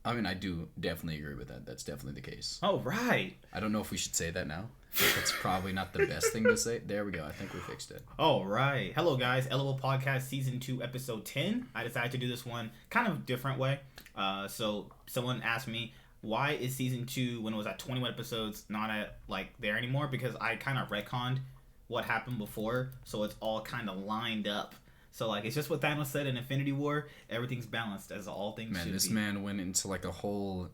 I mean, I do definitely agree with that. That's definitely the case. Oh, right. I don't know if we should say that now. That's probably not the best thing to say. There we go. I think we fixed it. All right. Hello, guys. LOL Podcast Season 2, Episode 10. I decided to do this one kind of different way. So someone asked me, why is Season 2, when it was at 21 episodes, not at, there anymore? Because I kind of retconned what happened before, so it's all kind of lined up. So, it's just what Thanos said in Infinity War. Everything's balanced, as all things should be. Man, this man went into, a whole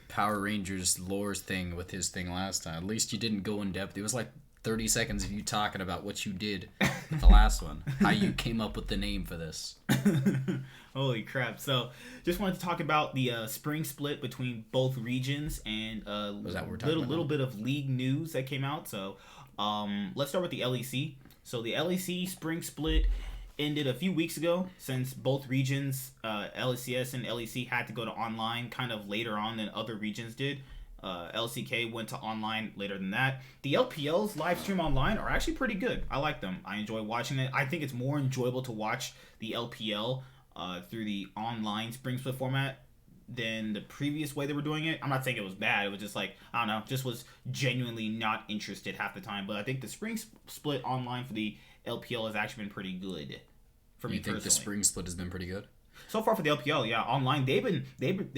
Power Rangers lore thing with his thing last time. At least you didn't go in depth. It was 30 seconds of you talking about what you did with the last one. How you came up with the name for this. Holy crap. So, just wanted to talk about the spring split between both regions and a little bit of league news that came out. So, let's start with the LEC. So, the LEC spring split ended a few weeks ago, since both regions, LCS and LEC, had to go to online kind of later on than other regions did. LCK went to online later than that. The LPL's live stream online are actually pretty good. I like them. I enjoy watching it. I think it's more enjoyable to watch the LPL through the online spring split format than the previous way they were doing it. I'm not saying it was bad. It was just I don't know, just was genuinely not interested half the time. But I think the spring split online for the LPL has actually been pretty good for me personally. You think the spring split has been pretty good? So far for the LPL, yeah, online they've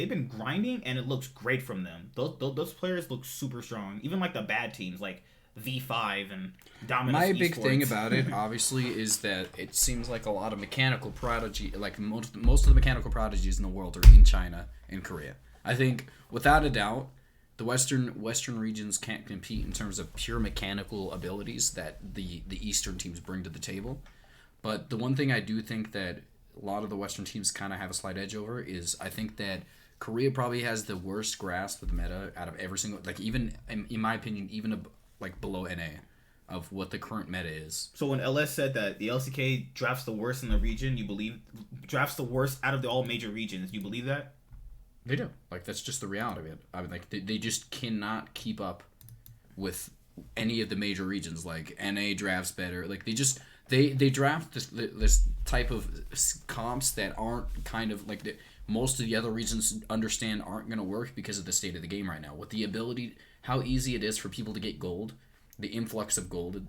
been grinding, and it looks great from them. Those players look super strong. Even the bad teams like V5 and Dominus. My big thing about it, obviously, is that it seems like a lot of mechanical prodigy, most of the mechanical prodigies in the world are in China and Korea. I think without a doubt, the Western regions can't compete in terms of pure mechanical abilities that the Eastern teams bring to the table. But the one thing I do think that a lot of the Western teams kind of have a slight edge over is I think that Korea probably has the worst grasp of the meta out of every single, even in my opinion, even below NA of what the current meta is. So when LS said that the LCK drafts the worst in the region, you believe drafts the worst out of all major regions? You believe that? They do. That's just the reality of it. I mean, they just cannot keep up with any of the major regions. NA drafts better. They draft this type of comps that aren't kind of most of the other regions understand aren't going to work because of the state of the game right now. With the ability, how easy it is for people to get gold, the influx of gold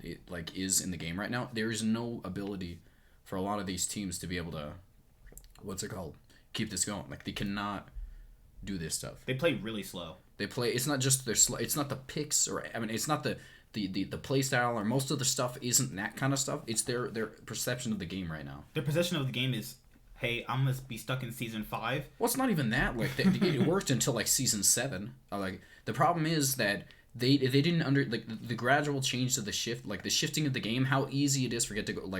is in the game right now. There is no ability for a lot of these teams to be able to, keep this going. They cannot do this stuff. They play really slow. It's not just their slow. It's not the picks it's not the play style, or most of the stuff isn't that kind of stuff. It's their perception of the game right now. Their perception of the game is, hey, I'm gonna be stuck in season 5. Well, it's not even that. It worked until season 7. The problem is that they didn't the gradual change to the shift, the shifting of the game, how easy it is for it to go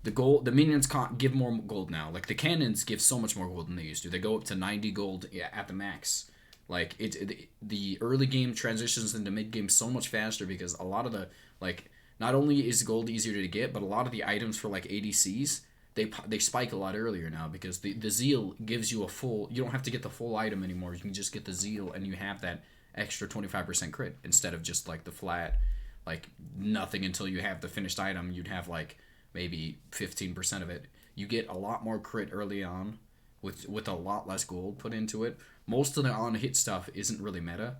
the gold, the minions can't give more gold now. The cannons give so much more gold than they used to. They go up to 90 gold at the max. The early game transitions into mid game so much faster because a lot of the not only is gold easier to get, but a lot of the items for ADCs they spike a lot earlier now because the zeal gives you you don't have to get the full item anymore. You can just get the zeal and you have that extra 25% crit instead of just the flat nothing until you have the finished item. You'd have maybe 15% of it. You get a lot more crit early on with a lot less gold put into it. Most of the on-hit stuff isn't really meta.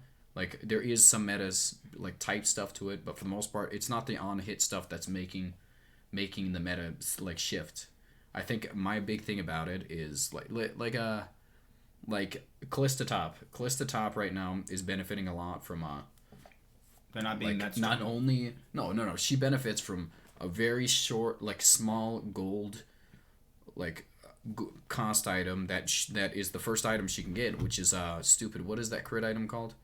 There is some metas, type stuff to it, but for the most part, it's not the on-hit stuff that's making the meta, shift. I think my big thing about it is, Kalista Top. Kalista Top right now is benefiting a lot from, they're not being that strong. Not only... No. She benefits from a very short, small gold, cost item that is the first item she can get, which is stupid. What is that crit item called?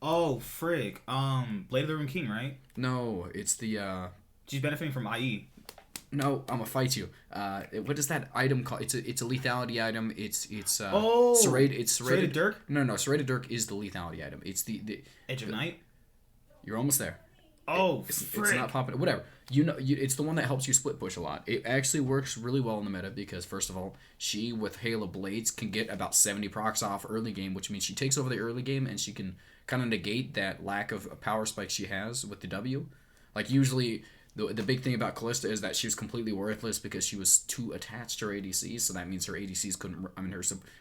Oh, frig. Blade of the Rune King, right? No, it's the she's benefiting from IE. No, I'm gonna fight you. What is that item called? It's a lethality item. It's Serrated Dirk? No, Serrated Dirk is the lethality item. It's the Edge of Night? You're almost there. Oh, it's not popping. Whatever. It's the one that helps you split push a lot. It actually works really well in the meta because, first of all, she, with Halo Blades, can get about 70 procs off early game, which means she takes over the early game and she can kind of negate that lack of power spike she has with the W. Usually, the big thing about Kalista is that she was completely worthless because she was too attached to her ADCs, so that means her ADCs couldn't...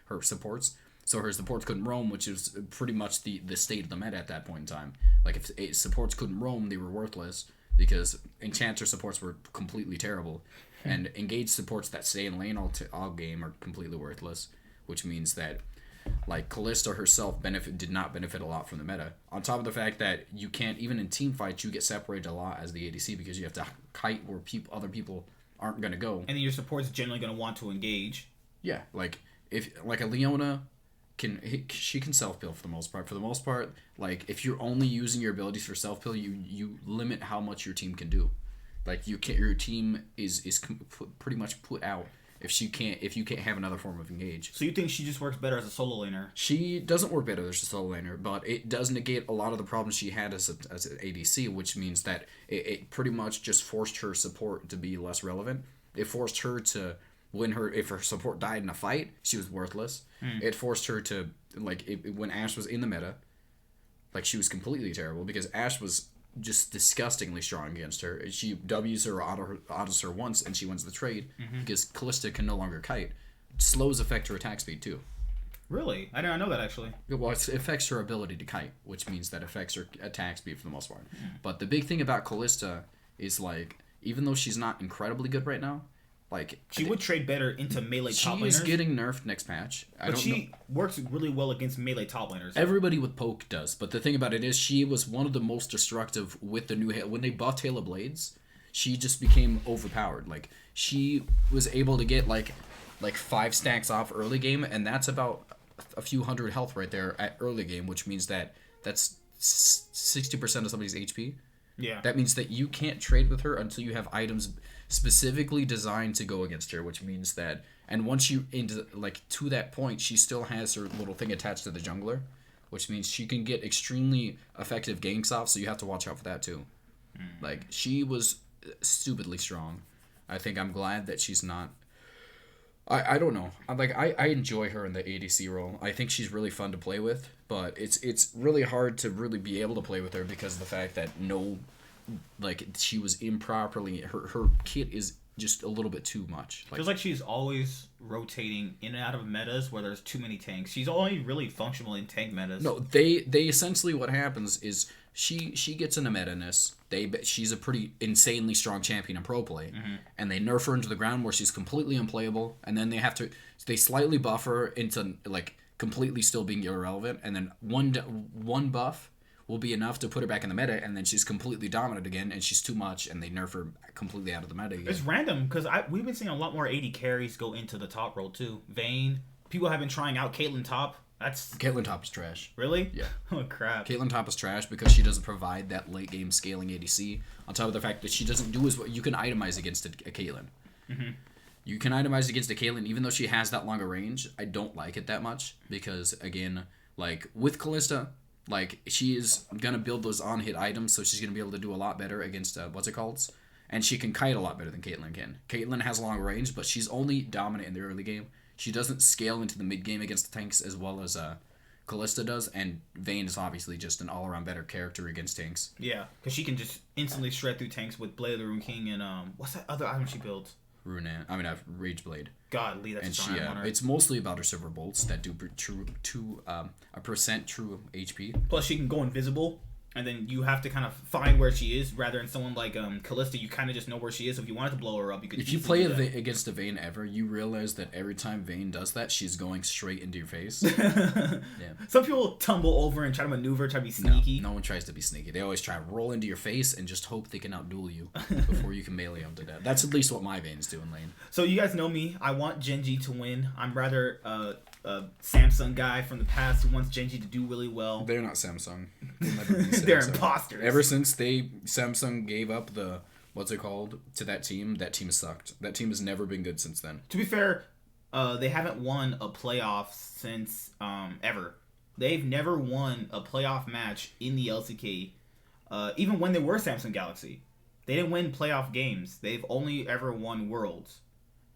her supports So her supports couldn't roam, which is pretty much the state of the meta at that point in time. Like, if supports couldn't roam, they were worthless because enchanter supports were completely terrible. And engaged supports that stay in lane all game are completely worthless, which means that, like, Kalista herself did not benefit a lot from the meta. On top of the fact that you can't, even in team fights, you get separated a lot as the ADC because you have to kite where other people aren't going to go. And then your support's generally going to want to engage. Yeah, like, if like a Leona, she can self-pill for the most part. For the most part, like, if you're only using your abilities for self-pill, you limit how much your team can do. Like, your team is pretty much put out if you can't have another form of engage. So you think she just works better as a solo laner? She doesn't work better as a solo laner, but it does negate a lot of the problems she had as an ADC, which means that it pretty much just forced her support to be less relevant. It forced her to if her support died in a fight, she was worthless. It forced her to, like, when Ashe was in the meta, like, she was completely terrible because Ashe was just disgustingly strong against her. She W's her or autos her once and she wins the trade because Kalista can no longer kite. It slows affect her attack speed too. Really? I didn't know that actually. Well, it affects her ability to kite, which means that affects her attack speed for the most part. But the big thing about Kalista is, like, even though she's not incredibly good right now, like, she would trade better into melee top laners. She's getting nerfed next patch. But she works really well against melee top laners. Everybody with poke does, but the thing about it is she was one of the most destructive with the new when they buffed Hail of Blades. She just became overpowered. Like, she was able to get like 5 stacks off early game, and that's about a few hundred health right there at early game, which means that's 60% of somebody's HP. Yeah. That means that you can't trade with her until you have items specifically designed to go against her, which means that, and once you to that point, she still has her little thing attached to the jungler, which means she can get extremely effective ganks off, so you have to watch out for that too. Like, she was stupidly strong. I think I'm glad that she's not. I don't know. I enjoy her in the ADC role. I think she's really fun to play with, but it's really hard to really be able to play with her because of the fact that she was improperly. Her kit is just a little bit too much. Feels like she's always rotating in and out of metas where there's too many tanks. She's only really functional in tank metas. No, they essentially, what happens is she gets into meta-ness. She's a pretty insanely strong champion in pro play, and they nerf her into the ground where she's completely unplayable, and then they slightly buff her into, like, completely still being irrelevant, and then one buff will be enough to put her back in the meta, and then she's completely dominant again, and she's too much, and they nerf her completely out of the meta again. It's random, because we've been seeing a lot more AD carries go into the top role, too. Vayne. People have been trying out Caitlyn top. Caitlyn top is trash. Really? Yeah. Oh, crap. Caitlyn top is trash because she doesn't provide that late game scaling ADC, on top of the fact that she doesn't do as well. You can itemize against a Caitlyn. You can itemize against a Caitlyn, even though she has that longer range. I don't like it that much because, again, like, with Kalista, like, she is going to build those on-hit items, so she's going to be able to do a lot better against, and she can kite a lot better than Caitlyn can. Caitlyn has long range, but she's only dominant in the early game. She doesn't scale into the mid-game against the tanks as well as Kalista does, and Vayne is obviously just an all-around better character against tanks. Yeah, because she can just instantly shred through tanks with Blade of the Rune King and, what's that other item she builds? Rage Blade. Godly, that's and she, it's mostly about her silver bolts that do a percent true HP. Plus, she can go invisible, and then you have to kind of find where she is, rather than someone like Kalista, you kind of just know where she is. So if you wanted to blow her up, you could. If you play against a Vayne ever, you realize that every time Vayne does that, she's going straight into your face. Yeah. Some people tumble over and try to maneuver, try to be sneaky. No one tries to be sneaky. They always try to roll into your face and just hope they can outduel you before you can melee them to death. That's at least what my Vaynes do in lane. So you guys know me. I want Genji to win. I'm rather a Samsung guy from the past who wants Genji to do really well. They're not Samsung. They'll never be Samsung. They're imposters. Ever since Samsung gave up the to that team has sucked. That team has never been good since then. To be fair, they haven't won a playoff since ever. They've never won a playoff match in the LCK, even when they were Samsung Galaxy. They didn't win playoff games. They've only ever won Worlds,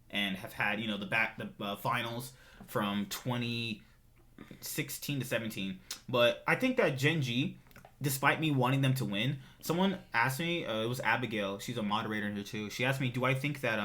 and have had the finals from 2016 to 17. But I think that Genji despite me wanting them to win, someone asked me, it was Abigail, she's a moderator in here too, she asked me, do I think that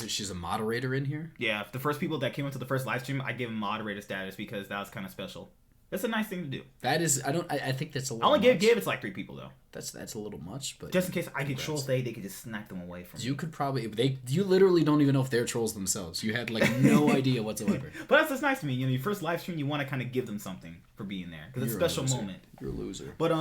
she's a moderator in here? Yeah, the first people that came into the first live stream, I gave them moderator status because that was kind of special. That's a nice thing to do. That is, I think that's a little I only much. gave it to like 3 people though. That's a little much, but just in case I get trolls, they could just snack them away from me. You could probably, you literally don't even know if they're trolls themselves. You had like no idea whatsoever. But that's nice to me. You know, your first live stream, you want to kind of give them something for being there because it's a special moment. You're a loser. But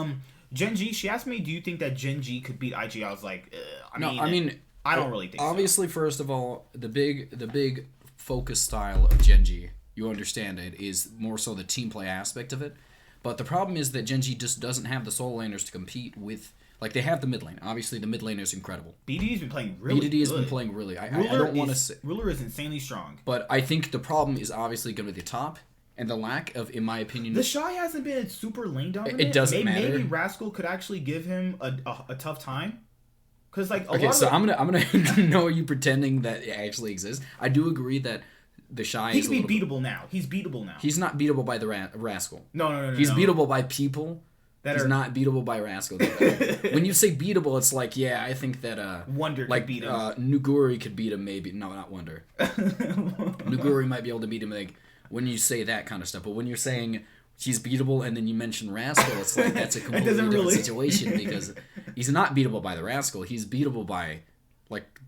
Gen G, she asked me, do you think that Gen G could beat IG? I was like, I don't really think obviously, so. First of all, the big focus style of Gen G, you understand it, is more so the team play aspect of it. But the problem is that Gen G just doesn't have the solo laners to compete with. Like, they have the mid lane. Obviously, the mid lane is incredible. BDD's been playing really good. BDD has been playing really. I don't want to say. Ruler is insanely strong. But I think the problem is obviously going to be the top. And the lack of, in my opinion... The Shy hasn't been super lane dominant. It doesn't matter. Maybe Rascal could actually give him a tough time. Because, like, I'm gonna know you pretending that it actually exists. I do agree that the Shy he can be beatable now. He's beatable now. He's not beatable by the Rascal. No. He's beatable by people. He's not beatable by Rascal. When you say beatable, it's like, yeah, I think that Wonder like, could beat him. Nuguri could beat him, maybe. No, not Wonder. Nuguri might be able to beat him, like, when you say that kind of stuff. But when you're saying he's beatable and then you mention Rascal, it's like that's a completely different situation because he's not beatable by the Rascal. He's beatable by, like,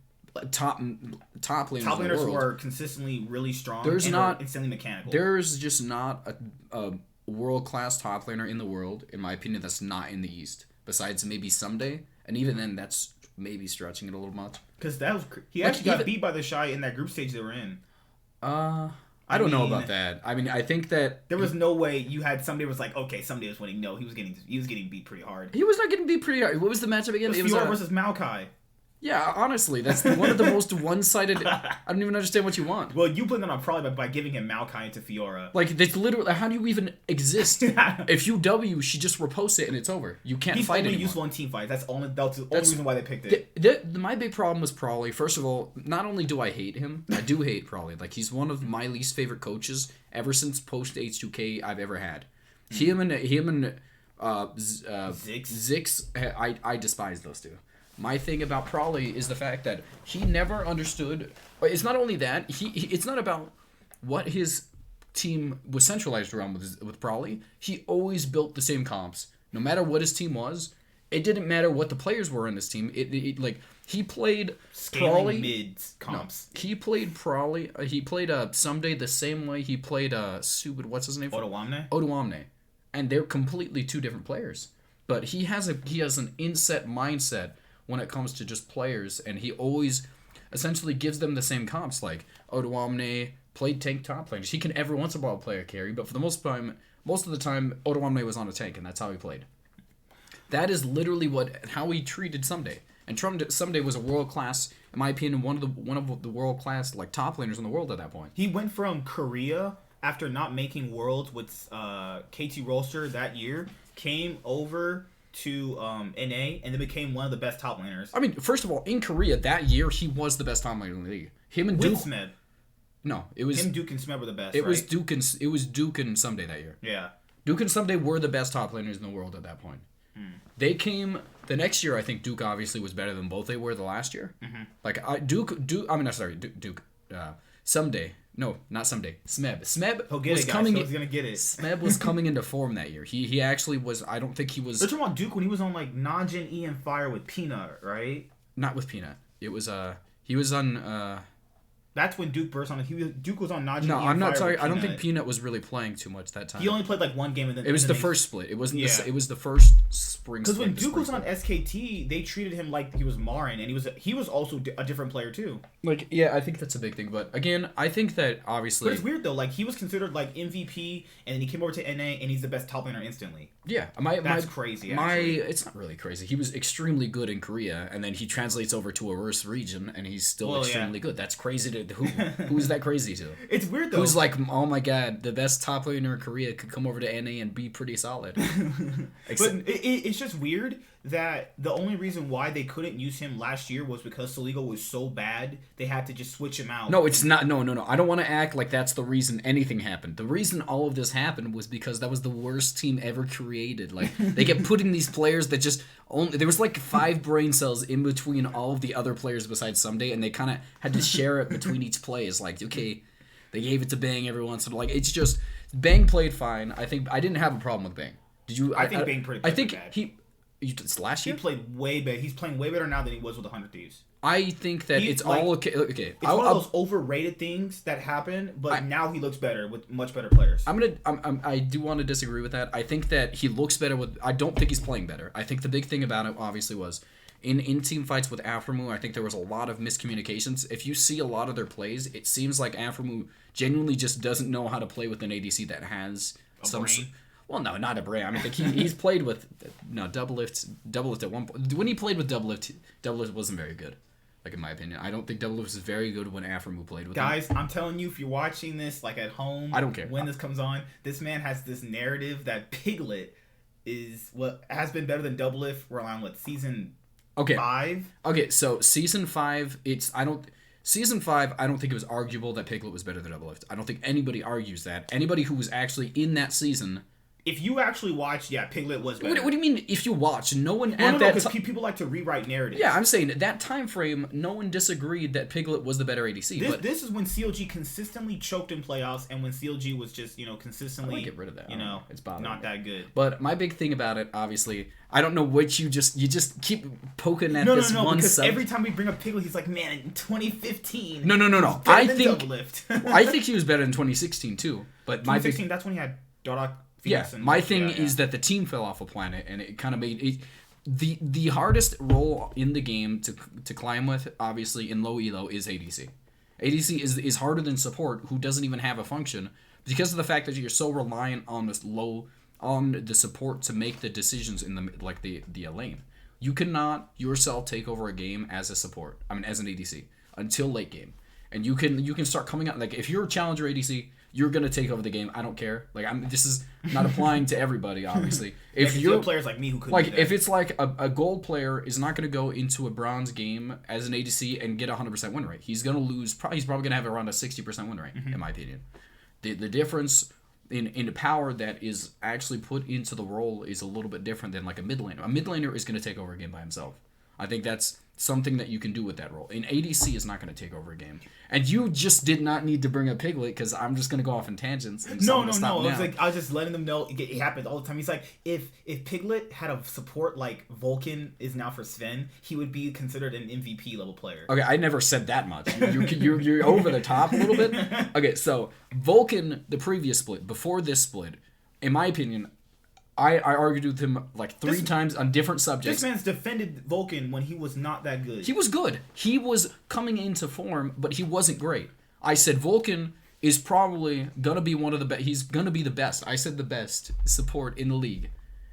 top laners top laners who are consistently really strong and instantly mechanical. There's just not a world-class top laner in the world, in my opinion, that's not in the East. Besides maybe someday, and even then, that's maybe stretching it a little much. Because he actually got beat by the Shy in that group stage they were in. I don't know about that. I mean, I think that there was no way you had somebody was like, okay, somebody was winning. No, he was getting beat pretty hard. He was not getting beat pretty hard. What was the matchup again? It was Fiora versus Maokai. Yeah, honestly, that's one of the most one-sided. I don't even understand what you want. Well, you put that on probably by giving him Maokai into Fiora. Like, that's literally, how do you even exist? If you W, she just reposts it and it's over. You can't fight anymore. He's only useful in team fights. That's the only reason why they picked it. My big problem was Prawley. First of all, not only do I hate him, I do hate Prawley. Like, he's one of my least favorite coaches ever since post H2K I've ever had. Him and Zix, I despise those two. My thing about Prawley is the fact that he never understood. It's not only that it's not about what his team was centralized around with Prawley. He always built the same comps, no matter what his team was. It didn't matter what the players were in his team. Like he played Prawley mids comps. No, he played Prawley. He played Someday the same way he played stupid. What's his name? Odoamne, and they're completely two different players. But he has an inset mindset when it comes to just players, and he always essentially gives them the same comps. Like Odoamne played tank top laners. He can every once in a while play a carry, but for the most of the time, Odoamne was on a tank, and that's how he played. That is literally how he treated Someday. And Someday was a world class, in my opinion, one of the world class like top laners in the world at that point. He went from Korea after not making worlds with KT Rolster that year, came over to NA and then became one of the best top laners. I mean, first of all, in Korea that year he was the best top laner in the league. Him and Duke. Smeb. No, it was him. Duke and Smeb were the best. It was Duke and Someday that year. Yeah. Duke and Someday were the best top laners in the world at that point. They came the next year. I think Duke obviously was better than both they were the last year. Mm-hmm. Like Duke. I mean, sorry, Duke. Someday. No, not someday. Smeb. He's gonna get it. Smeb was coming into form that year. He actually was. I don't think he was. They're talking about Duke when he was on like Najin E and Fire with Peanut, right? Not with Peanut. It was he was on. That's when Duke burst on it. Duke was on Najin. No, E I'm not sorry. I don't think Peanut was really playing too much that time. He only played like one game, and then it was the first split. It wasn't. Yeah. It was the first spring. Because when Duke was on SKT, they treated him like he was Marin, and he was also a different player too. Like, yeah, I think that's a big thing. But again, I think that obviously. But it's weird though. Like he was considered like MVP, and then he came over to NA, and he's the best top laner instantly. Yeah, that's crazy. Actually. It's not really crazy. He was extremely good in Korea, and then he translates over to a worse region, and he's still extremely good. That's crazy to who's that crazy to? It's weird though. Who's like, oh my god, the best top laner in Korea could come over to NA and be pretty solid. But it's it's just weird that the only reason why they couldn't use him last year was because Soligo was so bad they had to just switch him out. No, it's not. No. I don't want to act like that's the reason anything happened. The reason all of this happened was because that was the worst team ever created. Like, they kept putting these players that just only there was like 5 brain cells in between all of the other players besides Someday, and they kind of had to share it between each play. It's like, okay, they gave it to Bang every once in a while. Like, it's just Bang played fine. I think I didn't have a problem with Bang. Did you? I think Bang pretty. I think bad. Last year he played way better. He's playing way better now than he was with 100 Thieves. I think that it's all okay. Okay, it's one of those overrated things that happen, but now he looks better with much better players. I do want to disagree with that. I think that he looks better with. I don't think he's playing better. I think the big thing about it obviously was in team fights with Aframu. I think there was a lot of miscommunications. If you see a lot of their plays, it seems like Aframu genuinely just doesn't know how to play with an ADC that has some. Brain? Well, no, not a brain. I mean, he's played with double lift at one point. When he played with double lift wasn't very good. Like, in my opinion, I don't think double lift was very good when Aframu played with him. Guys, I'm telling you, if you're watching this like at home, I don't care when this comes on. This man has this narrative that Piglet is what has been better than double lift. We're on season 5. Okay, so season 5, Season 5, I don't think it was arguable that Piglet was better than Double Lift. I don't think anybody argues that. Anybody who was actually in that season... If you actually watched, Piglet was better. What do you mean, if you watch? No one because people like to rewrite narratives. Yeah, I'm saying, at that time frame, no one disagreed that Piglet was the better ADC. This is when CLG consistently choked in playoffs, and when CLG was just, consistently... I want to get rid of that. It's not that good. But my big thing about it, obviously, I don't know what you just keep poking at this one because every time we bring up Piglet, he's like, man, in 2015... No. I think he was better in 2016, too. But 2016, that's when he had Dorak... My thing is that the team fell off a planet, and it kind of made it the hardest role in the game to climb with, obviously, in low elo is ADC. ADC is harder than support, who doesn't even have a function, because of the fact that you're so reliant on the support to make the decisions in the lane. You cannot yourself take over a game as a support. I mean, as an ADC until late game, and you can start coming out if you're a challenger ADC. You're gonna take over the game. I don't care. This is not applying to everybody, obviously. If you're players like me who couldn't if it's like a gold player is not gonna go into a bronze game as an ADC and get 100% win rate. He's gonna lose. He's probably gonna have around a 60% win rate, in my opinion. The difference in the power that is actually put into the role is a little bit different than like a mid laner. A mid laner is gonna take over a game by himself. I think that's something that you can do with that role. An ADC is not going to take over a game. And you just did not need to bring up Piglet because I'm just going to go off in tangents. And no. I was just letting them know it happens all the time. He's like, if Piglet had a support like Vulcan is now for Sven, he would be considered an MVP level player. Okay, I never said that much. You're over the top a little bit. Okay, so Vulcan, the previous split, before this split, in my opinion, I argued with him like 3 times on different subjects. This man's defended Vulcan when he was not that good. He was good. He was coming into form, but he wasn't great. I said Vulcan is probably going to be one of the best. He's going to be the best. I said the best support in the league.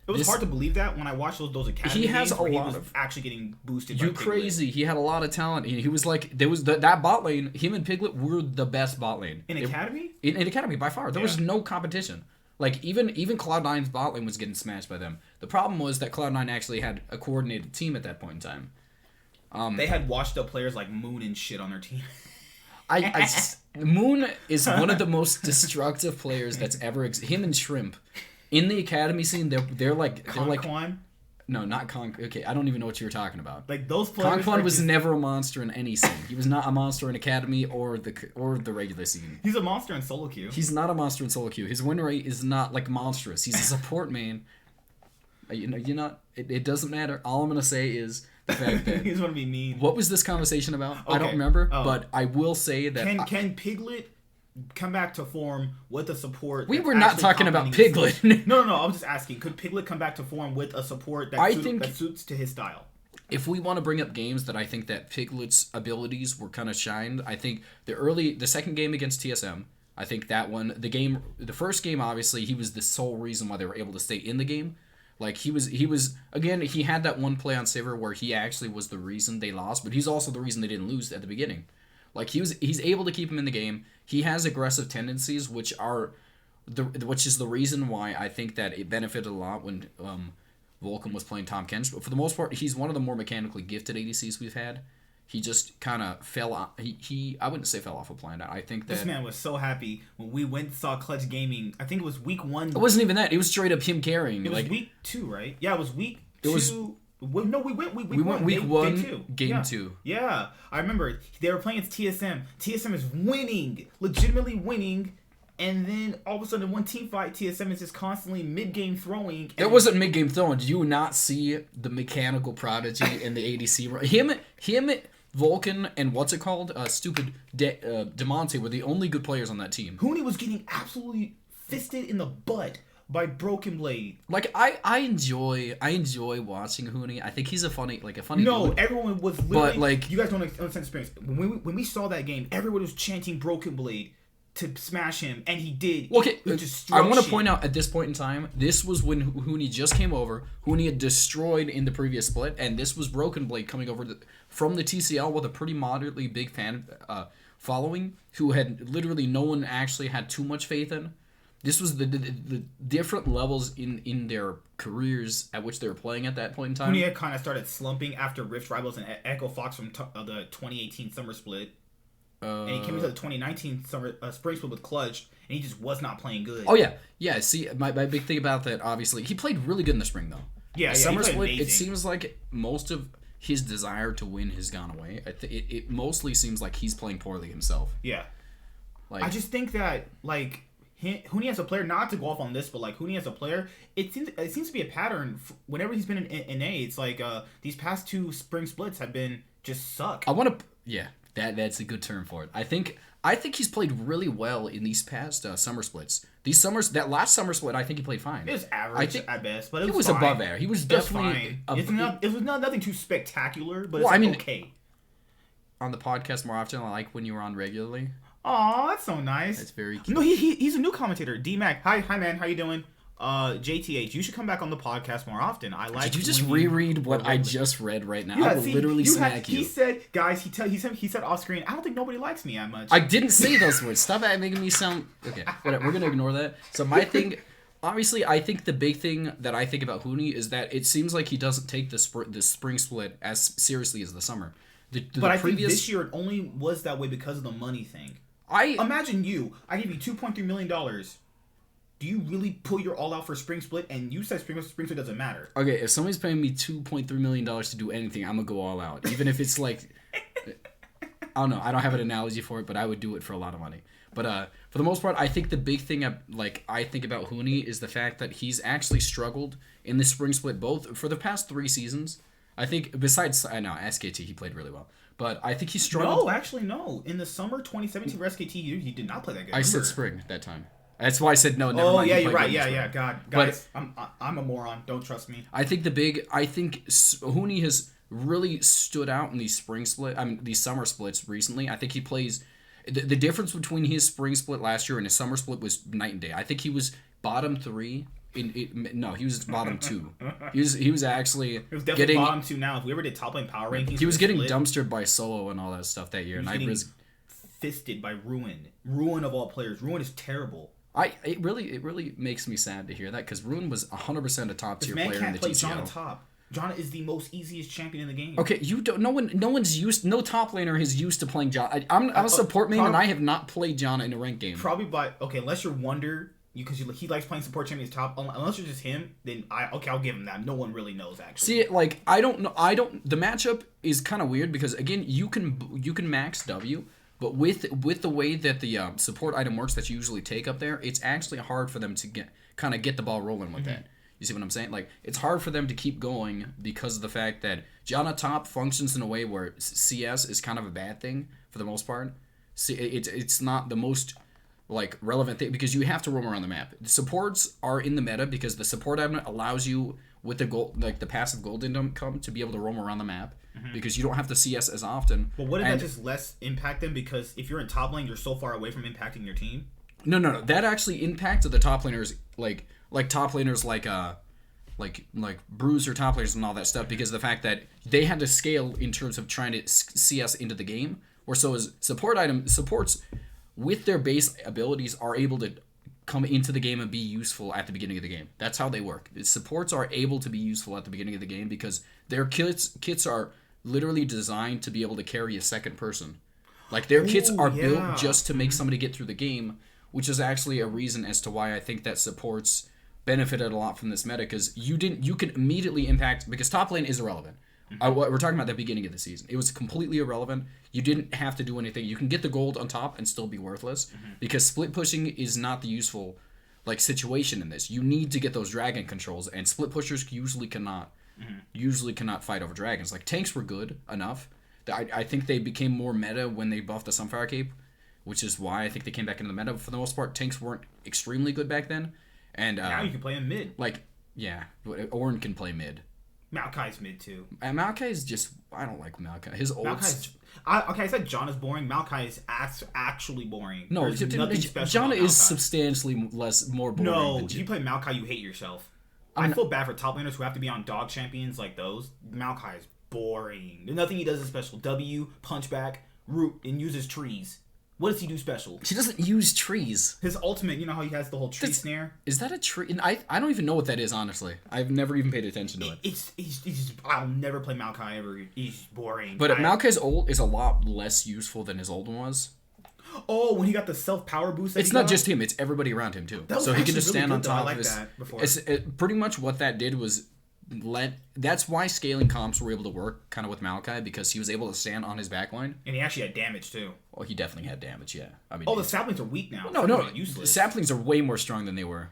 It was hard to believe that when I watched those academy games where he was actually getting boosted. You're crazy. He had a lot of talent. He was like, there was that bot lane, him and Piglet were the best bot lane. In academy? In academy, by far. There was no competition. Like, even Cloud9's bot lane was getting smashed by them. The problem was that Cloud9 actually had a coordinated team at that point in time. They had washed up players like Moon and shit on their team. Moon is one of the most destructive players that's ever existed. Him and Shrimp. In the academy scene, they're like... Conquan? No, not Con. Okay, I don't even know what you were talking about. Like those players. Conquan was never a monster in any scene. He was not a monster in academy or the regular scene. He's a monster in solo queue. He's not a monster in solo queue. His win rate is not like monstrous. He's a support main. It doesn't matter. All I'm gonna say is the fact that he's gonna be mean. What was this conversation about? Okay. I don't remember, but I will say that can Piglet come back to form with a support? We were not talking about Piglet. No. I'm just asking. Could Piglet come back to form with a support that suits to his style? If we want to bring up games that I think that Piglet's abilities were kind of shined, I think the second game against TSM, I think that one, the first game, obviously, he was the sole reason why they were able to stay in the game. Like, he was again, he had that one play on Sivir where he actually was the reason they lost, but he's also the reason they didn't lose at the beginning. Like, he's able to keep him in the game. He has aggressive tendencies, which is the reason why I think that it benefited a lot Vulcan was playing Tahm Kench, but for the most part, he's one of the more mechanically gifted ADCs we've had. He just kind of fell off. I wouldn't say fell off a planet. I think that... This man was so happy when we went and saw Clutch Gaming. I think it was week 1. It wasn't even that. It was straight up him carrying. It was week 2, right? Yeah, it was week 2. We went week 1. Week 1, game 2. Yeah, I remember. They were playing against TSM. TSM is winning. Legitimately winning. And then all of a sudden, in one team fight, TSM is just constantly mid-game throwing. It wasn't mid-game throwing. Did you not see the mechanical prodigy in the ADC? Him, Vulcan, and what's it called? Demonte were the only good players on that team. Huni was getting absolutely fisted in the butt by Broken Blade. Like I enjoy watching Huni. I think he's a funny No, dude. everyone was literally. But like, you guys don't understand the experience. When we saw that game, everyone was chanting Broken Blade to smash him, and he did. Okay, I want to point out at this point in time, this was when Huni just came over. Huni had destroyed in the previous split, and this was Broken Blade coming over from the TCL with a pretty moderately big fan following, who had literally no one actually had too much faith in. This was the different levels in their careers at which they were playing at that point in time. Huni had kind of started slumping after Rift Rivals and Echo Fox from the 2018 summer split. And he came into the 2019 spring split with Clutch, and he just was not playing good. Oh, yeah. See, my big thing about that, obviously, he played really good in the spring, though. Yeah, summer split, amazing. It seems like most of his desire to win has gone away. It mostly seems like he's playing poorly himself. Yeah. I just think that, Huni as a player, not to go off on this, but, Huni as a player, it seems to be a pattern. Whenever he's been in A, it's these past 2 spring splits have been just suck. That's a good term for it. I think he's played really well in these past summer splits. That last summer split, I think he played fine. It was average at best, but it was fine. above average. He was definitely fine. It was nothing too spectacular, but okay. On the podcast more often, I like when you were on regularly. Aw, that's so nice. That's very cute. No, he's a new commentator. D-Mac, hi man, how you doing? JTH, you should come back on the podcast more often. Did you just reread what I just read right now? I will literally smack you. He said, guys, he said off screen, I don't think nobody likes me that much. I didn't say those words. Stop making me sound... Okay, whatever. We're going to ignore that. So my thing... Obviously, I think the big thing that I think about Huni is that it seems like he doesn't take the spring split as seriously as the summer. But I think this year it only was that way because of the money thing. Imagine I give you $2.3 million. Do you really put your all out for spring split? And you said spring split doesn't matter. Okay, if somebody's paying me $2.3 million to do anything, I'm going to go all out. Even if it's I don't know. I don't have an analogy for it, but I would do it for a lot of money. But for the most part, I think the big thing I think about Huni is the fact that he's actually struggled in the spring split both for the past 3 seasons. I think besides, I know, SKT, he played really well. But I think he struggled. No, actually, no. In the summer 2017 for SKT, he did not play that good. I said spring at that time. That's why I said no. Never mind. Oh yeah, you're right. Yeah. God, guys, I'm a moron. Don't trust me. I think Huni has really stood out in these these summer splits recently. I think he plays. The difference between his spring split last year and his summer split was night and day. I think he was bottom 3. He was bottom 2. He was actually. He was definitely bottom 2 now. If we ever did top lane power rankings, he was getting dumpstered by Solo and all that stuff that year. He was fisted by Ruin. Ruin of all players. Ruin is terrible. It really makes me sad to hear that because Ruin was 100% a top tier player in the TCL. This man can't play Janna top. Janna is the most easiest champion in the game. Okay, no top laner is used to playing Janna. I'm a support main and I have not played Janna in a ranked game. Probably unless you're Wonder, because he likes playing support champions top. Unless you're just him, then I'll give him that. No one really knows actually. See, I don't know. The matchup is kind of weird because again, you can max W. But with the way that the support item works that you usually take up there, it's actually hard for them to get the ball rolling with that. You see what I'm saying? It's hard for them to keep going because of the fact that Janna top functions in a way where CS is kind of a bad thing for the most part. See, it's not the most relevant thing because you have to roam around the map. The supports are in the meta because the support item allows you with the gold, the passive gold income to be able to roam around the map. Because you don't have to CS as often. But wouldn't that just less impact them? Because if you're in top lane, you're so far away from impacting your team. No. That actually impacted the top laners, like top laners like Bruiser top laners and all that stuff. Because of the fact that they had to scale in terms of trying to CS into the game. Or so as supports with their base abilities are able to come into the game and be useful at the beginning of the game. That's how they work. Supports are able to be useful at the beginning of the game because their kits are literally designed to be able to carry a second person. Like their kits are built just to make somebody get through the game, which is actually a reason as to why I think that supports benefited a lot from this meta, because you could immediately impact, because top lane is irrelevant. We're talking about the beginning of the season. It was completely irrelevant. You didn't have to do anything. You can get the gold on top and still be worthless, because split pushing is not the useful situation in this. You need to get those dragon controls, and split pushers usually cannot fight over dragons. Like tanks were good enough. I think they became more meta when they buffed the Sunfire Cape, which is why I think they came back into the meta. But for the most part, tanks weren't extremely good back then. And now you can play him mid. Like, yeah, Ornn can play mid. Maokai's mid too. And Maokai's just, I don't like Maokai. His old. I said John is boring. Maokai is actually boring. No, nothing special. John is substantially more boring. No, if you play Maokai, you hate yourself. I feel bad for top laners who have to be on dog champions like those. Maokai is boring. There's nothing he does is special. W, punch back, root, and uses trees. What does he do special? He doesn't use trees. His ultimate, you know how he has the whole tree snare? Is that a tree? And I don't even know what that is, honestly. I've never even paid attention to it. I'll never play Maokai ever. He's boring. But Maokai's ult is a lot less useful than his old one was. Oh, when he got the self-power boost. It's not just him. It's everybody around him, too. So he can just stand on top of his... I like that before. Pretty much what that did was... That's why scaling comps were able to work kind of with Maokai, because he was able to stand on his backline. And he actually had damage too. Well, he definitely had damage, yeah. I mean, the saplings are weak now. No, useless. Saplings are way more strong than they were.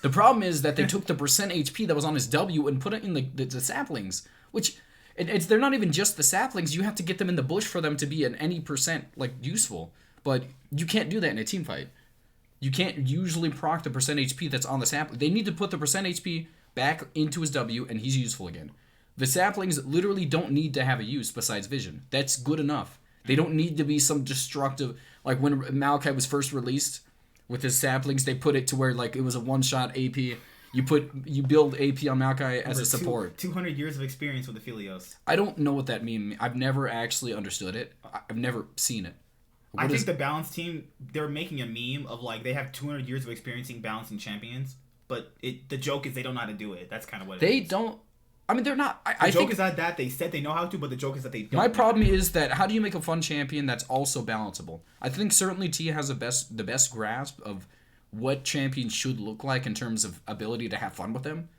The problem is that they took the percent HP that was on his W and put it in the saplings, which they're not even just the saplings. You have to get them in the bush for them to be at any percent useful. But you can't do that in a team fight. You can't usually proc the percent HP that's on the sapling. They need to put the percent HP back into his W, and he's useful again. The saplings literally don't need to have a use besides vision. That's good enough. They don't need to be some destructive... Like when Maokai was first released with his saplings, they put it to where it was a one-shot AP. You build AP on Maokai as a support. 200 years of experience with Aphelios. I don't know what that means. I've never actually understood it. I've never seen it. I think the balance team, they're making a meme of they have 200 years of experiencing balancing champions. But the joke is they don't know how to do it. That's kind of what it is. They don't... I mean, they're not... The joke is not that. They said they know how to, but the joke is that they don't. My problem is that how do you make a fun champion that's also balanceable? I think certainly T has the best grasp of what champions should look like in terms of ability to have fun with them.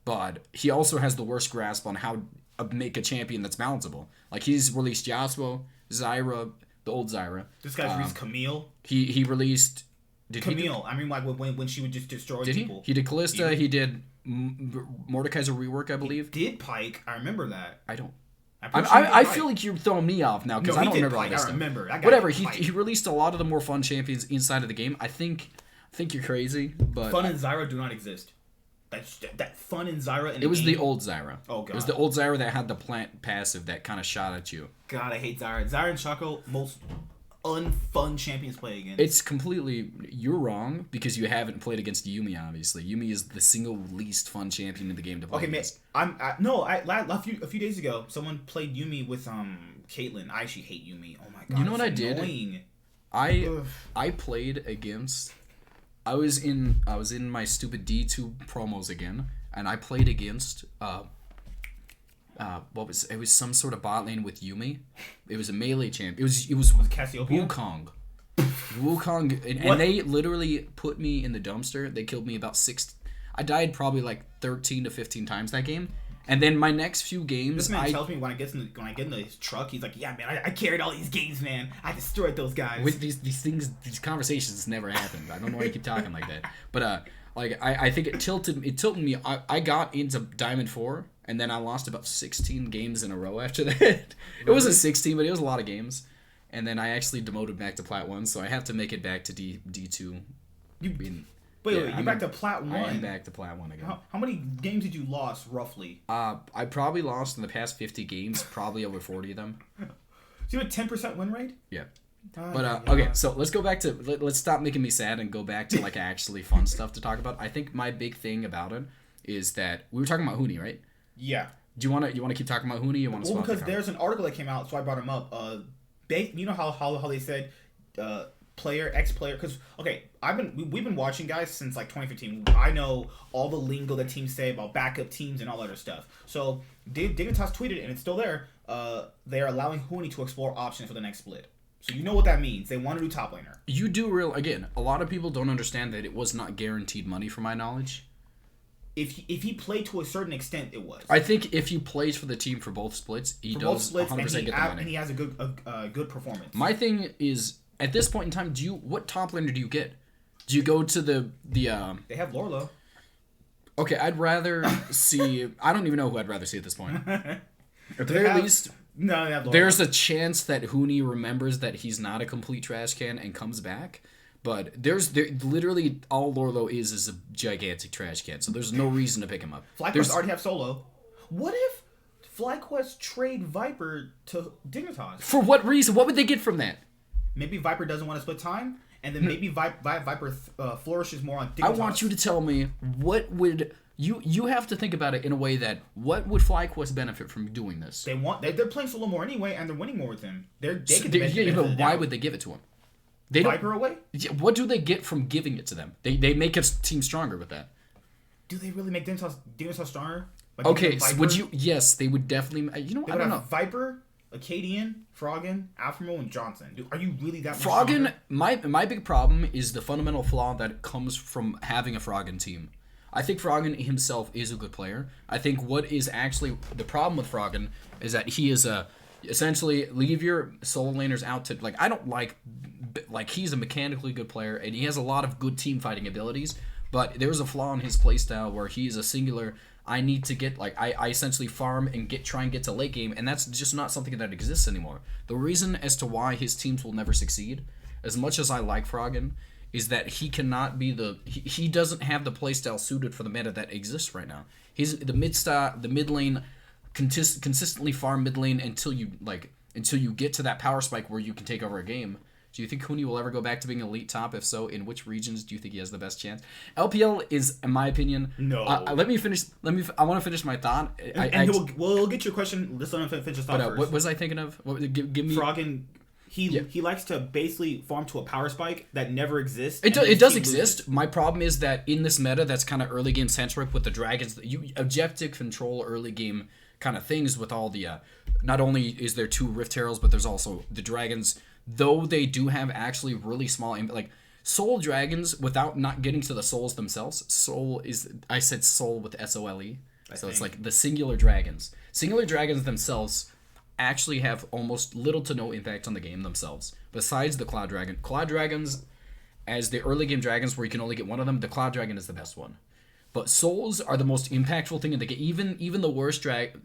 But he also has the worst grasp on how to make a champion that's balanceable. He's released Yasuo, Zyra, the old Zyra. This guy's released Camille. He released... Camille. I mean, when she would just destroy people. He did Callista. He did Mordekaiser's rework, I believe. He did Pike. I remember that. I don't. I feel like you're throwing me off now because I don't remember all this stuff. I remember. Whatever. He released a lot of the more fun champions inside of the game. I think you're crazy, but Fun and Zyra do not exist. That Fun and Zyra. It was the old Zyra. Oh god. It was the old Zyra that had the plant passive that kind of shot at you. God, I hate Zyra. Zyra and Shaco, most unfun champions play against. It's completely... You're wrong because you haven't played against Yuumi, obviously. Yuumi is the single least fun champion in the game to play against. A few days ago, someone played Yuumi with Caitlyn. I actually hate Yuumi. Oh my god. You know what I did? I played against... I was in my stupid D2 promos again, and I played against... it was some sort of bot lane with Yuumi. It was a melee champ. It was Cassiopeia? Wukong, and they literally put me in the dumpster. They killed me about 6. I died probably 13 to 15 times that game. And then my next few games, this man tells me when I get in his truck, he's like, "Yeah, man, I carried all these games, man. I destroyed those guys." With these conversations never happened. I don't know why you keep talking like that. But I think it tilted me. I got into Diamond 4. And then I lost about 16 games in a row after that. It wasn't 16, but it was a lot of games. And then I actually demoted back to Plat 1, so I have to make it back to D2. You're back to Plat 1? I'm back to Plat 1 again. How many games did you lost, roughly? I probably lost in the past 50 games, probably over 40 of them. So you have a 10% win rate? Yeah. Okay, so let's go back to... Let's stop making me sad and go back to actually fun stuff to talk about. I think my big thing about it is that... We were talking about Huni, right? Yeah. Do you want to keep talking about Huni? Well, because there's an article that came out, so I brought him up. You know how they said ex-player, because we've been watching guys since like 2015. I know all the lingo that teams say about backup teams and all that other stuff. So Dignitas tweeted, and it's still there. They are allowing Huni to explore options for the next split. So you know what that means. They want to do top laner. You do again. A lot of people don't understand that it was not guaranteed money, from my knowledge. If he played to a certain extent, it was. I think if he plays for the team for both splits, he does 100% get the money. And he has a good performance. My thing is, at this point in time, what top laner do you get? Do you go to the They have Lorlo. Okay, I'd rather see. I don't even know who I'd rather see at this point. At the very least, no, they have Lorlo. There's a chance that Huni remembers that he's not a complete trash can and comes back. But literally all Lorlo is a gigantic trash can, so there's no reason to pick him up. FlyQuest already have solo. What if FlyQuest trade Viper to Dignitas? For what reason? What would they get from that? Maybe Viper doesn't want to split time, and then maybe Viper flourishes more on Dignitas. I want you to tell me what would you have to think about it in a way that what would FlyQuest benefit from doing this? They're playing solo more anyway, and they're winning more with him. But why would they give it to him? They Viper away? What do they get from giving it to them? They make a team stronger with that. Do they really make Dignitas stronger? Okay, so would you? Yes, they would definitely. You know, I don't know. Viper, Acadian, Froggen, Aframo, and Johnson. Are you really that much Froggen, my big problem is the fundamental flaw that comes from having a Froggen team. I think Froggen himself is a good player. I think what is actually the problem with Froggen is that he is essentially leave your solo laners out to I don't like he's a mechanically good player and he has a lot of good team fighting abilities, but there's a flaw in his playstyle where he's a singular. I need to get I essentially farm and try and get to late game, and that's just not something that exists anymore. The reason as to why his teams will never succeed, as much as I like Froggen, is that he cannot be he doesn't have the playstyle suited for the meta that exists right now. He's the mid lane. Consistently farm mid lane until you get to that power spike where you can take over a game. Do you think Huni will ever go back to being elite top? If so, in which regions do you think he has the best chance? LPL is, in my opinion. No. Let me finish. I want to finish my thought. We'll get your question. Let's let him finish his thought first. What was I thinking of? Give me. Froggen. He likes to basically farm to a power spike that never exists. It does exist. My problem is that in this meta, that's kind of early game centric with the dragons. You objective control early game kind of things with all the not only is there 2 Rift Heralds, but there's also the dragons, though they do have actually really small soul dragons without not getting to the souls themselves. I said soul with SOLE, so it's like the singular dragons themselves actually have almost little to no impact on the game themselves besides the cloud dragons as the early game dragons where you can only get one of them. The cloud dragon is the best one. But souls are the most impactful thing in the game. Even the worst dragon,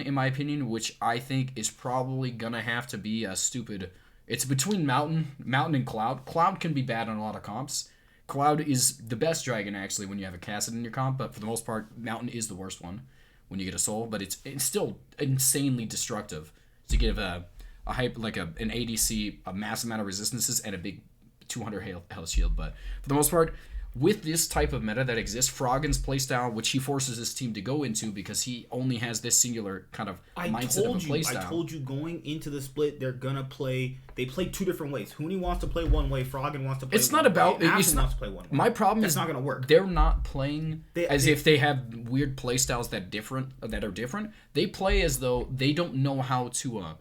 in my opinion, which I think is probably gonna have to be a stupid. It's between Mountain and Cloud. Cloud can be bad on a lot of comps. Cloud is the best dragon actually when you have a Cassid in your comp, but for the most part, Mountain is the worst one when you get a soul. But it's still insanely destructive to give an ADC a mass amount of resistances and a big 200 health shield. But for the most part, with this type of meta that exists, Froggen's playstyle, which he forces his team to go into because he only has this singular kind of mindset of a playstyle. I told you going into the split, they play 2 different ways. Huni wants to play one way, Froggen wants to play it's one way. Wants to play one way. My problem is not going to work. They're not playing if they have weird playstyles that are different. They play as though they don't know how to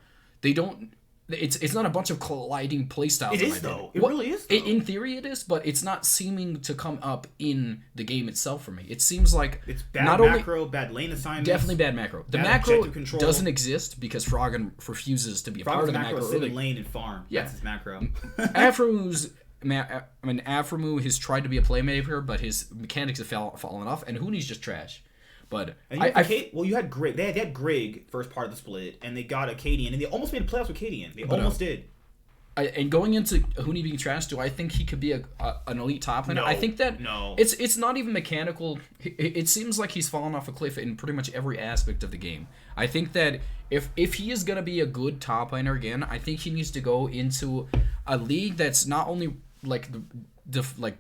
It's not a bunch of colliding playstyles. It is, though. It really is, though. In theory, it is, but it's not seeming to come up in the game itself for me. It seems like it's bad macro, bad lane assignments. Definitely bad macro. The macro doesn't exist because Froggen refuses to be a part of the macro. Froggen's macro is sit in lane and farm. Yeah. That's his macro. Aframu has tried to be a playmaker, but his mechanics have fallen off, and Huni's just trash. But you had Greg. They had Greg first part of the split, and they got Acadian, and they almost made playoffs with Acadian. They almost did. And going into Huni being trash, do I think he could be an elite top laner? No, I think that no. It's not even mechanical. It seems like he's fallen off a cliff in pretty much every aspect of the game. I think that if he is gonna be a good top laner again, I think he needs to go into a league that's not only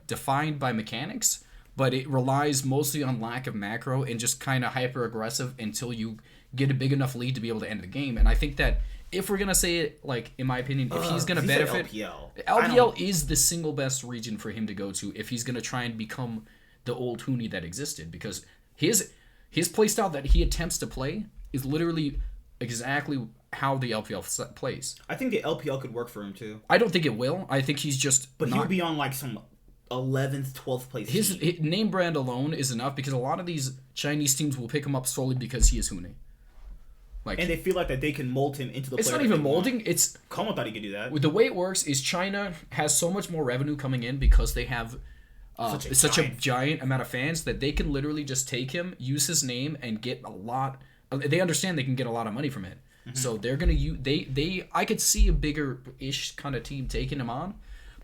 defined by mechanics, but it relies mostly on lack of macro and just kind of hyper aggressive until you get a big enough lead to be able to end the game. And I think that if we're gonna say it, like in my opinion, if he's gonna benefit, LPL is the single best region for him to go to if he's gonna try and become the old Huni that existed, because his playstyle that he attempts to play is literally exactly how the LPL plays. I think the LPL could work for him too. I don't think it will. I think he's just. But he would be on like some 11th, 12th place. His name brand alone is enough, because a lot of these Chinese teams will pick him up solely because he is Huni. Like, and they feel like that they can mold him into the player. It's not even molding. It's Como thought he could do that. The way it works is China has so much more revenue coming in because they have such a giant amount of fans that they can literally just take him, use his name, and get a lot. They understand they can get a lot of money from it. Mm-hmm. So they're gonna use I could see a bigger-ish kind of team taking him on,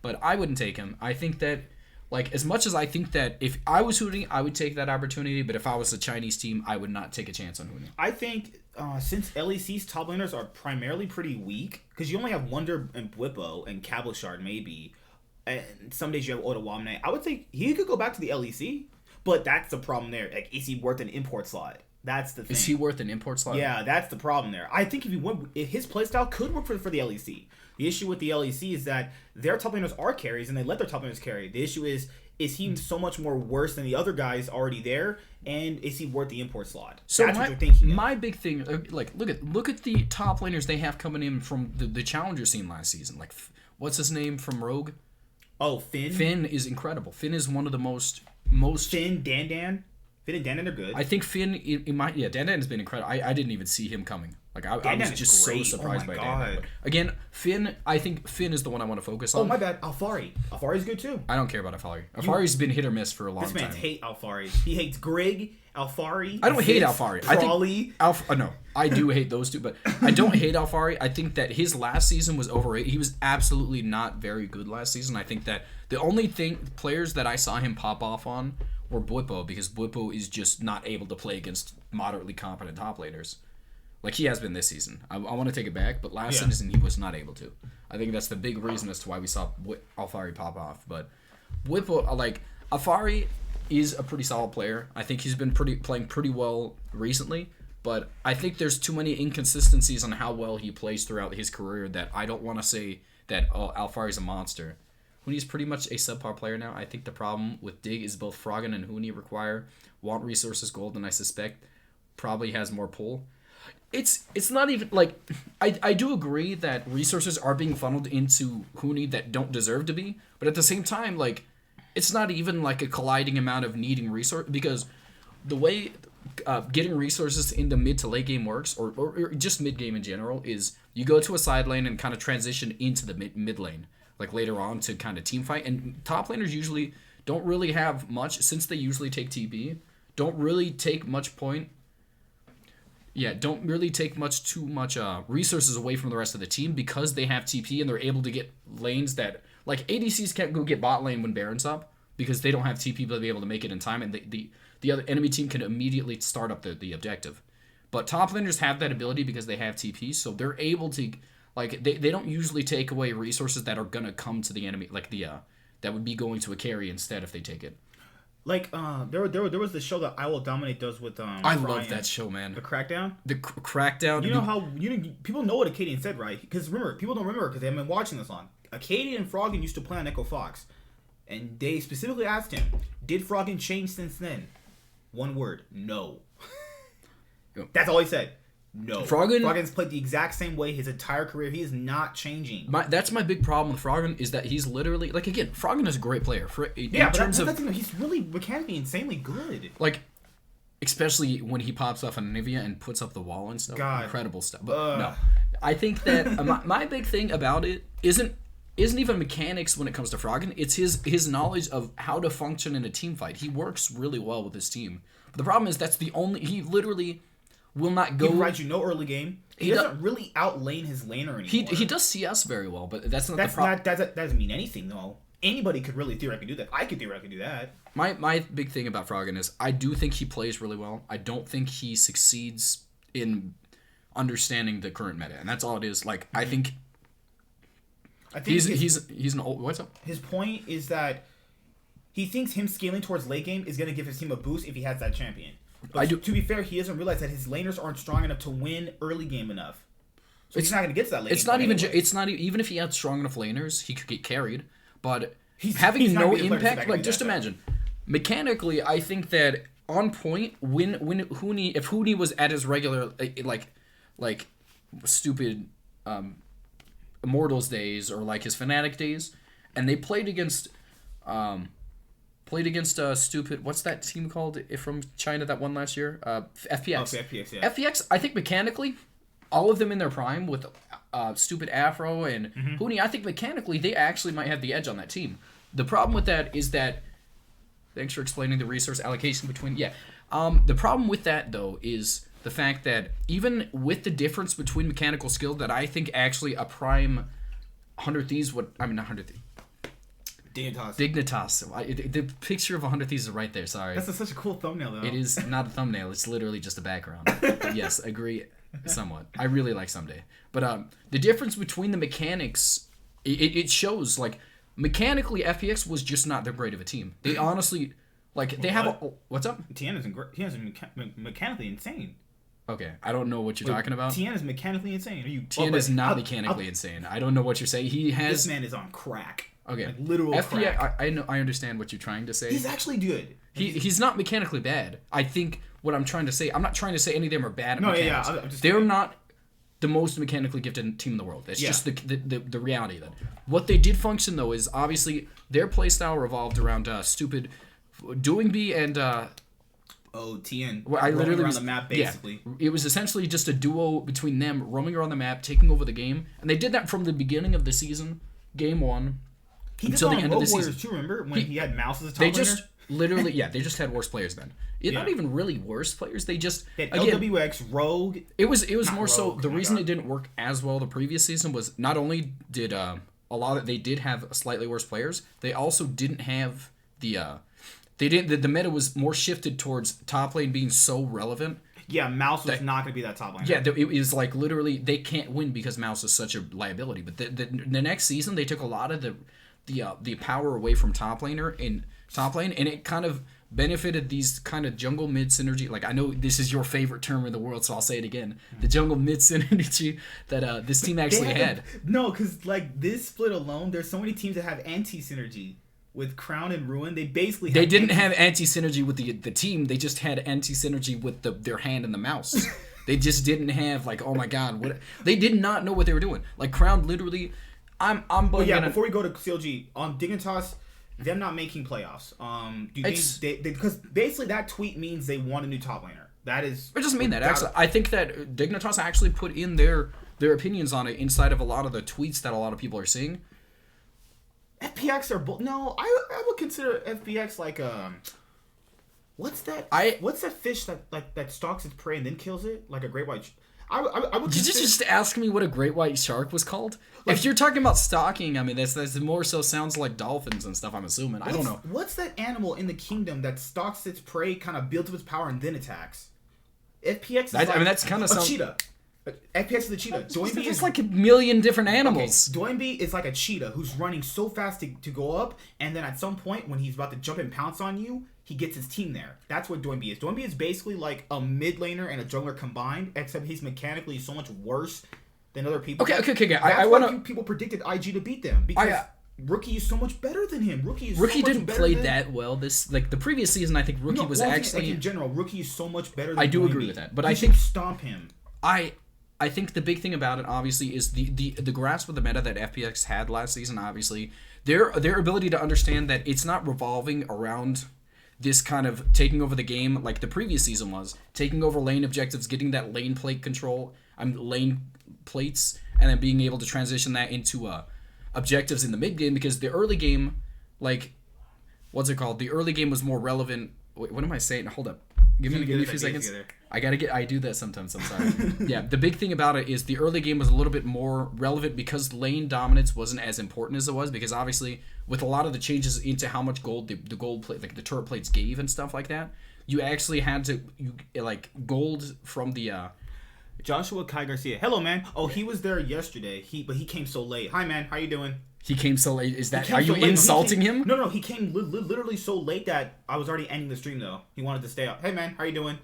but I wouldn't take him. I think that, like, as much as I think that if I was Huni, I would take that opportunity, but if I was a Chinese team, I would not take a chance on Huni. I think since LEC's top laners are primarily pretty weak, because you only have Wonder and Bwipo and Cableshard maybe, and some days you have Otawamne, I would say he could go back to the LEC, but that's the problem there. Like, is he worth an import slot? That's the thing. Is he worth an import slot? Yeah, that's the problem there. I think if his playstyle could work for the LEC. The issue with the LEC is that their top laners are carries, and they let their top laners carry. The issue is he so much more worse than the other guys already there, and is he worth the import slot? So that's what you're thinking. My big thing, like, look at the top laners they have coming in from the challenger scene last season. Like, what's his name from Rogue? Oh, Finn. Finn is incredible. Finn is one of the most. Finn, Dan. Finn and Dan are good. I think Finn, Dan has been incredible. I didn't even see him coming. Like, I was just so surprised by Dan. But again, Finn, I think Finn is the one I want to focus on. Oh, my bad. Alfari. Alfari's good too. I don't care about Alfari. Alfari's been hit or miss for a long time. This man hates Alfari. He hates Grig, Alfari. I don't hate Alfari. Crawley. No, I do hate those two, but I don't hate Alfari. I think that his last season was overrated. He was absolutely not very good last season. I think that the only players that I saw him pop off on were Bwipo, because Bwipo is just not able to play against moderately competent top laners. Like he has been this season. I want to take it back, but last season he was not able to. I think that's the big reason as to why we saw Alfari pop off. But Bwipo, like, Alfari is a pretty solid player. I think he's been playing pretty well recently, but I think there's too many inconsistencies on how well he plays throughout his career that I don't want to say that Alfari's a monster. Huni's pretty much a subpar player now. I think the problem with Dig is both Froggen and Huni want resources gold, and I suspect probably has more pull. It's not even like I do agree that resources are being funneled into Huni that don't deserve to be, but at the same time, like, it's not even like a colliding amount of needing resource, because the way getting resources into mid to late game works, or just mid game in general, is you go to a side lane and kind of transition into the mid lane, like later on, to kind of team fight. And top laners usually don't really have much, since they usually take TP, don't really take much too much resources away from the rest of the team, because they have TP and they're able to get lanes that, like, ADCs can't go get bot lane when Baron's up because they don't have TP to be able to make it in time, and the other enemy team can immediately start up the objective. But top laners have that ability because they have TP, so they're able to, like, they don't usually take away resources that are gonna come to the enemy, like that would be going to a carry instead if they take it. Like, there was the show that I Will Dominate does with I love that show, man. The Crackdown. The Crackdown. You know how people know what Acadian said, right? Because remember, people don't remember because they haven't been watching this long. Acadian and Froggen used to play on Echo Fox, and they specifically asked him, "Did Froggen change since then?" One word: no. That's all he said. No. Froggen's played the exact same way his entire career. He is not changing. That's my big problem with Froggen, is that he's literally, like, again, Froggen is a great player. He's really mechanically insanely good. Like, especially when he pops off on Nivea and puts up the wall and stuff. God. Incredible stuff. But no, I think that my big thing about it isn't even mechanics when it comes to Froggen. It's his knowledge of how to function in a team fight. He works really well with his team. But the problem is he literally will not go. He provides you no early game. He doesn't really outlane his laner anymore. He does CS very well, but that's not the problem. That doesn't mean anything, though. Anybody could really theoretically do that. I could theoretically do that. My big thing about Froggen is I do think he plays really well. I don't think he succeeds in understanding the current meta, and that's all it is. Like, I think he's an old. What's up? His point is that he thinks him scaling towards late game is going to give his team a boost if he has that champion. But to be fair, he doesn't realize that his laners aren't strong enough to win early game enough. So he's not going to get to that lane. It's not even. It's not even if he had strong enough laners, he could get carried. But having no impact, like just imagine. Mechanically, I think that on point when Huni, if Huni was at his regular like stupid Immortals days or like his Fnatic days, and they played against stupid, what's that team called from China that won last year? FPX. Oh, FPX, yeah. FPX, I think mechanically, all of them in their prime with stupid Afro and Huni, I think mechanically they actually might have the edge on that team. The problem with that is that, thanks for explaining the resource allocation between, the problem with that though is the fact that even with the difference between mechanical skill, that I think actually a prime 100 Thieves would, I mean not 100 Thieves. Dignitas. The picture of 100 Thieves is right there, sorry. That's such a cool thumbnail, though. It is not a thumbnail, it's literally just a background. But yes, agree somewhat. I really like Someday. But the difference between the mechanics, it shows, like, mechanically, FPX was just not that great of a team. They honestly, like, they have a... What's up? Tien is mechanically insane. Okay, I don't know what you're talking about. Tien is mechanically insane. Are you? Tien is not mechanically insane. I don't know what you're saying. He has... This man is on crack. Okay, like literal FPX, crack. I know. I understand what you're trying to say. He's actually good. He's not mechanically bad. I think what I'm trying to say. I'm not trying to say any of them are bad at mechanics. I'm just They're not the most mechanically gifted team in the world. That's just the reality of it. What they did function though is obviously their playstyle revolved around stupid doing B and Tien. I literally around the map basically. Yeah, it was essentially just a duo between them roaming around the map, taking over the game, and they did that from the beginning of the season, game 1. Until the end of the season. Too, remember when he had Mouse as a top laner? Just literally, they just had worse players then. Not even really worse players. They just had LWX, Rogue. It was more Rogue, so the reason it didn't work as well the previous season was not only did they did have slightly worse players, they also didn't have the meta was more shifted towards top lane being so relevant. Yeah, Mouse was not going to be that top laner. Yeah, it was like literally they can't win because Mouse is such a liability. But the next season they took a lot of the power away from top laner in top lane, and it kind of benefited these kind of jungle mid synergy. Like, I know this is your favorite term in the world, so I'll say it again: the jungle mid synergy that this team actually had. No, because like this split alone, there's so many teams that have anti synergy. With Crown and Ruin, they basically didn't have anti synergy with the team. They just had anti synergy with their hand and the mouse. They just didn't have like, oh my god, what they did not know what they were doing. Like Crown literally. Before we go to CLG on Dignitas, them not making playoffs. Do you think because basically that tweet means they want a new top laner. That is. It doesn't mean that actually. I think that Dignitas actually put in their opinions on it inside of a lot of the tweets that a lot of people are seeing. FPX are no. I would consider FPX like what's that? What's that fish that stalks its prey and then kills it like a great white? I would. Did you just ask me what a great white shark was called? Like, if you're talking about stalking, I mean that's more so sounds like dolphins and stuff. I'm assuming. I don't know. What's that animal in the kingdom that stalks its prey, kind of builds up its power and then attacks? FPX is that's kind of a cheetah. FPX is the cheetah. Doinby is like a million different animals. Okay. Doinby is like a cheetah who's running so fast to go up, and then at some point when he's about to jump and pounce on you, he gets his team there. That's what Doinby is. Doinby is basically like a mid laner and a jungler combined, except he's mechanically so much worse than other people. Okay. That's why people predicted IG to beat them because Rookie is so much better than him. Rookie didn't play that well. This the previous season, I think Rookie was actually in general. Rookie is so much better. Than I do Doinby. agree with that, but I think stomp him. I think the big thing about it, obviously, is the grasp of the meta that FPX had last season. Obviously, their ability to understand that it's not revolving around this kind of taking over the game like the previous season was, taking over lane objectives, getting that lane plate control, lane plates, and then being able to transition that into objectives in the mid game. Because the early game, like, what's it called? The early game was more relevant. Wait, what am I saying? Hold up. Give me a few seconds. I do that sometimes, I'm sorry. Yeah, the big thing about it is the early game was a little bit more relevant because lane dominance wasn't as important as it was, because obviously with a lot of the changes into how much gold the gold plate, like the turret plates gave and stuff like that, you actually had to gold from the Joshua Kai Garcia. Hello, man. Oh, he was there yesterday. But he came so late. Hi, man. How you doing? He came so late. Are you insulting him? No. He came literally so late that I was already ending the stream though. He wanted to stay up. Hey, man. How you doing?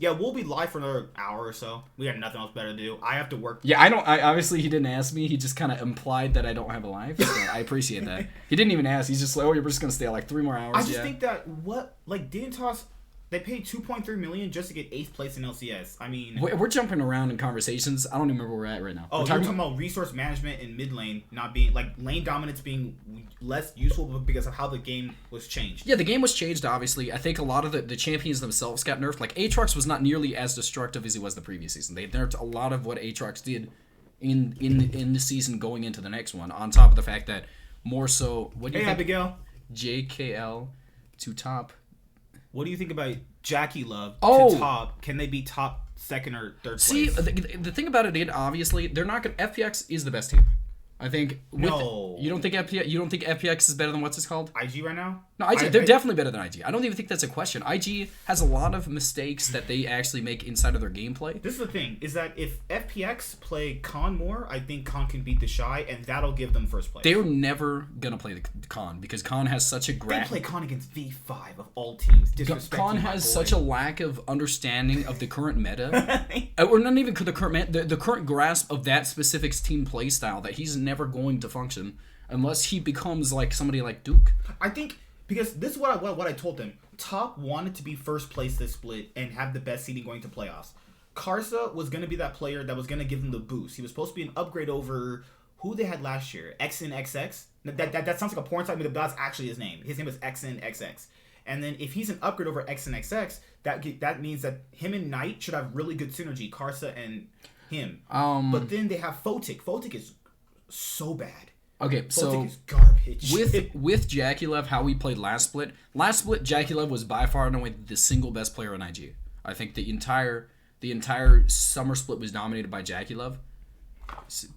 Yeah, we'll be live for another hour or so. We got nothing else better to do. I have to work. Yeah, I obviously he didn't ask me. He just kind of implied that I don't have a life. So I appreciate that. He didn't even ask. He's just like, oh, you're just gonna stay like 3 more hours. I just think that Dignitas, they paid $2.3 million just to get 8th place in LCS. I mean, we're jumping around in conversations. I don't even remember where we're at right now. Oh, we're talking about resource management in mid lane not being like lane dominance being less useful because of how the game was changed. Yeah, the game was changed. Obviously, I think a lot of the champions themselves got nerfed. Like Aatrox was not nearly as destructive as he was the previous season. They nerfed a lot of what Aatrox did in the season going into the next one. On top of the fact that more so, what do you think? Abigail, JKL to top. What do you think about Jackie Love to top? Can they be top, second, or third place? See, the thing about it, obviously, they're not going to... FPX is the best team. I think... No. You don't think FPX is better than what's it called? IG right now? No, they're definitely better than IG. I don't even think that's a question. IG has a lot of mistakes that they actually make inside of their gameplay. This is the thing, is that if FPX play Con more, I think Con can beat the Shy, and that'll give them first place. They're never going to play the Con, because Con has such a... They play Con against V5 of all teams. Con has such a lack of understanding of the current meta. Or not even the current the current grasp of that specific team playstyle that he's never going to function unless he becomes like somebody like Duke. I think... Because this is what I told them. Top wanted to be first place this split and have the best seeding going to playoffs. Karsa was going to be that player that was going to give them the boost. He was supposed to be an upgrade over who they had last year. XNXX. That sounds like a porn site, but that's actually his name. His name is XNXX. And then if he's an upgrade over XNXX, that means that him and Knight should have really good synergy. Karsa and him. But then they have Photic. Photic is so bad. Okay, so is garbage. with Jackie Love, how we played last split, Jackie Love was by far and away the single best player on IG. I think the entire summer split was dominated by Jackie Love.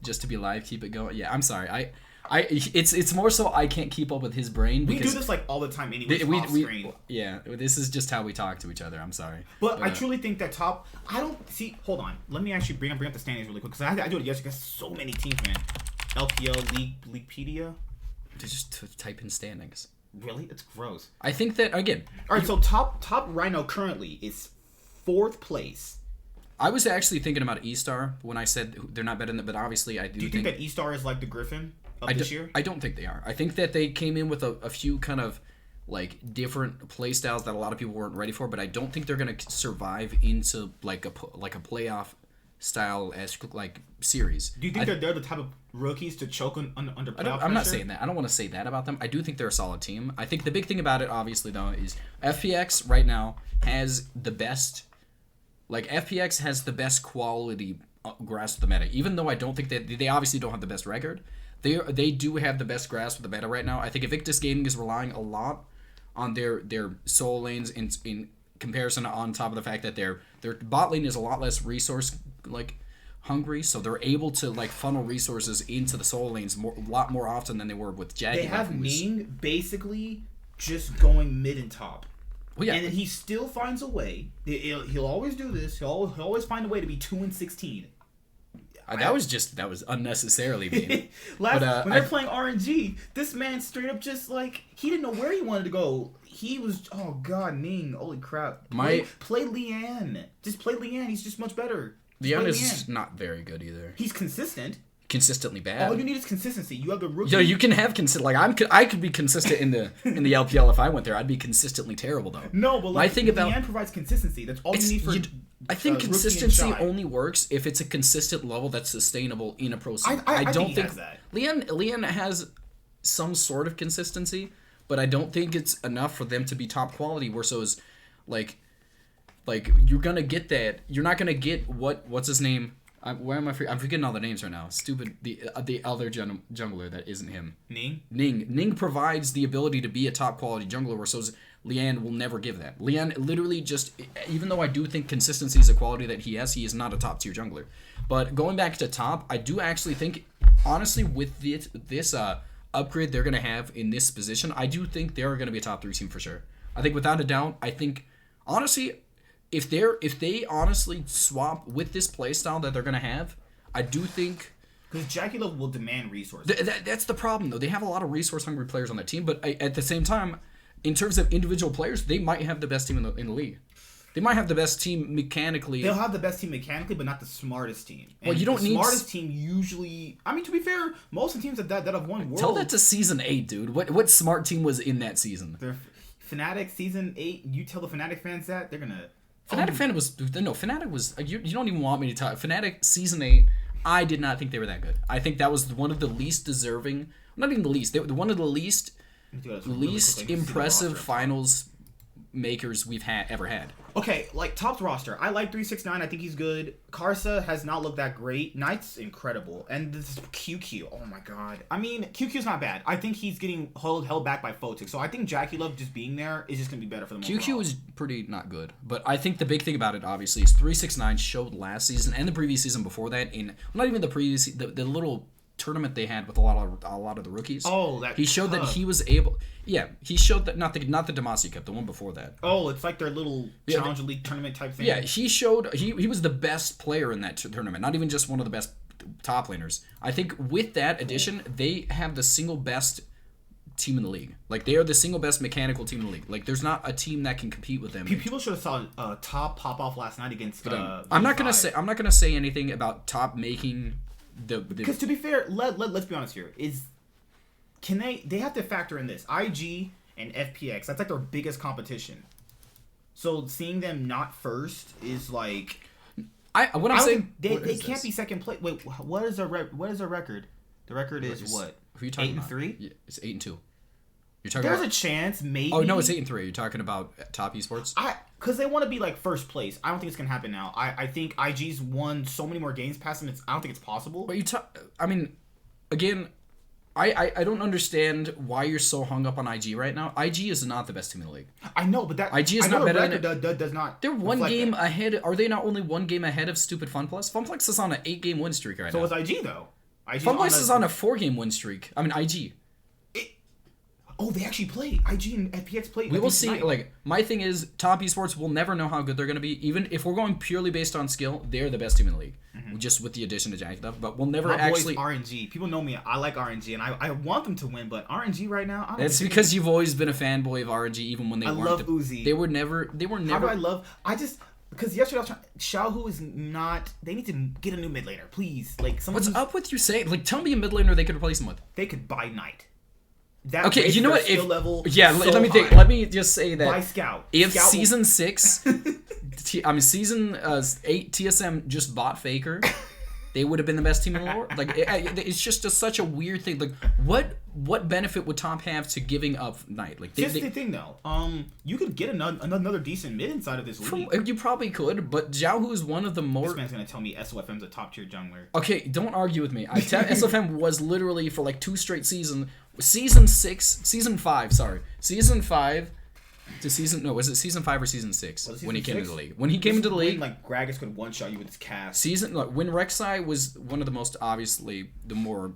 Just to be live, keep it going. Yeah, I'm sorry. It's more so I can't keep up with his brain. We do this like all the time anyway. Off screen. Yeah, this is just how we talk to each other. I'm sorry. But I truly think that top. I don't see. Hold on. Let me actually bring up the standings really quick because I do it yesterday. Because so many teams, man. LPL, Leaguepedia. Just type in standings. Really? It's gross. I think that, again... Alright, so top right now currently is 4th place. I was actually thinking about E-Star when I said they're not better than... But obviously I do you think that E-Star is like the Griffin of this year? I don't think they are. I think that they came in with a few kind of like different play styles that a lot of people weren't ready for, but I don't think they're going to survive into like a playoff style as like series. Do you think that they're the type of rookies to choke under playoff pressure? I'm not saying that. I don't want to say that about them. I do think they're a solid team. I think the big thing about it, obviously, though, is FPX right now has the best... Like, FPX has the best quality grasp of the meta. Even though I don't think that... They obviously don't have the best record. They do have the best grasp of the meta right now. I think Invictus Gaming is relying a lot on their solo lanes in comparison to on top of the fact that their bot lane is a lot less resource like hungry, so they're able to like funnel resources into the solo lanes a lot more often than they were with Jaggy. They have Ning basically just going mid and top. Well, yeah. And then he still finds a way. He'll always do this. He'll always find a way to be 2-16. That was unnecessarily mean. When they're playing RNG, this man straight up just like he didn't know where he wanted to go. He was Ning, holy crap. Play Leanne. Just play Leanne. He's just much better. Leanne is not very good either. He's consistent. Consistently bad. All you need is consistency. You have the rookie. Yeah, you can have I could be consistent in the LPL if I went there. I'd be consistently terrible though. No, but like Leanne provides consistency. That's all you need for. I think consistency only works if it's a consistent level that's sustainable in a pro scene. I don't think that. Leanne has some sort of consistency, but I don't think it's enough for them to be top quality. Where so is like you're gonna get that. You're not gonna get what's his name. Where am I? I'm forgetting all the names right now. Stupid. The other jungler that isn't him. Ning provides the ability to be a top quality jungler, where so Leanne will never give that. Leanne literally just, even though I do think consistency is a quality that he has, he is not a top tier jungler. But going back to top, I do actually think, honestly, with this upgrade they're gonna have in this position, I do think they're gonna be a top 3 team for sure. I think without a doubt. I think honestly. If they honestly swap with this playstyle that they're gonna have, I do think because Jackie Love will demand resources. That's the problem though. They have a lot of resource hungry players on that team, but at the same time, in terms of individual players, they might have the best team in the league. They might have the best team mechanically. They'll have the best team mechanically, but not the smartest team. And well, you don't the need smartest team usually. I mean, to be fair, most of the teams that have won World. Tell that to Season 8, dude. What smart team was in that season? Fnatic Season 8. You tell the Fnatic fans that they're gonna. Fnatic was. You don't even want me to talk. Fnatic Season 8. I did not think they were that good. I think that was one of the least deserving. Not even the least. They were one of the least impressive finals makers we've ever had. Okay, like Top's roster. I like 369. I think he's good. Karsa has not looked that great. Knight's incredible. And this QQ. Oh my god. I mean, QQ's not bad. I think he's getting held back by Photic. So I think JackeyLove just being there is just going to be better for them. QQ overall. is pretty not good. But I think the big thing about it, obviously, is 369 showed last season and the previous season before that not even the previous, the little tournament they had with a lot of the rookies. Oh, that he showed cup. that he was able. Yeah, he showed that not the Demacia Cup, the one before that. Oh, it's like their little Challenger League tournament type thing. Yeah, he showed he was the best player in that tournament, not even just one of the best top laners. I think with that addition, they have the single best team in the league. Like they are the single best mechanical team in the league. Like there's not a team that can compete with them. People should have saw Top pop off last night against. I'm not gonna say anything about Top making. Because to be fair, let's be honest here. They have to factor in this IG and FPX. That's like their biggest competition. So seeing them not first is like. They can't be second place. Wait, what is their record? The record is what? Who are you talking 8-3? Yeah, it's 8-2. There's a chance, maybe. Oh no, it's 8-3. You're talking about Top Esports. Because they want to be like first place. I don't think it's gonna happen now. I think IG's won so many more games past them. I don't think it's possible. But I mean, again, I don't understand why you're so hung up on IG right now. IG is not the best team in the league. I know, but IG is not better than does not. They're one game ahead. Are they not only one game ahead of stupid FunPlus? FunPlus is on an 8-game win streak right now. So is IG though. FunPlus is on a 4-game win streak. I mean IG. Oh, they actually play. IG and FPX play. We will see. Tonight. Like my thing is, Top Esports will never know how good they're going to be. Even if we're going purely based on skill, they're the best team in the league, just with the addition of JackeyLove. But we'll never actually. RNG. People know me. I like RNG, and I want them to win. But RNG right now. That's because you've always been a fanboy of RNG, even when they weren't. I love Uzi. They were never. How do I love? Because yesterday I was trying. Xiaohu is not. They need to get a new mid laner, please. Like what's up with you saying? Like, tell me a mid laner they could replace him with. They could buy Knight. Okay, you know what? Let me think. High. Let me just say that. By Scout. If season 6, season 8 TSM just bought Faker, they would have been the best team in the world. Like it's just such a weird thing. Like what benefit would Top have to giving up Knight? Like the thing though. You could get another decent mid inside of this league. You probably could, but Xiaohu is one of the more. This man's gonna tell me SOFM's a top tier jungler. Okay, don't argue with me. SOFM was literally for like 2 straight seasons. Season 5 to was it season 5 or season 6 when he came into the league? When he came into the league, like Gragas could one shot you with his cast. When Rek'Sai was one of the most obviously the more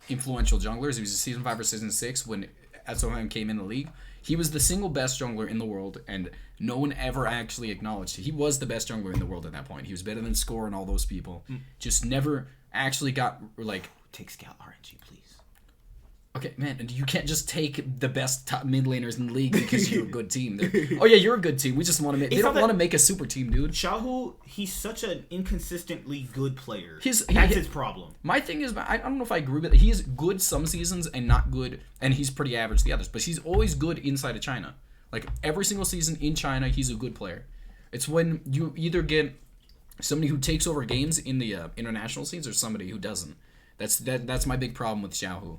influential junglers. He was season 5 or season 6 when SOM came in the league. He was the single best jungler in the world, and no one ever actually acknowledged it. He was the best jungler in the world at that point. He was better than Score and all those people. Just never actually got like. Take Scout RNG, please. Okay, man, and you can't just take the best top mid laners in the league because you're a good team. Oh yeah, you're a good team. We just want to make. They don't want to make a super team, dude. Xiaohu, he's such an inconsistently good player. That's his problem. My thing is, I don't know if I agree with it. He is good some seasons and not good, and he's pretty average the others. But he's always good inside of China. Like every single season in China, he's a good player. It's when you either get somebody who takes over games in the international scenes or somebody who doesn't. That's my big problem with Xiaohu.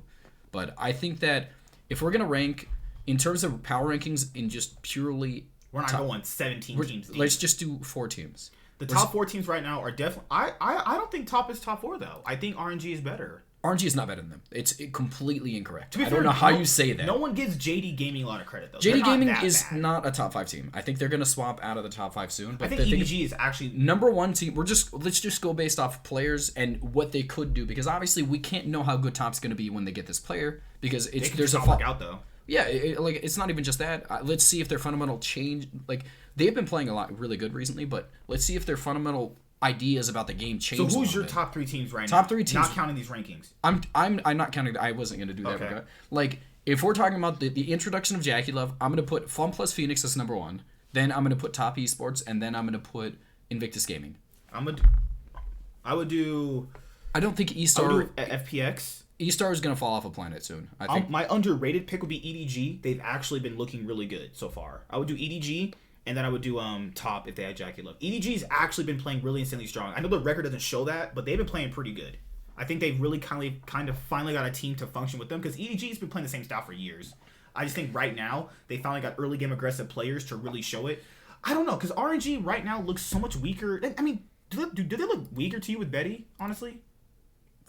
But I think that if we're going to rank in terms of power rankings in just purely... We're not going 17 teams deep. Let's just do 4 teams. The top 4 teams right now are definitely... I don't think top is top 4, though. I think RNG is better. RNG is not better than them. It's completely incorrect. I don't know how you say that. No one gives JD Gaming a lot of credit, though. JD Gaming is not a top 5 team. I think they're going to swap out of the top 5 soon. But I think EVG is actually... Number 1 team... Let's just go based off players and what they could do. Because obviously we can't know how good top's going to be when they get this player. Because there's a... work out, though. Yeah, it's not even just that. Let's see if their fundamental change... Like, they've been playing a lot really good recently, but let's see if their fundamental... ideas about the game change. So who's your top 3 teams right now? Top 3 teams, not counting these rankings. I'm not counting. I wasn't gonna do that. Okay. Like if we're talking about the introduction of JackeyLove, I'm gonna put FunPlus Phoenix as number 1. Then I'm gonna put Top Esports, and then I'm gonna put Invictus Gaming. I would do. I don't think E-Star. FPX. E-Star is gonna fall off a planet soon. I think my underrated pick would be EDG. They've actually been looking really good so far. I would do EDG, and then I would do Top if they had Jackie Love. EDG's actually been playing really insanely strong. I know the record doesn't show that, but they've been playing pretty good. I think they've really kind of finally got a team to function with them because EDG's been playing the same style for years. I just think right now they finally got early game aggressive players to really show it. I don't know because RNG right now looks so much weaker. I mean, do they look weaker to you with Betty? Honestly,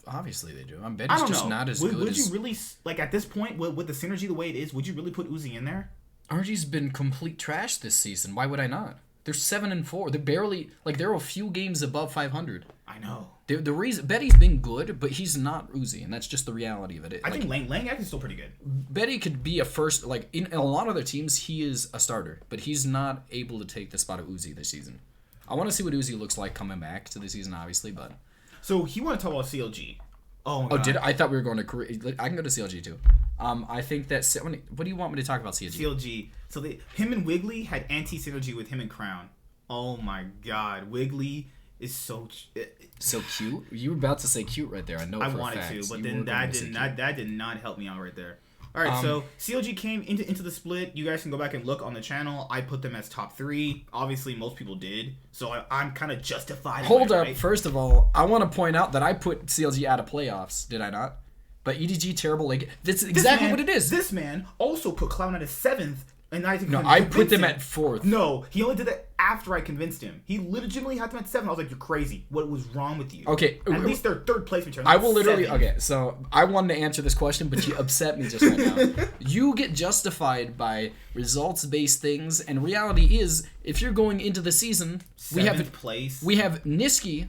obviously they do. Betty's just not as good. Would you really like at this point with the synergy the way it is? Would you really put Uzi in there? RNG's been complete trash this season. Why would I not? They're 7-4. They're barely they're a few games above 500. I know. The reason Betty's been good, but he's not Uzi, and that's just the reality of it. I think Langak is still pretty good. Betty could be a first, in a lot of their teams, he is a starter, but he's not able to take the spot of Uzi this season. I want to see what Uzi looks like coming back to the season, obviously, but. So he want to talk about CLG. Oh my God. Did I thought we were going to? I can go to CLG too. I think that. What do you want me to talk about CLG? CLG. So him and Wiggly had anti-synergy with him and Crown. Oh my God, Wiggly is so cute. You were about to say cute right there. I know. I wanted to, but then that did not help me out right there. All right, so CLG came into the split. You guys can go back and look on the channel. I put them as top 3. Obviously, most people did, so I'm kind of justified. Hold up. Right? First of all, I want to point out that I put CLG out of playoffs. Did I not? But EDG terrible. That's exactly what it is. This man also put Cloud9 as 7th. And I put them at 4th. No, he only did that after I convinced him. He legitimately had them at 7. I was like, "You're crazy. What was wrong with you?" Okay, at least they're third place material. I will literally. 7. Okay, so I wanted to answer this question, but you upset me just right now. You get justified by results-based things, and reality is, if you're going into the season, we have Niski,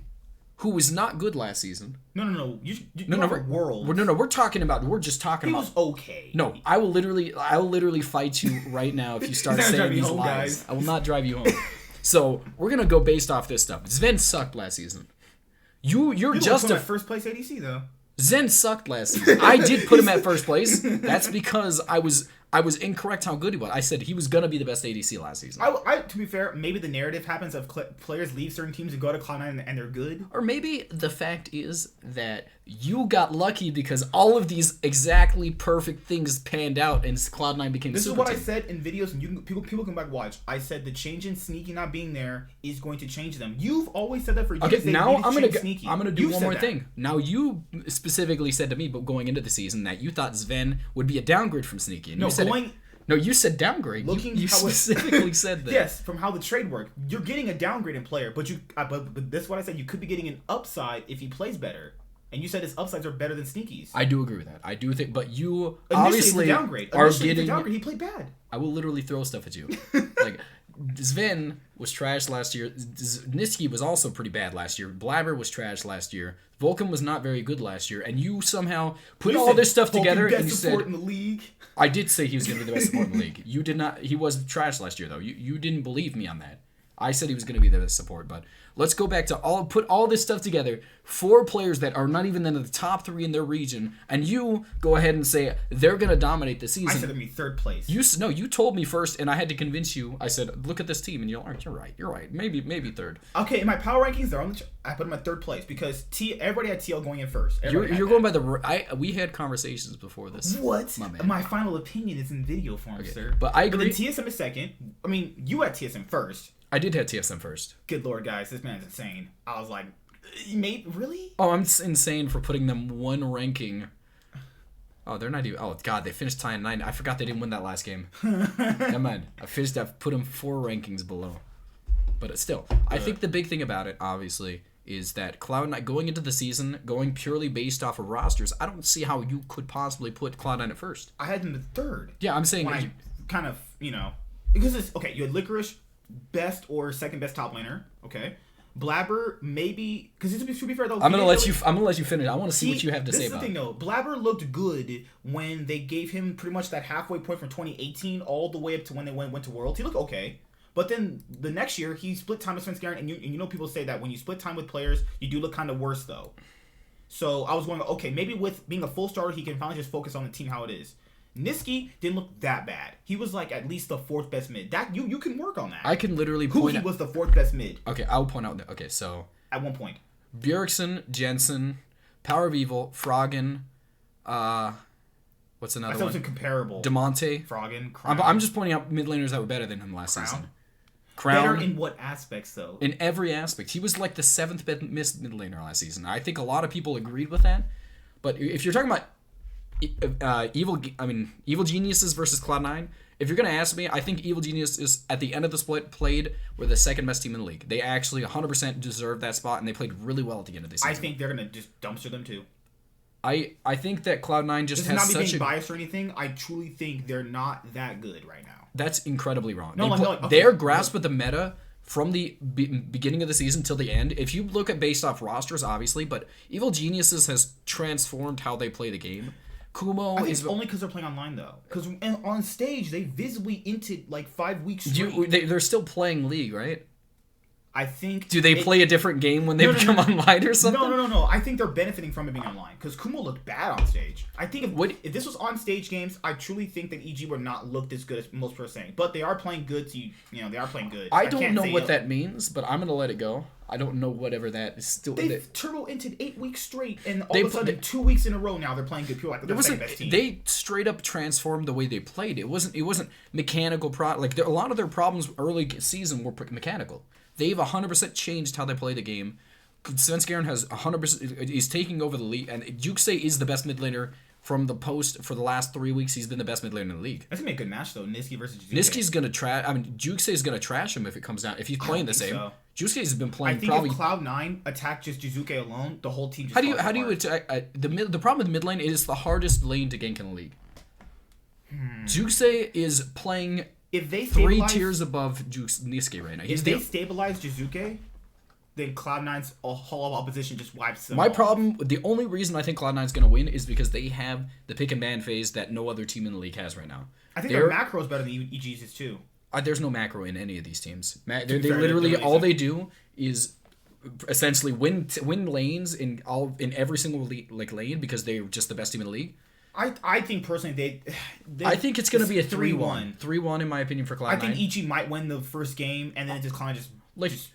who was not good last season. No. We're talking about. We're just talking about. He was okay. No, I will literally fight you right now if you start saying these lies. Guys. I will not drive you home. So we're gonna go based off this stuff. Sven sucked last season. You're just at first place ADC though. Zen sucked last season. I did put him at first place. That's because I was incorrect how good he was. I said he was gonna be the best ADC last season. To be fair, maybe the narrative happens of players leave certain teams and go to Cloud9 and they're good. Or maybe the fact is that you got lucky because all of these exactly perfect things panned out and Cloud9 became This super is what team. I said in videos, and people come back and watch. I said the change in Sneaky not being there is going to change them. You've always said that for years. Okay, now I'm gonna do one more thing. Now you specifically said to me, but going into the season, that you thought Sven would be a downgrade from Sneaky. And you said downgrade. You specifically said that. Yes, from how the trade worked. You're getting a downgrade in player, but this is what I said. You could be getting an upside if he plays better. And you said his upsides are better than Sneaky's. I do agree with that. I do think, but you obviously are getting downgrade. He played bad. I will literally throw stuff at you. Like Sven was trash last year. Niski was also pretty bad last year. Blabber was trash last year. Vulcan was not very good last year. And you somehow put all this stuff together and you said in the league. I did say he was going to be the best support in the league. You did not. He was trash last year though. You didn't believe me on that. I said he was going to be the best support, but let's go back to put all this stuff together. 4 players that are not even in the top 3 in their region, and you go ahead and say they're going to dominate the season. I said they'd be 3rd place. You told me first, and I had to convince you. I said, look at this team, and you're right. Maybe 3rd. Okay, in my power rankings, I put them at 3rd place because everybody had TL going in first. You're going by we had conversations before this. What? My final opinion is in video form, sir. But I agree. But then TSM is 2nd. I mean, you had TSM first. I did have TSM first. Good lord, guys, this man's insane. I was like, mate, really? Oh, I'm insane for putting them 1 ranking. Oh, they're not even. Oh God, they finished tying 9. I forgot they didn't win that last game. Never mind. I've put them 4 rankings below. But still, I think the big thing about it, obviously, is that Cloud9 going into the season, going purely based off of rosters. I don't see how you could possibly put Cloud9 at first. I had them at 3rd. Yeah, I'm saying I kind of because it's okay. You had Licorice. Best or 2nd best top laner, okay. Blabber maybe because to be fair though. I'm gonna let you finish. I want to see what you have to say about it. This is the thing though. Blabber looked good when they gave him pretty much that halfway point from 2018 all the way up to when they went to Worlds. He looked okay, but then the next year he split time with Svenskaren, and you know people say that when you split time with players, you do look kind of worse though. So I was going okay, maybe with being a full starter, he can finally just focus on the team how it is. Niski didn't look that bad. He was like at least the 4th best mid. That you can work on that. I can literally point out. He was the 4th best mid. Okay, I'll point out. Okay, so at one point, Bjergsen, Jensen, Power of Evil, Froggen, what's another one? Comparable. Demonte. Froggen. I'm just pointing out mid laners that were better than him last season. Crown. Better in what aspects, though? In every aspect. He was like the 7th best mid laner last season. I think a lot of people agreed with that. But if you're talking about Evil Geniuses versus Cloud9, if you're going to ask me, I think Evil Geniuses at the end of the split were the 2nd best team in the league. They actually 100% deserved that spot, and they played really well at the end of the season. I think they're going to just dumpster them, too. I think that Cloud9 just has such a... This is not me being biased or anything. I truly think they're not that good right now. That's incredibly wrong. Okay. Their grasp of the meta from the beginning of the season till the end, if you look at based off rosters, obviously, but Evil Geniuses has transformed how they play the game. Kumo is only because they're playing online, though. Because on stage, they visibly inted like 5 weeks straight. They're still playing League, right? I think... Do they play a different game when they become online or something? No. I think they're benefiting from it being online. Because Kumo looked bad on stage. I think if this was on stage games, I truly think that EG would not look as good as most people are saying. But they are playing good, so they are playing good. I don't know what that means, but I'm going to let it go. I don't know whatever that is still... They've turbo-inted 8 weeks straight, and all of a sudden, 2 weeks in a row now, they're playing good. People like they're the second best team. They straight up transformed the way they played. It wasn't mechanical... a lot of their problems early season were mechanical. They've 100% changed how they play the game. Svenskeren has 100%... He's taking over the league, and Juxei is the best mid laner from the post for the last 3 weeks. He's been the best mid laner in the league. That's going to be a good match, though. Niski versus Juxei. Niski's going to trash... Juxei is going to trash him if it comes down... If he's playing the same. So. Juxei's been playing probably... if Cloud9 attacked just Juzuke alone, the whole team just... How do you attack... the problem with mid lane, it is the hardest lane to gank in the league. Juxei is playing... If they 3 tiers above Niski right now. If they stabilize Juzuke, then Cloud9's whole opposition just wipes them off. The only reason I think Cloud9's going to win is because they have the pick and ban phase that no other team in the league has right now. I think their macro is better than EG's too. There's no macro in any of these teams. They literally, all they do is essentially win lanes in every single lane because they're just the best team in the league. I think personally I think it's going to be a 3-1. 3-1 in my opinion for Cloud9. I think EG might win the first game and then just kind of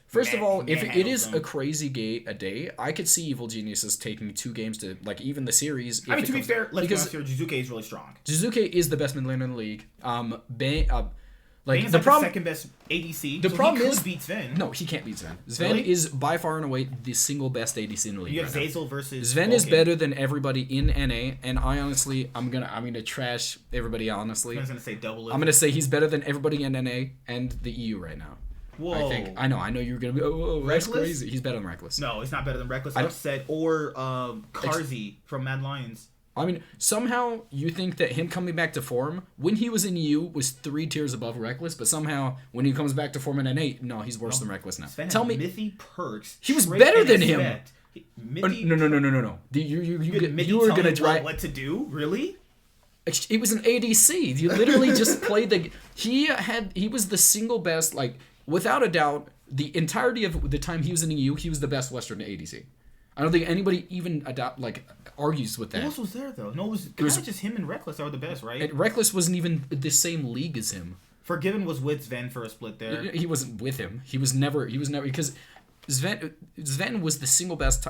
first of all, if it is a crazy day, I could see Evil Geniuses taking 2 games to even the series. To be fair, let's be honest here, Juzuke is really strong. Juzuke is the best mid laner in the league. Bane is the second best ADC. The problem is beat Sven. No, he can't beat Sven. Sven is by far and away the single best ADC in the league. You have Zeyzal versus Sven is better than everybody in NA, and I honestly, I'm gonna trash everybody. Honestly, I was gonna say double. I'm gonna say he's better than everybody in NA and the EU right now. Whoa! I know you're gonna be. Oh, that's crazy. He's better than Reckless. No, he's not better than Reckless. Upset or Karzi from Mad Lions. Somehow you think that him coming back to form when he was in EU was 3 tiers above Reckless, but somehow when he comes back to form in NA, no, he's worse than Reckless now. Sven Tell me, Mithy perks. He was better than him. No. You were gonna try what to do, really? It was an ADC. You literally just played the. He was the single best, without a doubt, the entirety of the time he was in EU, he was the best Western ADC. I don't think anybody even argues with that. Who else was there though? No, it was kind of just him and Reckless that were the best, right? And Reckless wasn't even the same league as him. Forgiven was with Sven for a split there. He wasn't with him. He was never because Sven was the single best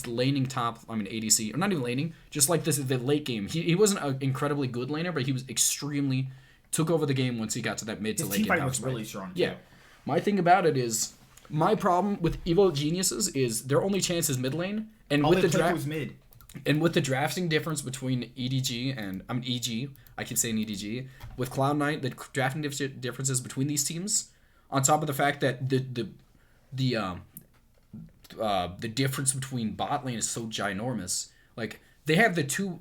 laning top. ADC or not even laning, just the late game. He wasn't an incredibly good laner, but he was extremely took over the game once he got to that mid to late game. His team fight was really strong. Yeah, my thing about it is. My problem with Evil Geniuses is their only chance is mid lane, and with the drafting difference between EDG and EG, I keep saying EDG with Cloud9, the drafting differences between these teams, on top of the fact that the difference between bot lane is so ginormous. They have the two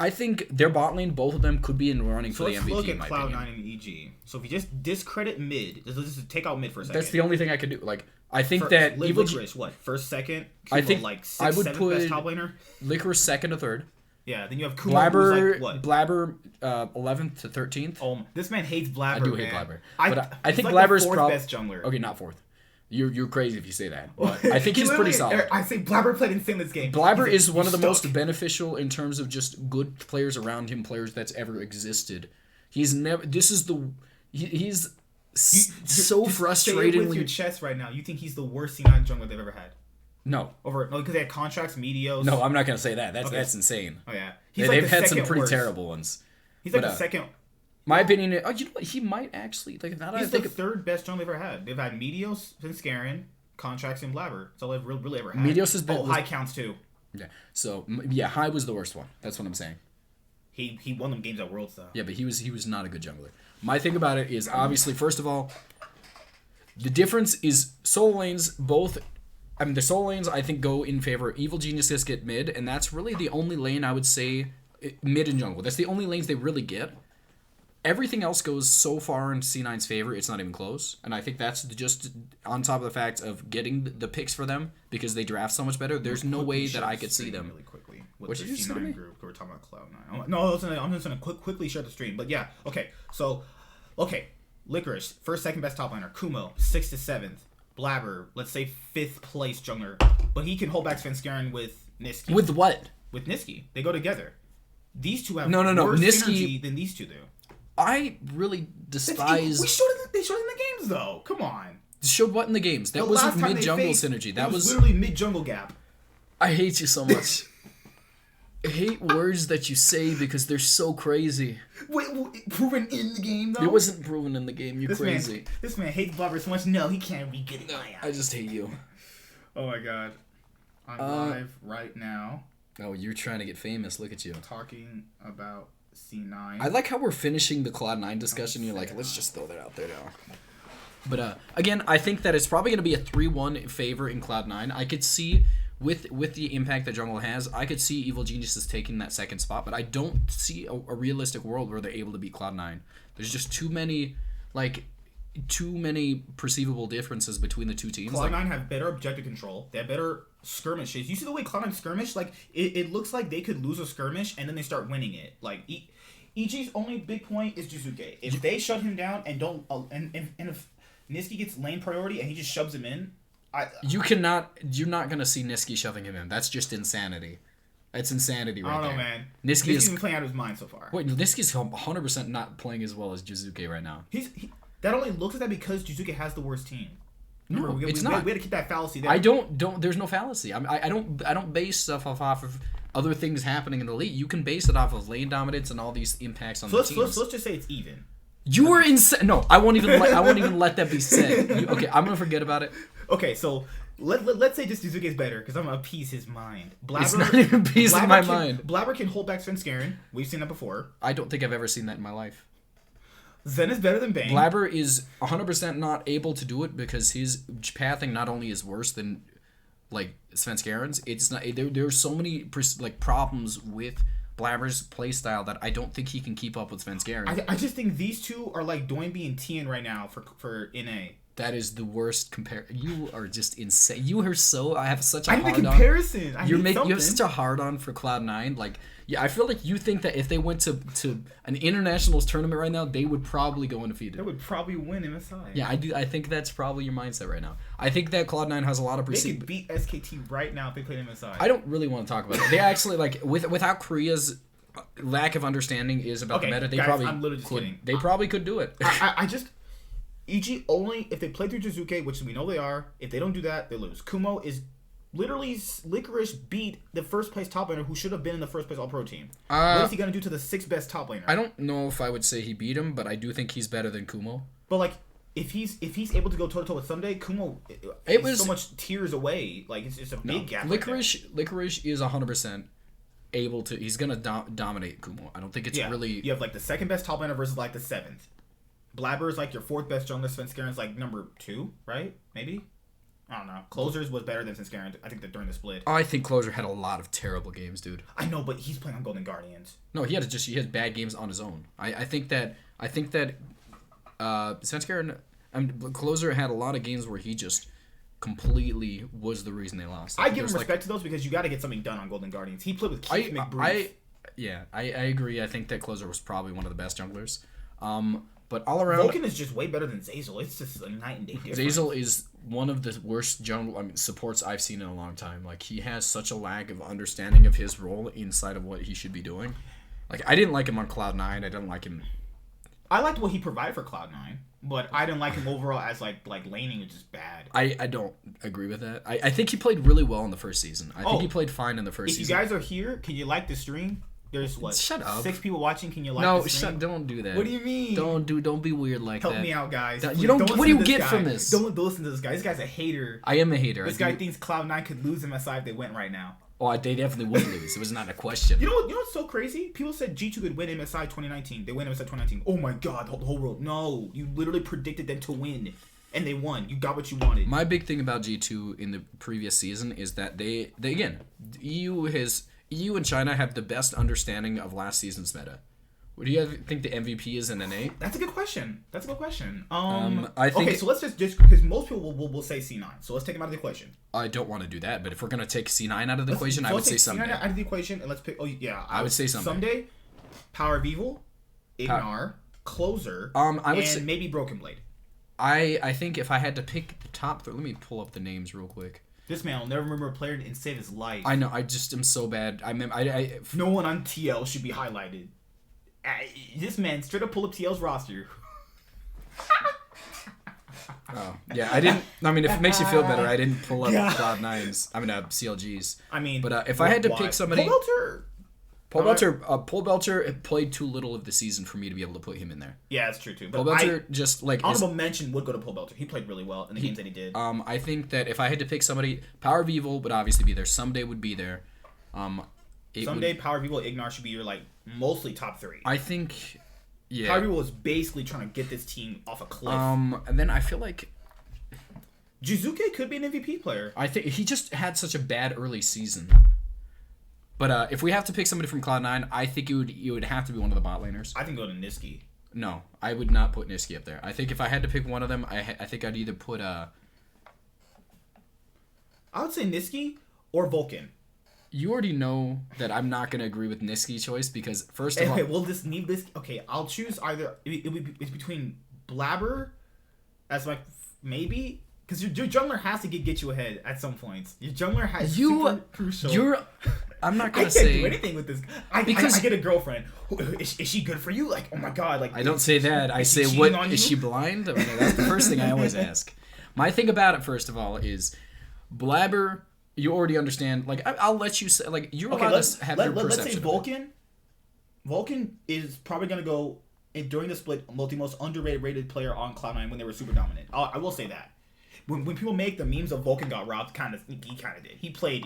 I think their bot lane, both of them could be in the running for the MVP. Let's look at Cloud9 and EG. So if you just discredit mid, let's just take out mid for a second. That's the only thing I could do. I think that Evil Licorice, first, second? I think I would put best top laner? Licorice second or third. Yeah, then you have Kumo, Blabber, 11th to 13th. Oh, this man hates Blabber. I do hate Blabber. I think Blabber's fourth best jungler. Okay, not fourth. You're crazy if you say that. But I think he's pretty solid. I say Blabber played insane this game. Blabber is one of the most beneficial in terms of just good players around him, players that's ever existed. He's never. This is the. He's so frustratingly. Say it with your chest right now. You think he's the worst C9 jungler they've ever had? No. Because they had contracts, Meteos. No, I'm not gonna say that. That's insane. Oh yeah, they've had some pretty terrible ones. He's like the second. My opinion. You know what? He might actually like. Now that he's the third best jungler they've ever had. They've had Meteos, Svenskeren, contracts, and Blabber. That's all they've really ever had. Meteos has been. High counts too. Yeah. So yeah, High was the worst one. That's what I'm saying. He won them games at Worlds though. Yeah, but he was not a good jungler. My thing about it is obviously first of all, the difference is solo lanes both. I mean, the solo lanes I think go in favor. Evil Geniuses get mid, and that's really the only lane I would say mid and jungle. That's the only lanes they really get. Everything else goes so far in C9's favor, it's not even close. And I think that's just on top of the fact of getting the picks for them because they draft so much better. There's no way that I could see them. Really quickly with the C9 group. We're talking about Cloud9. No, I'm just going to quickly share the stream. But yeah, okay. So, Licorice, first, second best top liner. Kumo, 6th to 7th. Blabber, let's say 5th place jungler. But he can hold back Svenskeren with Niski. With what? With Niski. They go together. These two have worse synergy than these two do. I really despise. They showed it in the games, though. Come on. Showed what in the games? That wasn't mid jungle synergy. That was literally mid jungle gap. I hate you so much. I hate words that you say because they're so crazy. Wait, proven in the game though? It wasn't proven in the game. You're crazy. This man hates Blabber so much. No, he can't be good at I just hate you. Oh my god. I'm live right now. Oh, you're trying to get famous. Look at you. Talking about C9. I like how we're finishing the Cloud9 discussion. You're like, let's just throw that out there now. But again, I think that it's probably going to be a 3-1 favor in Cloud9. I could see with the impact that jungle has, I could see Evil Geniuses taking that second spot, but I don't see a realistic world where they're able to beat Cloud9. There's just too many perceivable differences between the two teams. Cloud9 have better objective control. They have better skirmishes. You see the way Cloud9 skirmish? Like, it looks like they could lose a skirmish and then they start winning it. Like, EG's only big point is Jizuke. If they shut him down and don't, and if Niski gets lane priority and he just shoves him in, you're not gonna see Niski shoving him in. That's just insanity. That's insanity right there. I don't know, man. Niski's been playing out of his mind so far. Wait, Niski's 100% not playing as well as Jizuke right now. That only looks like that because Jizuke has the worst team. Remember, it's not. We had to keep that fallacy there. I don't. There's no fallacy. I don't base stuff off of other things happening in the league. You can base it off of lane dominance and all these impacts on the teams. Let's just say it's even. You were insane. No, I won't even let that be said. Okay, I'm gonna forget about it. Okay, so let's say just Jizuke is better because I'm gonna appease his mind. Blabber, it's not even appeasing my mind. Blabber can hold back Svenskeren. We've seen that before. I don't think I've ever seen that in my life. Zen is better than Bane. Blabber is 100% not able to do it because his pathing not only is worse than like Svenskeren's, it's not. There's so many problems with Blabber's playstyle that I don't think he can keep up with Svenskeren. I just think these two are like Doinby and Tien right now for NA. That is the worst You are just insane. You are so. I have such a hard on. I'm the comparison. You have such a hard on for Cloud9. Like, yeah, I feel like you think that if they went to an internationals tournament right now, they would probably go undefeated. They would probably win MSI. Yeah, I do. I think that's probably your mindset right now. I think that Cloud9 has a lot of They could beat SKT right now if they played MSI. I don't really want to talk about it. They actually without Korea's lack of understanding is about the meta. They probably I'm literally just could. kidding. They probably could do it. I just. EG only if they play through Jizuke, which we know they are. If they don't do that, they lose. Kumo is literally Licorice beat the first place top laner who should have been in the first place All Pro team. What is he gonna do to the 6th best top laner? I don't know if I would say he beat him, but I do think he's better than Kumo. But like, if he's able to go toe to toe with Someday, Kumo is so much tiers away. Like it's a big gap. Licorice is 100% able to. He's gonna dominate Kumo. I don't think it's really. You have like the 2nd best top laner versus like the 7th. Blabber is like your 4th best jungler. Svenskeren is like number 2, right? Maybe? I don't know. Closers was better than Svenskeren. I think that during the split. I think Closer had a lot of terrible games, dude. I know, but he's playing on Golden Guardians. No, he had bad games on his own. I think that Svenskeren and Closer had a lot of games where he just completely was the reason they lost. I give him respect to those because you got to get something done on Golden Guardians. He played with Keith McBride. I agree. I think that Closer was probably one of the best junglers. But all around, Vulcan is just way better than Zeyzal. It's just a night and day difference. Zeyzal is one of the worst jungle supports I've seen in a long time. Like, he has such a lack of understanding of his role inside of what he should be doing. Like, I didn't like him on Cloud9. I didn't like him. I liked what he provided for Cloud9, but I didn't like him overall as like laning, which is bad. I don't agree with that. I think he played really well in the first season. I think he played fine in the first season. If you guys are here, can you like the stream? There's Shut up. 6 people watching. Can you like the stream? Don't do that. What do you mean? Don't be weird like that. Help me out, guys. What do you get from this? Don't listen to this guy. This guy's a hater. I am a hater. This guy thinks Cloud9 could lose MSI if they went right now. Oh, they definitely would lose. It was not a question. You know what's so crazy? People said G2 could win MSI 2019. They win MSI 2019. Oh my god, the whole world. No, you literally predicted them to win, and they won. You got what you wanted. My big thing about G2 in the previous season is that they again, EU and China have the best understanding of last season's meta. What do you think the MVP is in NA? That's a good question. I think. Okay, so let's just because most people will say C9. So let's take him out of the equation. I don't want to do that, but if we're gonna take C9 out of the equation, I would say Someday. C9 out of the equation, and let's pick. Oh yeah, I would say Someday. Someday, Power of Evil, Ignar, Closer, and maybe Broken Blade. I think if I had to pick the top three, let me pull up the names real quick. This man will never remember a player and save his life. I know. I just am so bad. No one on TL should be highlighted. This man straight up pull up TL's roster. Oh yeah, I didn't. I mean, if it makes you feel better, I didn't pull up Cloud9's. I mean, CLGs. I mean, but if I had to pick somebody, Paul Belcher played too little of the season for me to be able to put him in there. Yeah, that's true too. But Paul Belcher just like honorable mention would go to Paul Belcher. He played really well in the games that he did. I think that if I had to pick somebody, Power of Evil would obviously be there. Someday would be there. Someday Power of Evil, Ignar should be your mostly top 3. I think. Yeah. Power of Evil was basically trying to get this team off a cliff. And then I feel like Jizuke could be an MVP player. I think he just had such a bad early season. But if we have to pick somebody from Cloud9, I think you would have to be one of the bot laners. I think go to Niski. No, I would not put Niski up there. I think if I had to pick one of them, I think I'd either put I would say Niski or Vulcan. You already know that I'm not going to agree with Niski's choice because first of all... Okay, we'll just need this... Okay, I'll choose either... It's between Blabber as maybe... Because your jungler has to get you ahead at some points. Your jungler has super crucial... I'm not going to say... I can't do anything with this. I get a girlfriend. Is she good for you? Oh my god. I don't say that. I say, what... Is she blind? I mean, that's the first thing I always ask. My thing about it, first of all, is Blabber... You already understand. I'll let you say. You're allowed to have your perception. Let's say Vulcan. Vulcan is probably going to go during the split the most underrated player on Cloud9 when they were super dominant. I will say that. When people make the memes of Vulcan got robbed, he kind of did. He played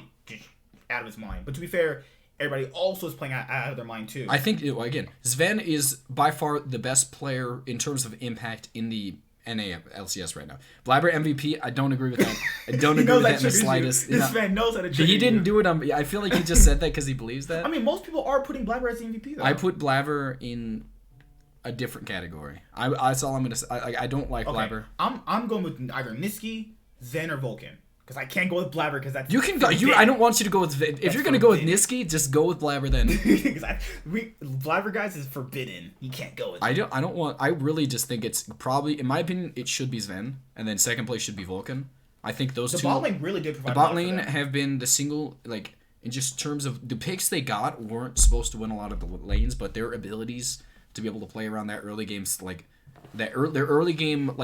out of his mind. But to be fair, everybody also is playing out of their mind too. I think again, Sven is by far the best player in terms of impact in the NA LCS right now. Blabber MVP, I don't agree with that. I don't agree with that in the slightest. This man knows how to trigger He didn't do it on... I feel like he just said that because he believes that. I mean, most people are putting Blabber as the MVP, though. I put Blabber in a different category. That's all I'm going to say. I don't like Blabber. I'm going with either Niski, Zen, or Vulcan. Because I can't go with Blabber because that's... You can go... I don't want you to go with... If you're going to go with Niski, just go with Blabber then. Blabber, guys, is forbidden. You can't go with I don't want... I really just think it's probably... In my opinion, it should be Sven. And then second place should be Vulcan. I think those two... The bot lane really did provide... The bot lane have been the single... in just terms of... The picks they got weren't supposed to win a lot of the lanes, but their abilities to be able to play around that early games... their early game,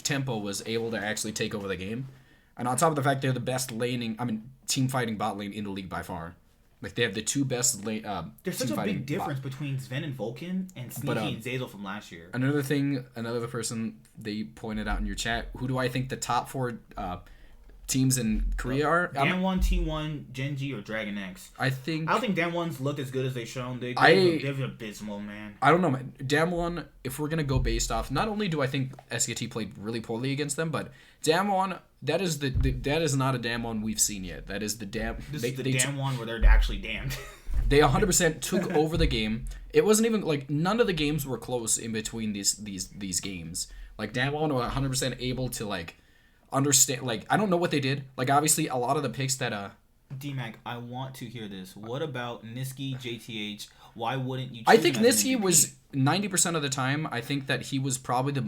tempo was able to actually take over the game. And on top of the fact they're the best team fighting bot lane in the league by far. They have the two best lane. There's such a big difference between Sven and Vulcan and Sneaky and Zazel from last year. Another person they pointed out in your chat. Who do I think the top 4 teams in Korea are? Damwon, T1, Genji, or Dragon X. I don't think Damwon's looked as good as they've shown. They've been abysmal, man. I don't know, man. Damwon, if we're gonna go based off, not only do I think SKT played really poorly against them, but Damwon, that is not a Damwon we've seen yet. That is the This is the Damwon where they're actually damned. They 100% took over the game. It wasn't even none of the games were close in between these games. Damwon were 100% able to understand. I don't know what they did. Obviously a lot of the picks that DMAC, I want to hear this. What about Niski, JTH? Why wouldn't you choose I think Niski was 90% of the time. I think that he was probably the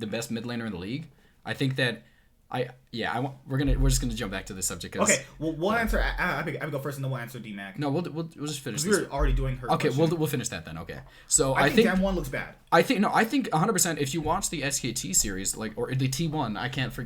best mid laner in the league. I think that We're just gonna jump back to this subject. Okay, well, we'll answer. I go first, and then we'll answer DMAC. No, we'll just finish. We were already doing her. Okay, we'll finish that then. Okay, so I think Dam 1 looks bad. I think 100%. If you watch the SKT series, or the T1,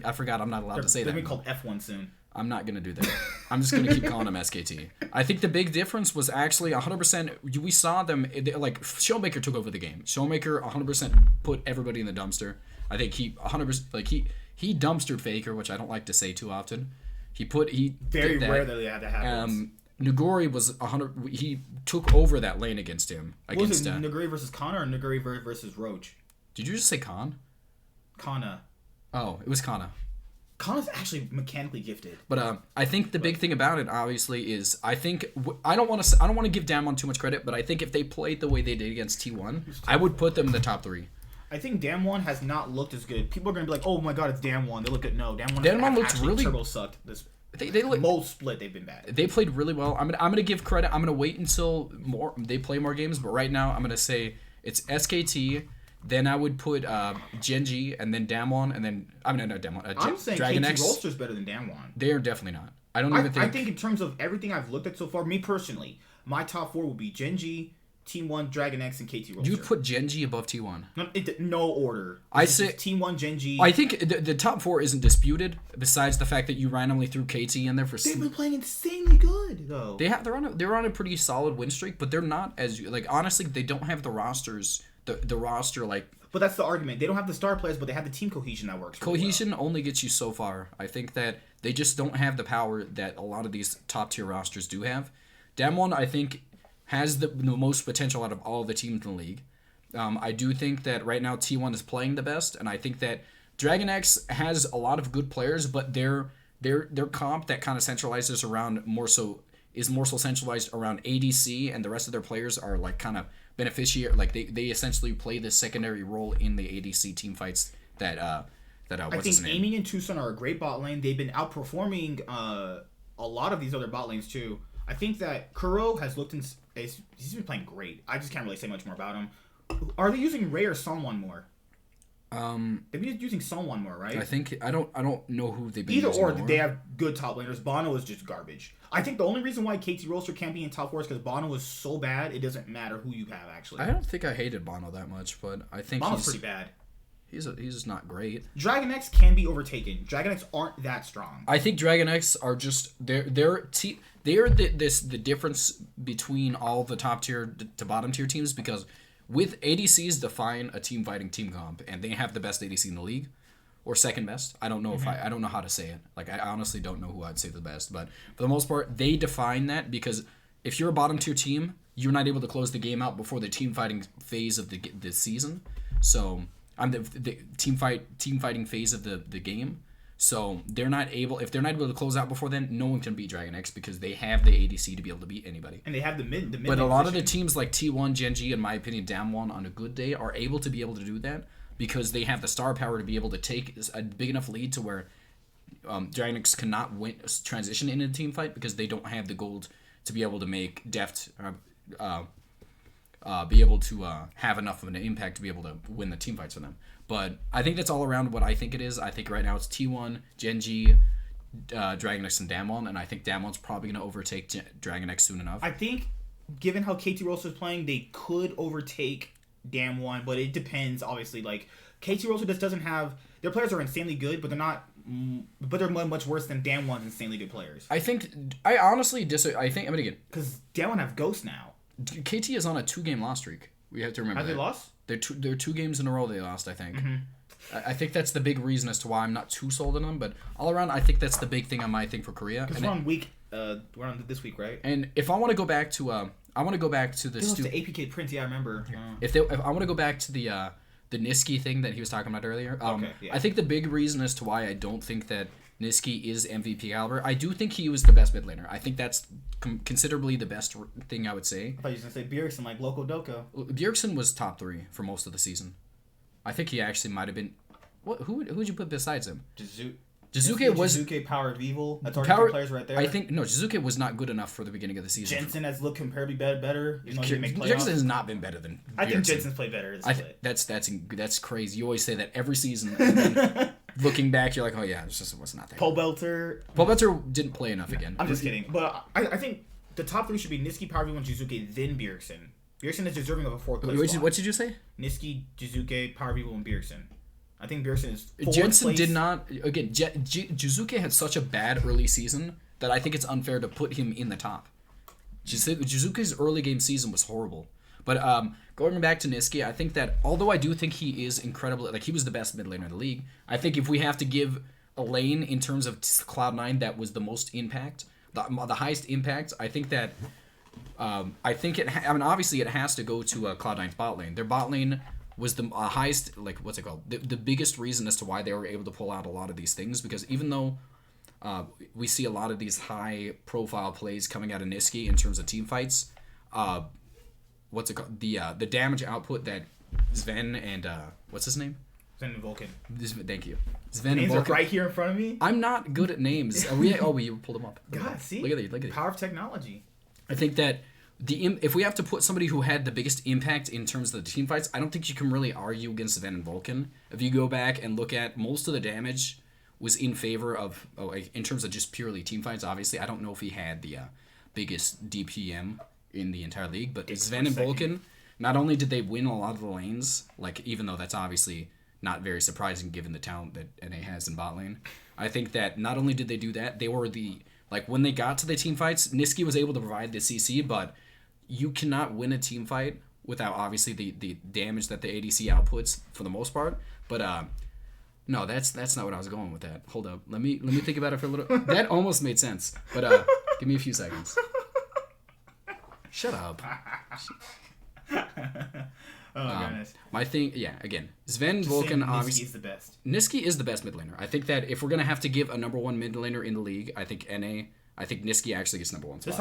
I forgot I'm not allowed to say that. They're gonna be called F1 soon. I'm not gonna do that. I'm just gonna keep calling them SKT. I think the big difference was actually 100%. We saw them Showmaker took over the game. Showmaker 100% put everybody in the dumpster. I think he 100% he dumpstered Faker, which I don't like to say too often. Very rarely that happens. Nuguri was 100. He took over that lane against him. Was it Nuguri versus Kana or Nuguri versus Roach? Did you just say Khan? Kana. Oh, it was Kana. Kana's actually mechanically gifted. But I think the big thing about it, obviously, is I don't want to give Damwon too much credit, but I think if they played the way they did against T1, I would put them in the top 3. I think Damwon has not looked as good. People are gonna be like, "Oh my god, it's Damwon." They look good. No, Damwon looks really. Turbo sucked. They look most split. They've been bad. They played really well. I'm gonna give credit. I'm gonna wait until they play more games. But right now, I'm gonna say it's SKT. Then I would put Genji, and then Damwon, and then not Damwon. I'm saying Dragon KT X. Rolster's better than Damwon. They are definitely not. I think in terms of everything I've looked at so far, me personally, my top 4 will be Genji, T1, Dragon X, and KT Rolster. You'd put Genji above T1. No order. I say T1, Genji. I think the top 4 isn't disputed. Besides the fact that you randomly threw KT in there for. They've been playing insanely good though. They're on a pretty solid win streak, but they're not as honestly they don't have the rosters. The roster But that's the argument. They don't have the star players, but they have the team cohesion that works. Cohesion only gets you so far. I think that they just don't have the power that a lot of these top tier rosters do have. Damwon, I think, has the most potential out of all the teams in the league. I do think that right now T1 is playing the best, and I think that Dragon X has a lot of good players, but their comp that kind of centralizes around more so centralized around ADC, and the rest of their players are kind of beneficiary. They essentially play this secondary role in the ADC team fights that I think Aiming and Tucson are a great bot lane. They've been outperforming a lot of these other bot lanes too. I think that Kuro has looked he's been playing great. I just can't really say much more about him. Are they using Ray or Sonwon more? They've been using Sonwon more, right? I think I don't know who they've been either using or. More. They have good top laners. Bono is just garbage. I think the only reason why KT Rolster can't be in top 4 is because Bono is so bad. It doesn't matter who you have actually. I don't think I hated Bono that much, but I think Bono's pretty bad. He's not great. Dragon X can be overtaken. Dragon X aren't that strong. I think Dragon X are just they're the difference between all the top tier to bottom tier teams, because with ADCs define a team fighting team comp, and they have the best ADC in the league, or second best. I don't know I don't know how to say it. I honestly don't know who I'd say the best, but for the most part, they define that, because if you're a bottom tier team, you're not able to close the game out before the team fighting phase of the season. So I'm the team fighting phase of the game. So if they're not able to close out before then, no one can beat Dragon X, because they have the ADC to be able to beat anybody. And they have the mid. But a lot of the teams like T1, Genji, in my opinion, Damwon on a good day are able to be able to do that, because they have the star power to be able to take a big enough lead to where Dragon X cannot transition into a team fight, because they don't have the gold to be able to make deft. Be able to have enough of an impact to be able to win the team fights for them. But I think that's all around what I think it is. I think right now it's T1, Genji, Dragon X, and Damwon, and I think Damwon's probably going to overtake Dragon X soon enough. I think, given how KT Rolster is playing, they could overtake Damwon, but it depends, obviously. KT Rolster just doesn't have... Their players are insanely good, but they're not... But they're much worse than Damwon's insanely good players. I honestly disagree. I'm going to get... Because Damwon have Ghost now. KT is on a 2-game loss streak. We have to remember. Have they lost? They're 2 games in a row they lost, I think. Mm-hmm. I think that's the big reason as to why I'm not too sold on them. But all around, I think that's the big thing on my thing for Korea. Because we're on this week, right? And if I want to go back to, the APK print. Yeah, I remember. If I want to go back to the Niski thing that he was talking about earlier, I think the big reason as to why I don't think that Niski is MVP caliber, I do think he was the best mid laner. I think that's considerably the best thing I would say. I thought you were going to say Bjergsen, like Loco Doko. Bjergsen was top 3 for most of the season. I think he actually might have been... Who would you put besides him? Jizuke powered evil. That's our two players right there. I think Jizuke was not good enough for the beginning of the season. Jensen has looked comparably better. Jensen has not been better than. I think Jensen's played better. That's crazy. You always say that every season. looking back, you're like, oh yeah, it just was not there. Pole Belter. Pole Belter didn't play enough again. I'm just kidding. But I think the top 3 should be Niski, Power V1, Jizuke, then Bjergsen. Bjergsen is deserving of a 4th place. What did you say? Niski, Jizuke, Power V1, Bjergsen. I think Bjergsen is 4th Jensen place. did not. Again, Jizuke had such a bad early season that I think it's unfair to put him in the top. Jizuke's early game season was horrible. But going back to Niski, I think that although I do think he is incredibly, like he was the best mid laner in the league, I think if we have to give a lane in terms of Cloud9 that was the most impact, the highest impact, I think that obviously it has to go to Cloud9's bot lane. Their bot lane was the highest, like what's it called? The biggest reason as to why they were able to pull out a lot of these things, because even though we see a lot of these high profile plays coming out of Niski in terms of team fights, what's it called? The damage output that Sven and what's his name? Sven and Vulcan. Thank you. Sven names and Vulcan are right here in front of me. I'm not good at names. We pulled them up. God, see? Look at it. Power of technology. I think that if we have to put somebody who had the biggest impact in terms of the team fights, I don't think you can really argue against Sven and Vulcan. If you go back and look at most of the damage was in favor of, in terms of just purely team fights, obviously. I don't know if he had the biggest DPM in the entire league, but Sven and Vulcan, not only did they win a lot of the lanes, like even though that's obviously not very surprising given the talent that NA has in bot lane, I think that not only did they do that, they were when they got to the team fights, Niski was able to provide the CC, but you cannot win a team fight without obviously the damage that the ADC outputs for the most part. But no, that's not what I was going with that. Hold up, let me think about it for a little. That almost made sense, but give me a few seconds. Shut up. Oh goodness. My thing, again, Sven Vulcan obviously Niski is the best. Niski is the best mid laner. I think that if we're gonna have to give a number 1 mid laner in the league, I think Niski actually gets number 1 spot. This is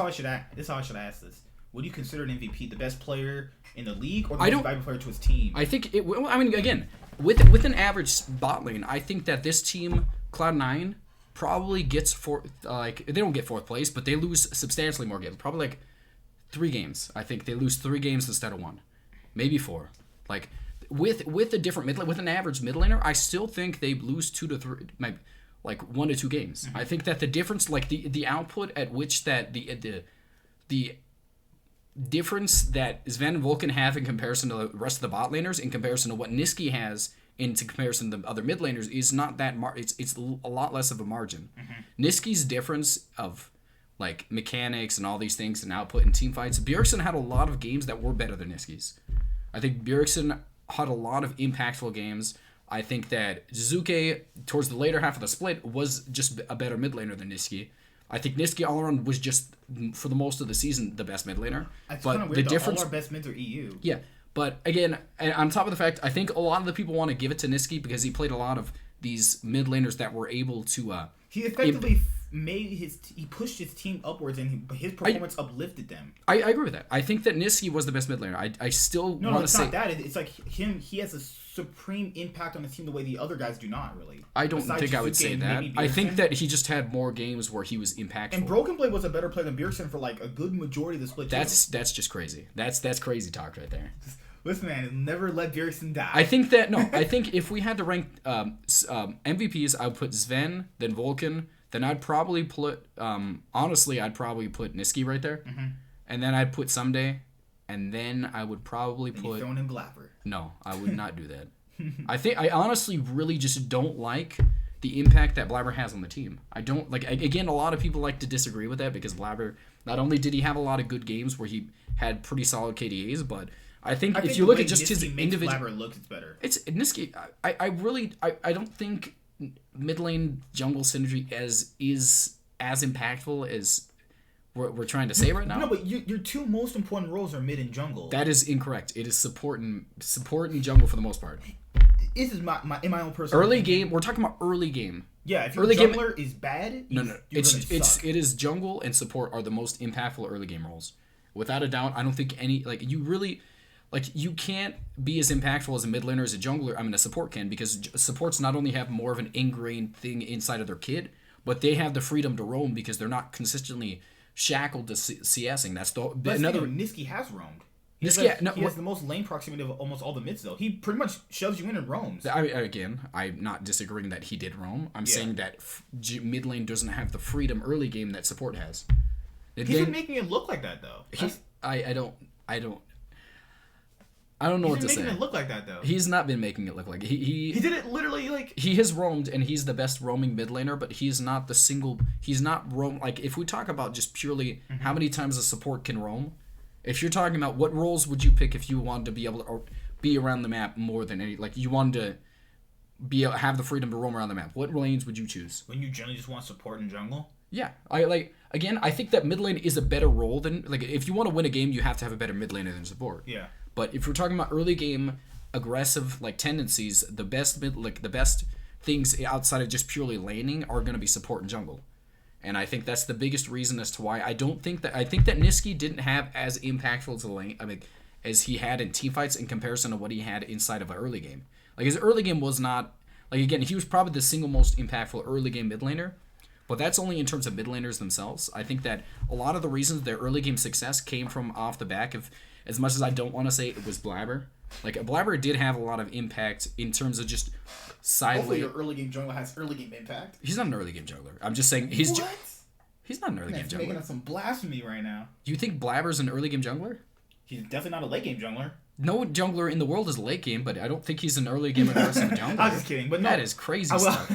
how I should ask this. Would you consider an MVP the best player in the league or the most valuable player to his team? I think again, with an average bot lane, I think that this team, Cloud9, probably gets they don't get 4th place, but they lose substantially more games. Probably like 3 games. I think they lose 3 games instead of 1. Maybe 4. Like with a different with an average mid laner, I still think they lose 2 to 3, like 1 to 2 games. Mm-hmm. I think that the difference, like the output at which that the difference that Sven and Vulcan have in comparison to the rest of the bot laners, in comparison to what Niski has in comparison to the other mid laners, is not that it's a lot less of a margin. Mm-hmm. Niski's difference of like mechanics and all these things and output in team fights, Bjergsen had a lot of games that were better than Niski's. I think Bjergsen had a lot of impactful games. I think that Jizuke, towards the later half of the split, was just a better mid laner than Niski. I think Niski all around was just, for the most of the season, the best mid laner. It's kind of weird, the difference, all our best mids are EU. Yeah, but again, on top of the fact, I think a lot of the people want to give it to Niski because he played a lot of these mid laners that were able to... he effectively he pushed his team upwards, and his performance uplifted them. I agree with that. I think that Niski was the best mid laner. I still want to say... No, it's not that. It's like he has a supreme impact on the team the way the other guys do not, really. I don't think I would say that. I think that he just had more games where he was impactful. And Broken Blade was a better player than Bjergsen for like a good majority of the split. That's just crazy. That's crazy talk right there. Listen, man, never let Bjergsen die. I think if we had to rank MVPs, I would put Sven, then Vulcan, then I'd probably put honestly I'd probably put Niski right there, mm-hmm. and then I'd put Someday, and then I would probably put. Thrown in Blabber. No, I would not do that. I honestly really just don't like the impact that Blabber has on the team. I don't like. Again, a lot of people like to disagree with that because Blabber, not only did he have a lot of good games where he had pretty solid KDAs, but I think if you look at just his individual, Blabber looks better. It's Niski. I don't think mid lane jungle synergy is as impactful as we're trying to say right now. No, but your 2 most important roles are mid and jungle. That is incorrect. It is support and jungle for the most part. This is my own personal early opinion. Game. We're talking about early game. Yeah, if your jungler is bad, no. It is jungle and support are the most impactful early game roles, without a doubt. I don't think you can't be as impactful as a mid laner as a jungler. I mean, a support can, because supports not only have more of an ingrained thing inside of their kit, but they have the freedom to roam because they're not consistently shackled to CSing. That's another. Niski has roamed. He has the most lane proximity of almost all the mids, though. He pretty much shoves you in and roams. Again, I'm not disagreeing that he did roam. I'm saying that mid lane doesn't have the freedom early game that support has. He's been making it look like that, though. I don't know what to say. He's been making it look like that, though. He's not been making it look like he did it literally like. He has roamed, and he's the best roaming mid laner, but he's not the single. He's not roam. Like, if we talk about just purely how many times a support can roam, if you're talking about what roles would you pick if you wanted to be able to be around the map more than any, like you wanted to have the freedom to roam around the map, what lanes would you choose? When you generally just want support in jungle? Yeah, I think that mid lane is a better role than, like, if you want to win a game, you have to have a better mid laner than support. Yeah. But if we're talking about early game aggressive like tendencies, the best things outside of just purely laning are going to be support and jungle. And I think that's the biggest reason as to why I think that Niski didn't have as impactful to lane as he had in teamfights in comparison to what he had inside of an early game. Like, his early game was not, like, again, he was probably the single most impactful early game mid laner, but that's only in terms of mid laners themselves. I think that a lot of the reasons their early game success came from off the back of, as much as I don't want to say it was Blabber. Like, Blabber did have a lot of impact in terms of just Hopefully your early game jungler has early game impact. He's not an early game jungler. I'm just saying he's not an early game jungler. Making up some blasphemy right now. Do you think Blabber's an early game jungler? He's definitely not a late game jungler. No jungler in the world is late game, but I don't think he's an early game aggressive jungler. I was just kidding, but no. That is crazy stuff.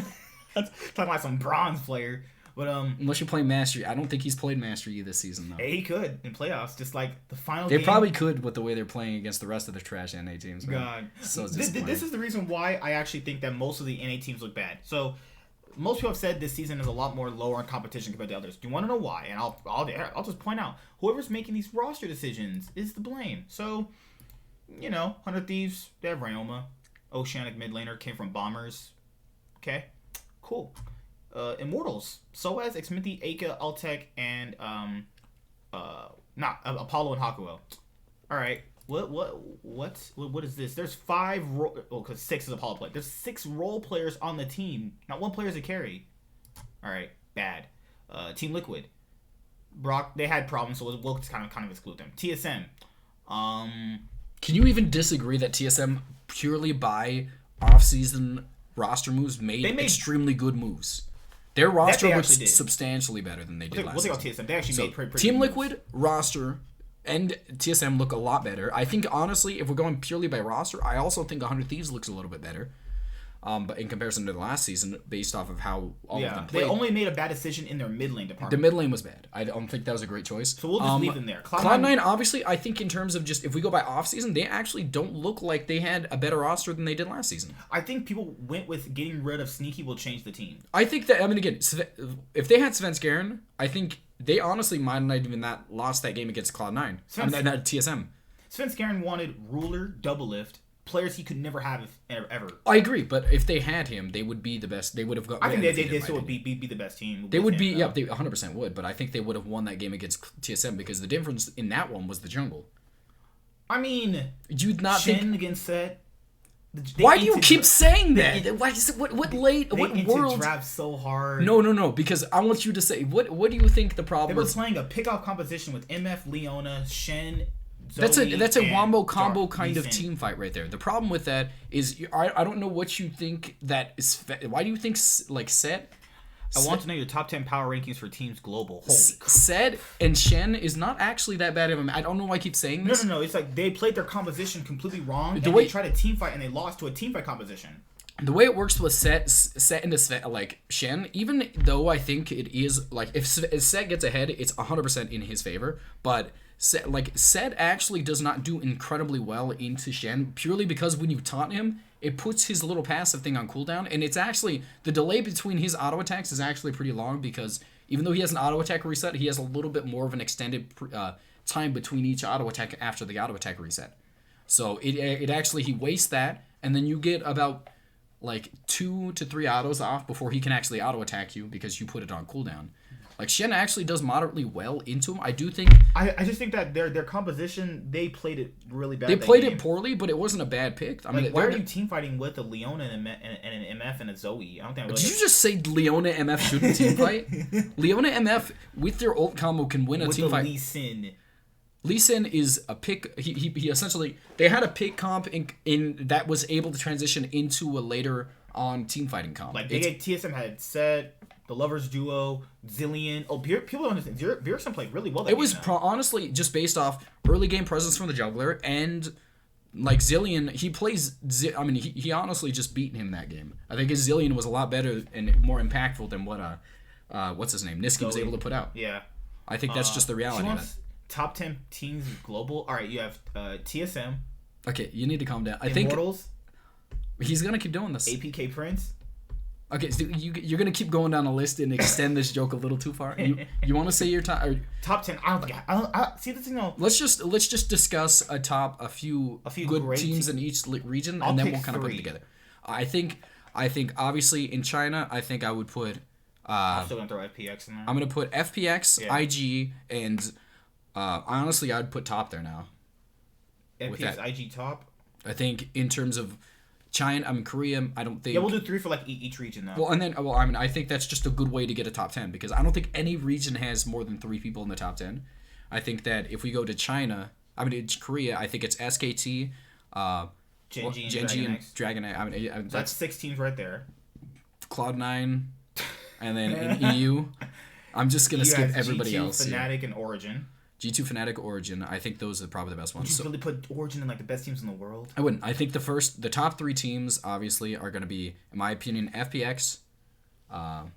That's talking about some bronze player. But unless you're playing Mastery, I don't think he's played Mastery this season though. He could in playoffs, just like the final. They probably could with the way they're playing against the rest of the trash NA teams. God, so this is the reason why I actually think that most of the NA teams look bad. So most people have said this season is a lot more lower in competition compared to others. Do you want to know why? And I'll just point out whoever's making these roster decisions is to blame. So 100 Thieves, they have Ryoma, Oceanic mid laner came from Bombers. Okay, cool. Immortals, Soaz, Xminthi, Aka, Altec, and Apollo and Hakuo. All right, what is this? There's 5 because 6 is Apollo play. There's 6 role players on the team. Not one player is a carry. All right, bad. Team Liquid, Brock, they had problems, so we'll just kind of exclude them. TSM, can you even disagree that TSM purely by off-season roster moves made extremely good moves? Their roster looks substantially better than they did last season. We'll take out TSM. They actually made pretty Team good Liquid, roster, and TSM look a lot better. I think, honestly, if we're going purely by roster, I also think 100 Thieves looks a little bit better. But in comparison to the last season, based off of how all of them played. They only made a bad decision in their mid lane department. The mid lane was bad. I don't think that was a great choice. So we'll just leave them there. Cloud9, obviously, I think in terms of just, if we go by off-season, they actually don't look like they had a better roster than they did last season. I think people went with getting rid of Sneaky will change the team. I think that, again, if they had Svenskeren, I think they honestly might not even not lost that game against Cloud9. Not TSM. Svenskeren wanted Ruler, Double Lift, players he could never have ever. I agree, but if they had him, they would be the best. They would have got. I think they still would be the best team. They would be, yeah, they 100% would. But I think they would have won that game against TSM because the difference in that one was the jungle. I mean, you'd not Shen think against Set. Why do you keep saying that? Why is it, what world? Draft so hard. No. Because I want you to say what do you think the problem? They were playing a pick-off competition with MF, Leona, Shen. Zoe, that's a wombo combo kind of team fight right there. The problem with that is I don't know what you think that is. Why do you think like Set? I want to know your top 10 power rankings for teams global. Holy crap. Set and Shen is not actually that bad of a. I don't know why I keep saying this. No. It's like they played their composition completely wrong. They tried a team fight and they lost to a team fight composition. The way it works with Set into Sven, like Shen, even though I think it is like if Set gets ahead, it's 100% in his favor, but. Set actually does not do incredibly well into Shen purely because when you taunt him, it puts his little passive thing on cooldown, and it's actually the delay between his auto attacks is actually pretty long because even though he has an auto attack reset, he has a little bit more of an extended time between each auto attack after the auto attack reset. So it actually he wastes that, and then you get about like 2 to 3 autos off before he can actually auto attack you because you put it on cooldown. Like, Shen actually does moderately well into him. I do think... I just think that their composition, they played it really bad. They played it poorly, but it wasn't a bad pick. I mean, why are you team fighting with a Leona and an MF and a Zoe? I don't think. Did you just say Leona MF shouldn't team fight? Leona MF with their ult combo can win a team fight. With the Lee Sin. Lee Sin is a pick. He essentially they had a pick comp in that was able to transition into a later on team fighting comp. Like TSM had Set, the Lovers Duo, Zillion. Oh, people don't understand. Bjergsen played really well. It was honestly just based off early game presence from the jungler and like Zillion. He plays. I mean, he honestly just beat him that game. I think his Zillion was a lot better and more impactful than what what's his name Niski was able to put out. Yeah, I think that's just the reality of it. Top 10 teams global. All right, you have TSM. Okay, you need to calm down. Immortals. He's gonna keep doing this. APK Prince. Okay, so you're gonna keep going down a list and extend this joke a little too far. You want to say your top 10? I don't think I see this thing. Let's just discuss a few good teams in each region, and then we'll kind of put it together. I think obviously in China, I think I would put. I'm still gonna throw FPX in there. I'm gonna put FPX, IG, and honestly, I'd put top there now. FPX, IG top. I think in terms of China, Korea, I don't think. Yeah, we'll do 3 for like each region though. Well, and then I think that's just a good way to get a top 10 because I don't think any region has more than 3 people in the top 10. I think that if we go to China, Korea, I think it's SKT, Genji and Dragon. That's 6 teams right there. Cloud9, and then in EU, I'm just gonna skip everybody G2, else. Fnatic, and Origin. G2, Fnatic, Origin. I think those are probably the best ones. Would you really put Origin in like the best teams in the world? I wouldn't. I think the top 3 teams obviously are going to be, in my opinion, FPX. Like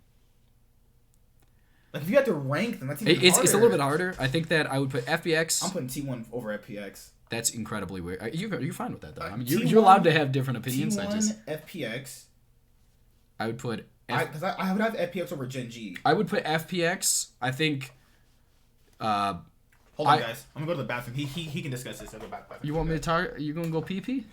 if you had to rank them, that's even harder. It's a little bit harder. I think that I would put FPX. I'm putting T1 over FPX. That's incredibly weird. You're fine with that though. I mean, you're allowed to have different opinions. T1 FPX. I would put. Because I would have FPX over Genji. I would put FPX. I think. Hold on, guys. I'm gonna go to the bathroom. He can discuss this. I'll go back. You want me to target? You gonna go pee pee?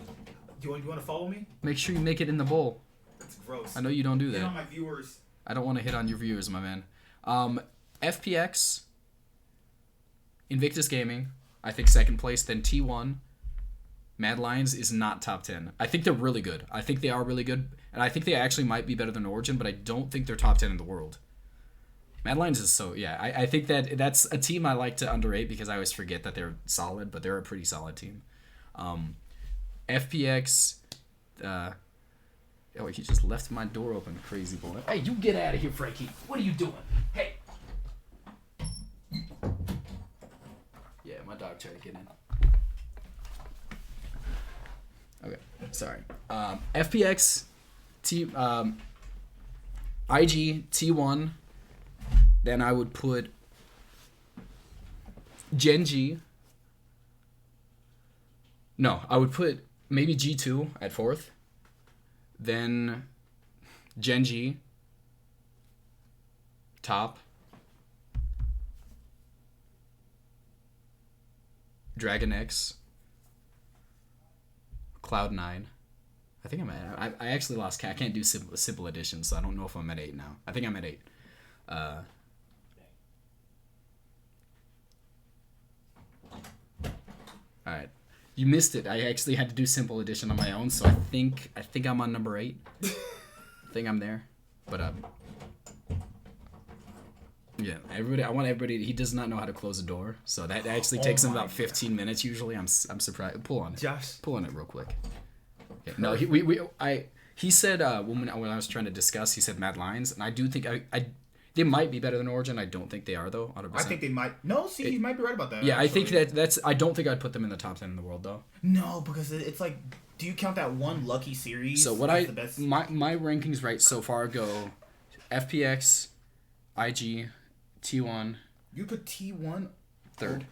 You want to follow me? Make sure you make it in the bowl. That's gross. I know you don't do that. Hit on my viewers. I don't want to hit on your viewers, my man. FPX. Invictus Gaming. I think second place. Then T1. Mad Lions is not top 10. I think they're really good. I think they are really good, and I think they actually might be better than Origin, but I don't think they're top 10 in the world. Mad Lions is I think that's a team I like to underrate because I always forget that they're solid, but they're a pretty solid team. FPX, he just left my door open, crazy boy. Hey, you get out of here, Frankie. What are you doing? Hey. Yeah, my dog tried to get in. Okay, sorry. FPX, IG, T1. Then I would put Genji. No, I would put maybe G2 at 4th. Then Genji top. Dragon X. Cloud9. I think I'm at. I actually lost count. I can't do simple addition, so I don't know if I'm at 8 now. I think I'm at 8. All right, you missed it. I actually had to do simple addition on my own, so I think I'm on number 8. I think I'm there, but yeah, everybody. I want everybody. He does not know how to close a door, so that actually takes him about 15 minutes usually. I'm surprised. Pull on it. Josh, pull on it real quick. Okay. No, he said when I was trying to discuss, he said Mad Lions, and I do think they might be better than Origin. I don't think they are though. 100%. I think they might. No, see, you might be right about that. Yeah, actually. I think that's. I don't think I'd put them in the top 10 in the world though. No, because it's like, do you count that one lucky series? So what my rankings right so far go, FPX, IG, T1. You put T1 3rd.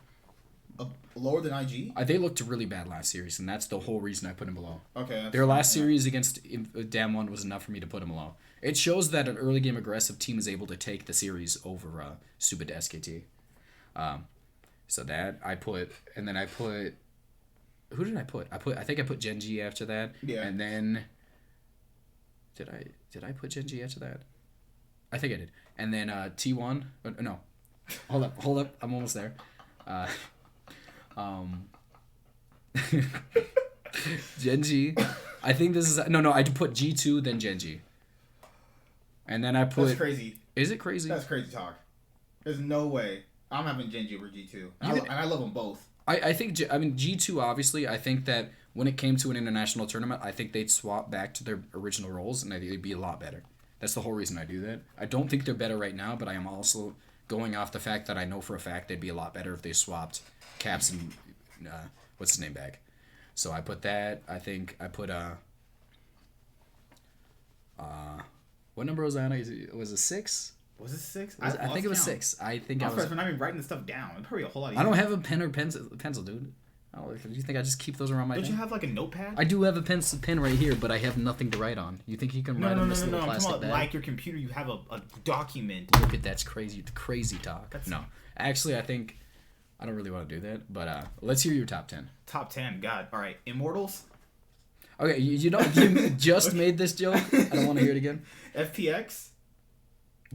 Lower than IG? They looked really bad last series, and that's the whole reason I put him below. Okay. Their last series against Damwon was enough for me to put him below. It shows that an early game aggressive team is able to take the series over stupid SKT. So that I put, and then I put. Who did I put? I think I put Genji after that. Yeah. And then. Did I put Genji after that? I think I did. And then T1. No. Hold up. I'm almost there. Genji. I think this is no. I put G2 then Genji. And then I put. That's crazy. Is it crazy? That's crazy talk. There's no way I'm having Genji over G2, and I love them both. I think G2 obviously. I think that when it came to an international tournament, I think they'd swap back to their original roles and they'd be a lot better. That's the whole reason I do that. I don't think they're better right now, but I am also going off the fact that I know for a fact they'd be a lot better if they swapped Caps and what's his name back. So I put that. I think I put what number was that? Was it 6? Was it 6? I think it was 6. I think I was. We're not even writing this stuff down. It's probably a whole lot. I don't have a pen or pencil, dude. Oh, do you think I just keep those around my neck? Don't you have like a notepad? I do have a pen right here, but I have nothing to write on. You think you can write on this little plastic bag? I'm talking about like your computer. You have a document. Look at that's crazy. Crazy talk. No, actually, I think I don't really want to do that. But let's hear your top 10. Top 10. God. All right. Immortals. Okay, you just made this joke. I don't want to hear it again. FPX.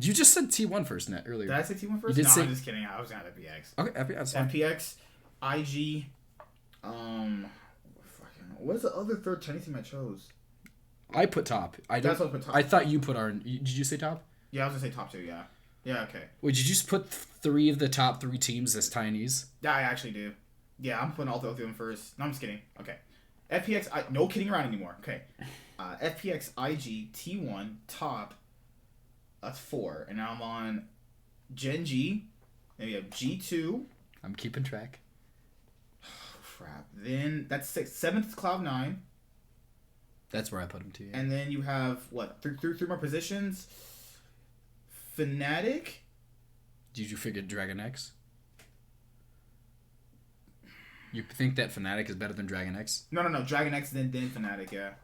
You just said T1 first, Net, earlier. Did I say T1 first? No, I'm just kidding. I was at FPX. Okay, FPX. FPX, IG. What's the other third Chinese team I chose? I put top. That's what I put top. I thought you put our. Did you say top? Yeah, I was gonna say top 2. Yeah. Yeah. Okay. Wait, did you just put 3 of the top 3 teams as Chinese? Yeah, I actually do. Yeah, I'm putting all 3 of them first. No, I'm just kidding. Okay. FPX. No kidding around anymore. Okay. FPX, IG, T1, top. That's 4, and now I'm on Gen G. Then we have G2. I'm keeping track. Crap. Then that's 6. 7th is Cloud9. That's where I put him too. Yeah. And then you have what? Three more positions. Fnatic. Did you figure Dragon X? You think that Fnatic is better than Dragon X? No. Dragon X then Fnatic. Yeah.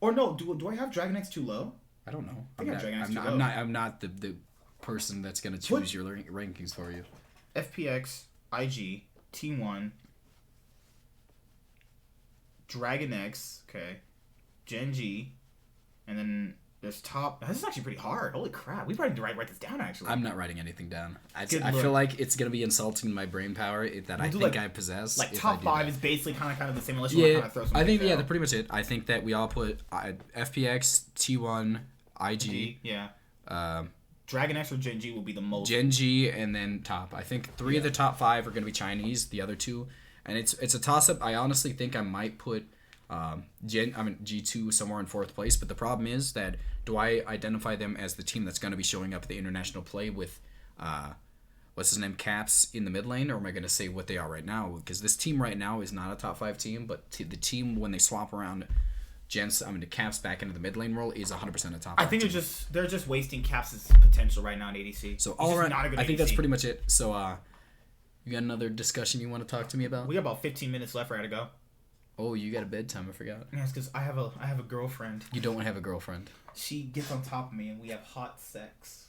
Or no? Do I have Dragon X too low? I don't know. I'm not the person that's gonna choose your rankings for you. FPX, IG, T1, Dragon X, okay, Gen G, and then there's top. This is actually pretty hard. Holy crap! We probably need to write this down. Actually, I'm not writing anything down. I feel like it's gonna be insulting my brain power that I think I possess. Like top 5 is basically kind of the same. Unless you want to kind of throw some. I think that's pretty much it. I think that we all put FPX, T1. IG. Yeah. Dragon X or Gen G will be the most. Gen G and then top. I think 3 of the top 5 are going to be Chinese. The other 2, and it's a toss up. I honestly think I might put G2 somewhere in 4th place. But the problem is that do I identify them as the team that's going to be showing up at the international play with what's his name, Caps in the mid lane, or am I going to say what they are right now? Because this team right now is not a top 5 team, but the team when they swap around. The Caps back into the mid lane role is 100% a top. I think they're just wasting Caps' potential right now in ADC. So all around, I think that's pretty much it. So you got another discussion you want to talk to me about? We got about 15 minutes left. I gotta go. Oh, you got a bedtime. I forgot. Yeah, it's because I have a girlfriend. You don't have a girlfriend. She gets on top of me and we have hot sex.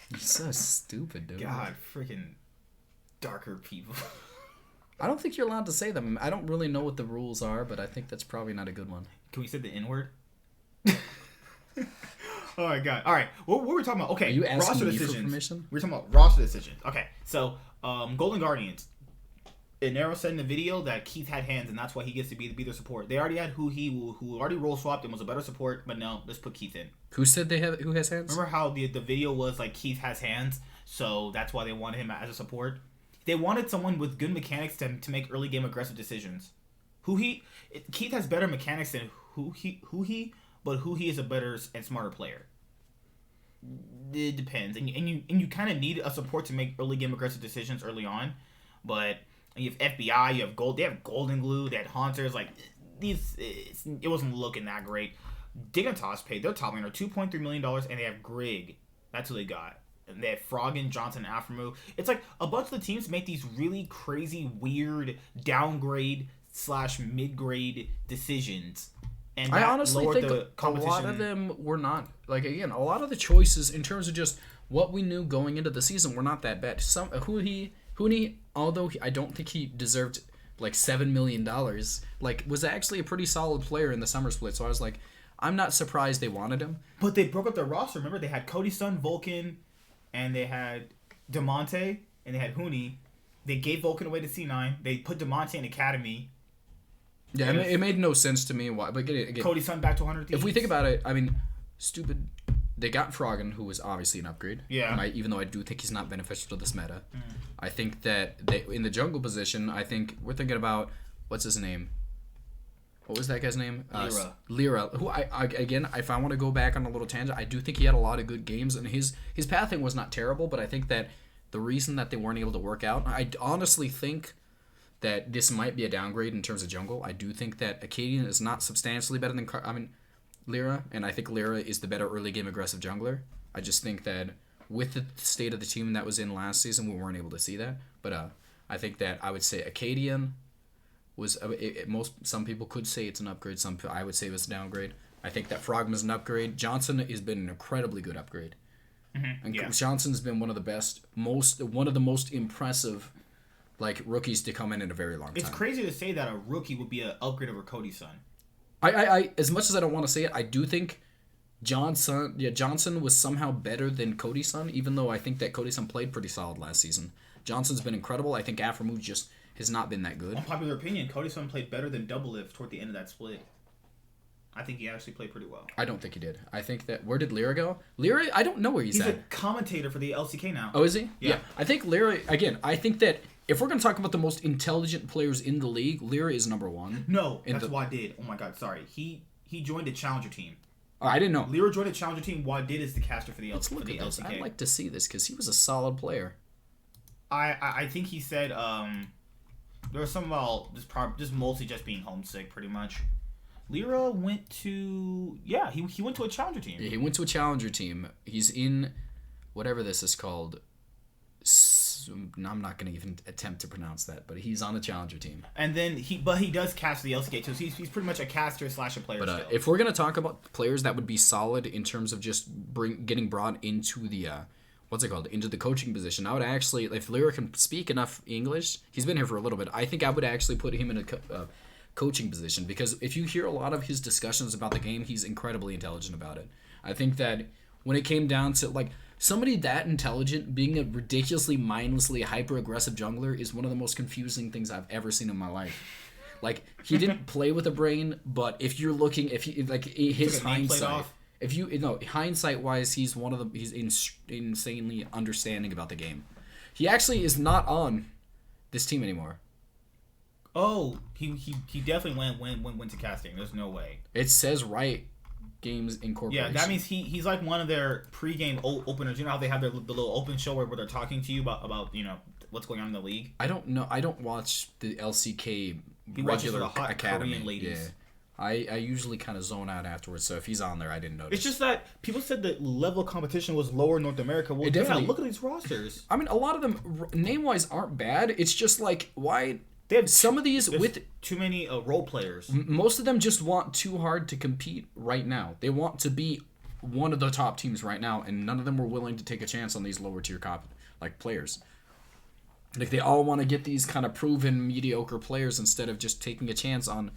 You're so stupid, dude. God, freaking darker people. I don't think you're allowed to say them. I don't really know what the rules are, but I think that's probably not a good one. Can we say the N-word? Oh my god. Alright, what were we talking about? Okay, are you asking roster me decisions. For permission? We're talking about roster decisions. Okay, so Golden Guardians. Inero said in the video that Keith had hands, and that's why he gets to be their support. They already had who already role swapped and was a better support, but no, let's put Keith in. Who said who has hands? Remember how the video was like Keith has hands, so that's why they wanted him as a support? They wanted someone with good mechanics to make early game aggressive decisions. Keith has better mechanics than who he is a better and smarter player. It depends, and you kind of need a support to make early game aggressive decisions early on, but you have FBI, you have Gold, they have Golden Glue, they had Haunters, like it wasn't looking that great. Dignitas paid their top laner $2.3 million, and they have Grig. That's who they got. And they have Froggen, Johnson, Aframu. It's like a bunch of the teams make these really crazy, weird downgrade / mid-grade decisions. And I honestly think a lot of them were not, like, again, a lot of the choices in terms of just what we knew going into the season were not that bad. Huni, although I don't think he deserved like $7 million, like, was actually a pretty solid player in the summer split. So I was like, I'm not surprised they wanted him. But they broke up their roster. Remember, they had Cody Sun, Vulcan, and they had DeMonte, and they had Huni. They gave Vulcan away to C9. They put DeMonte in Academy. Yeah, it made no sense to me why. But again, Cody Sun back to 100. If we think about it, I mean, stupid they got Froggen, who was obviously an upgrade. Yeah. Even though I do think he's not beneficial to this meta. I think that in the jungle position, I think we're thinking about, what's his name? What was that guy's name? Lyra. Who again, if I want to go back on a little tangent, I do think he had a lot of good games, and his pathing was not terrible, but I think that the reason that they weren't able to work out, I honestly think that this might be a downgrade in terms of jungle. I do think that Acadian is not substantially better than Lyra, and I think Lyra is the better early game aggressive jungler. I just think that with the state of the team that was in last season, we weren't able to see that. But I think that I would say Acadian was some people could say it's an upgrade. I would say it was a downgrade. I think that Frogman's an upgrade. Johnson has been an incredibly good upgrade. And Johnson's been one of the most impressive rookies to come in a very long time. It's crazy to say that a rookie would be an upgrade over Cody's son. I as much as I don't want to say it, I do think Johnson was somehow better than Cody's son, even though I think that Cody's son played pretty solid last season. Johnson's been incredible. I think Afromove just has not been that good. Unpopular opinion, Cody's son played better than Doublelift toward the end of that split. I think he actually played pretty well. I don't think he did. I think that... Where did Lyra go? Lyra, I don't know where he's at. He's a commentator for the LCK now. Oh, is he? Yeah. I think Lyra... Again, I think that if we're going to talk about the most intelligent players in the league, Lyra is number one. No, that's Wadid. Oh my god, sorry. He joined a challenger team. Oh, I didn't know. Lyra joined a challenger team. Wadid is the caster for the Let's look at this. LCK. I'd like to see this because he was a solid player. I think he said there was something about just mostly just being homesick, pretty much. Lyra went to... Yeah, he went to a challenger team. Yeah, he went to a challenger team. He's in whatever this is called. I'm not going to even attempt to pronounce that, but he's on a challenger team. And then he does cast the LCK too. So he's pretty much a caster / a player. But if we're going to talk about players that would be solid in terms of just getting brought into the into the coaching position, I would actually, if Lyra can speak enough English, he's been here for a little bit. I think I would actually put him in a coaching position, because if you hear a lot of his discussions about the game, he's incredibly intelligent about it. I think that when it came down to somebody that intelligent being a ridiculously mindlessly hyper aggressive jungler is one of the most confusing things I've ever seen in my life. He didn't play with a brain, but if you're looking, his hindsight, hindsight wise, he's insanely understanding about the game. He actually is not on this team anymore. Oh, he definitely went to casting. There's no way. It says Riot Games Incorporation. Yeah, that means he's like one of their pre-game openers. You know how they have the little open show where they're talking to you about what's going on in the league? I don't know. I don't watch the LCK he regular the hot academy. Korean ladies. Yeah. I usually kind of zone out afterwards, so if he's on there, I didn't notice. It's just that people said the level of competition was lower in North America. Well, definitely. Look at these rosters. I mean, a lot of them, name-wise, aren't bad. It's just why... They have some of these with too many role players. Most of them just want too hard to compete right now. They want to be one of the top teams right now, and none of them were willing to take a chance on these lower tier players. They all want to get these kind of proven mediocre players instead of just taking a chance on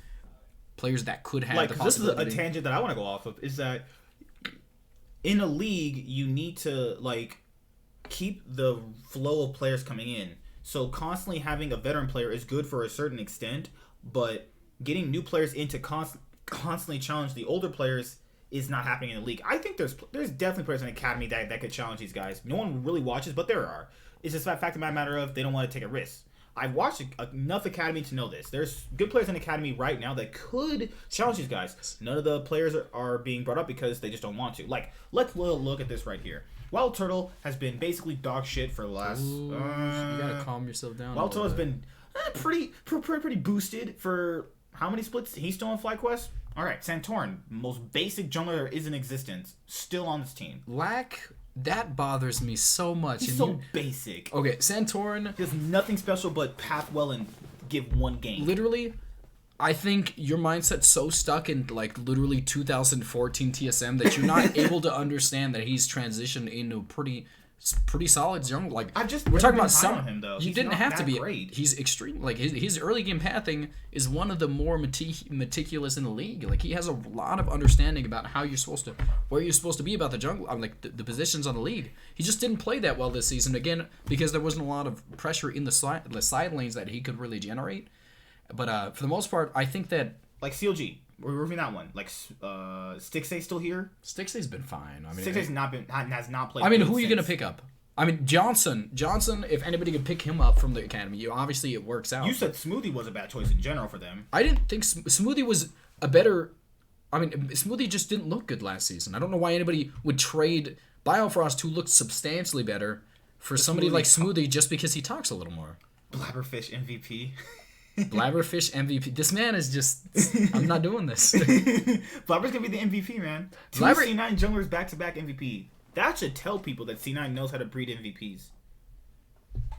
players that could have the possibility. This is a tangent that I want to go off of, is that in a league you need to keep the flow of players coming in. So constantly having a veteran player is good for a certain extent, but getting new players in to constantly challenge the older players is not happening in the league. I think there's definitely players in the academy that could challenge these guys. No one really watches, but there are. It's just that fact of the matter of they don't want to take a risk. I've watched enough academy to know this. There's good players in the academy right now that could challenge these guys. None of the players are being brought up because they just don't want to. Let's look at this right here. Wild Turtle has been basically dog shit for the last... you gotta calm yourself down. Wild Turtle has been pretty boosted for how many splits? He's still on FlyQuest? Alright, Santorin, most basic jungler there is in existence, still on this team. That bothers me so much. He's basic. Okay, Santorin... He does nothing special but path well and give one game. Literally... I think your mindset's so stuck in literally 2014 TSM that you're not able to understand that he's transitioned into pretty solid jungle. We're talking about some. Him, though. You didn't have to be. Great. He's extreme. His early game pathing is one of the more meticulous in the league. He has a lot of understanding about where you're supposed to be about the jungle. The positions on the league. He just didn't play that well this season again because there wasn't a lot of pressure in the side lanes that he could really generate. But for the most part, I think that... CLG. We're reviewing that one. Like, Stixay's still here. Stixay's been fine. I mean, Stixay's has not played. I mean, who are you gonna pick up? I mean, Johnson. If anybody could pick him up from the academy, obviously it works out. You said Smoothie was a bad choice in general for them. I didn't think Smoothie was a better. I mean, Smoothie just didn't look good last season. I don't know why anybody would trade Biofrost, who looked substantially better, for somebody like Smoothie just because he talks a little more. Blabberfish MVP. Blabberfish MVP. This man is just... I'm not doing this. Blabber's going to be the MVP, man. Two C9 junglers back-to-back MVP. That should tell people that C9 knows how to breed MVPs.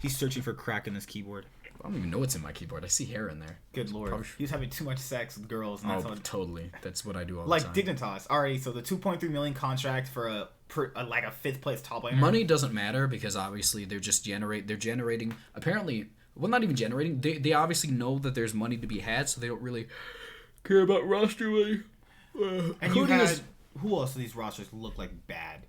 He's searching for crack in this keyboard. I don't even know what's in my keyboard. I see hair in there. Good lord. He's having too much sex with girls. And Totally. That's what I do all the Like time. Dignitas. Alrighty, so the 2.3 million contract for a 5th place top laner. Money doesn't matter because obviously they're generating apparently, well, not even generating. They obviously know that there's money to be had, so they don't really care about roster money. And you had who else do these rosters look like bad?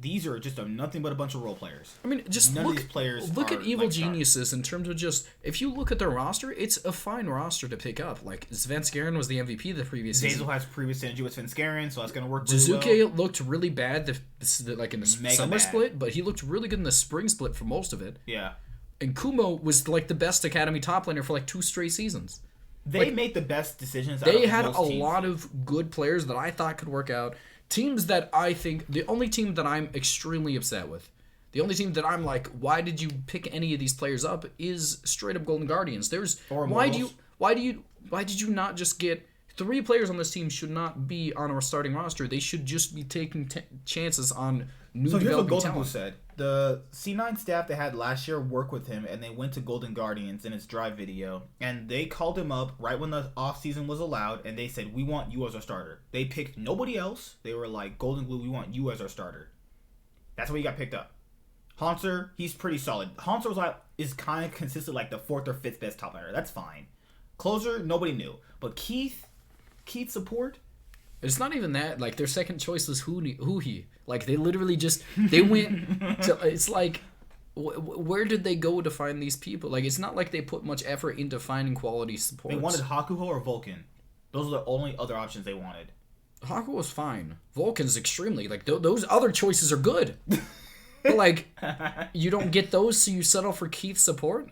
These are just nothing but a bunch of role players. I mean, just none of these players look at Evil Geniuses in terms of just if you look at their roster, it's a fine roster to pick up. Like Svenskeren was the MVP the previous season. Zazel has previous synergy with Svenskeren, so that's going to work really Suzuki looked really bad like in the summer split, but he looked really good in the spring split for most of it. Yeah. And Kumo was like the best academy top laner for like 2 straight seasons. They make the best decisions. They had a lot of good players that I thought could work out. Teams that I think the only team that I'm extremely upset with, the only team that I'm like, why did you pick any of these players up? Is straight up Golden Guardians. Why did you not just get 3 players on this team? Should not be on our starting roster. They should just be taking chances on new. So here's what Golden Blue said: the C9 staff they had last year worked with him, and they went to Golden Guardians in his drive video, and they called him up right when the off season was allowed, and they said, "We want you as our starter." They picked nobody else. They were like, "Golden Blue, we want you as our starter." That's why he got picked up. Haunter, he's pretty solid. Haunter is kind of consistent, like the 4th or 5th best top laner. That's fine. Closer, nobody knew, but Keith support. It's not even that. Like, their second choice was Huhi. Like, they literally just... They went to... It's like... Where did they go to find these people? Like, it's not like they put much effort into finding quality support. They wanted Hakuho or Vulcan. Those are the only other options they wanted. Hakuho was fine. Vulcan's extremely... Like, those other choices are good. But, like, you don't get those, so you settle for Keith's support?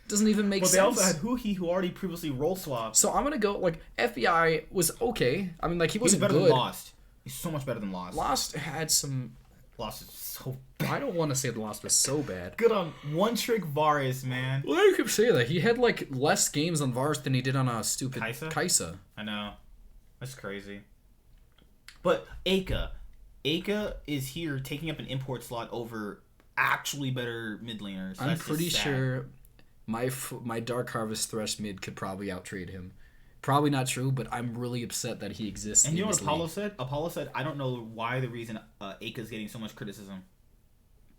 Doesn't even make sense. But they also had Huhi, who already previously role swapped. So I'm gonna go like FBI was okay. I mean, like he wasn't better good. Than Lost. He's so much better than Lost. Lost had some. Lost is so bad. I don't want to say the Lost was so bad. Good on one trick Varus, man. Well, you could say that he had like less games on Varus than he did on a stupid Kaisa. I know, that's crazy. But Aka is here taking up an import slot over actually better mid laners. So I'm pretty sure. My Dark Harvest Thresh mid could probably outtrade him. Probably not true, but I'm really upset that he exists. And you know what Apollo said? Apollo said, I don't know why the reason Aka's getting so much criticism.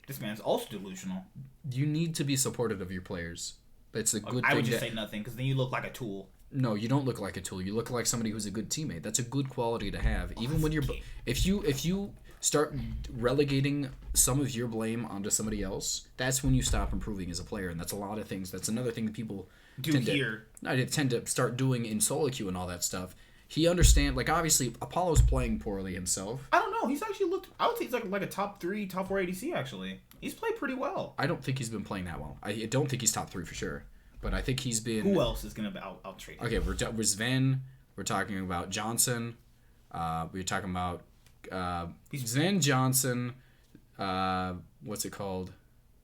This man's also delusional. You need to be supportive of your players. It's a good thing. I would just say nothing, because then you look like a tool. No, you don't look like a tool. You look like somebody who's a good teammate. That's a good quality to have. Even when you're... If you start relegating some of your blame onto somebody else, that's when you stop improving as a player, and that's a lot of things. That's another thing that people tend to start doing in solo queue and all that stuff. He understands, like, obviously Apollo's playing poorly himself. I don't know. He's actually looked. I would say he's like a top 3, top 4 ADC actually. He's played pretty well. I don't think he's been playing that well. I don't think he's top 3 for sure, but I think he's been. Who else is gonna out trade him? Okay, we're Sven. We're talking about Johnson. We're talking about. Sven Johnson, what's it called?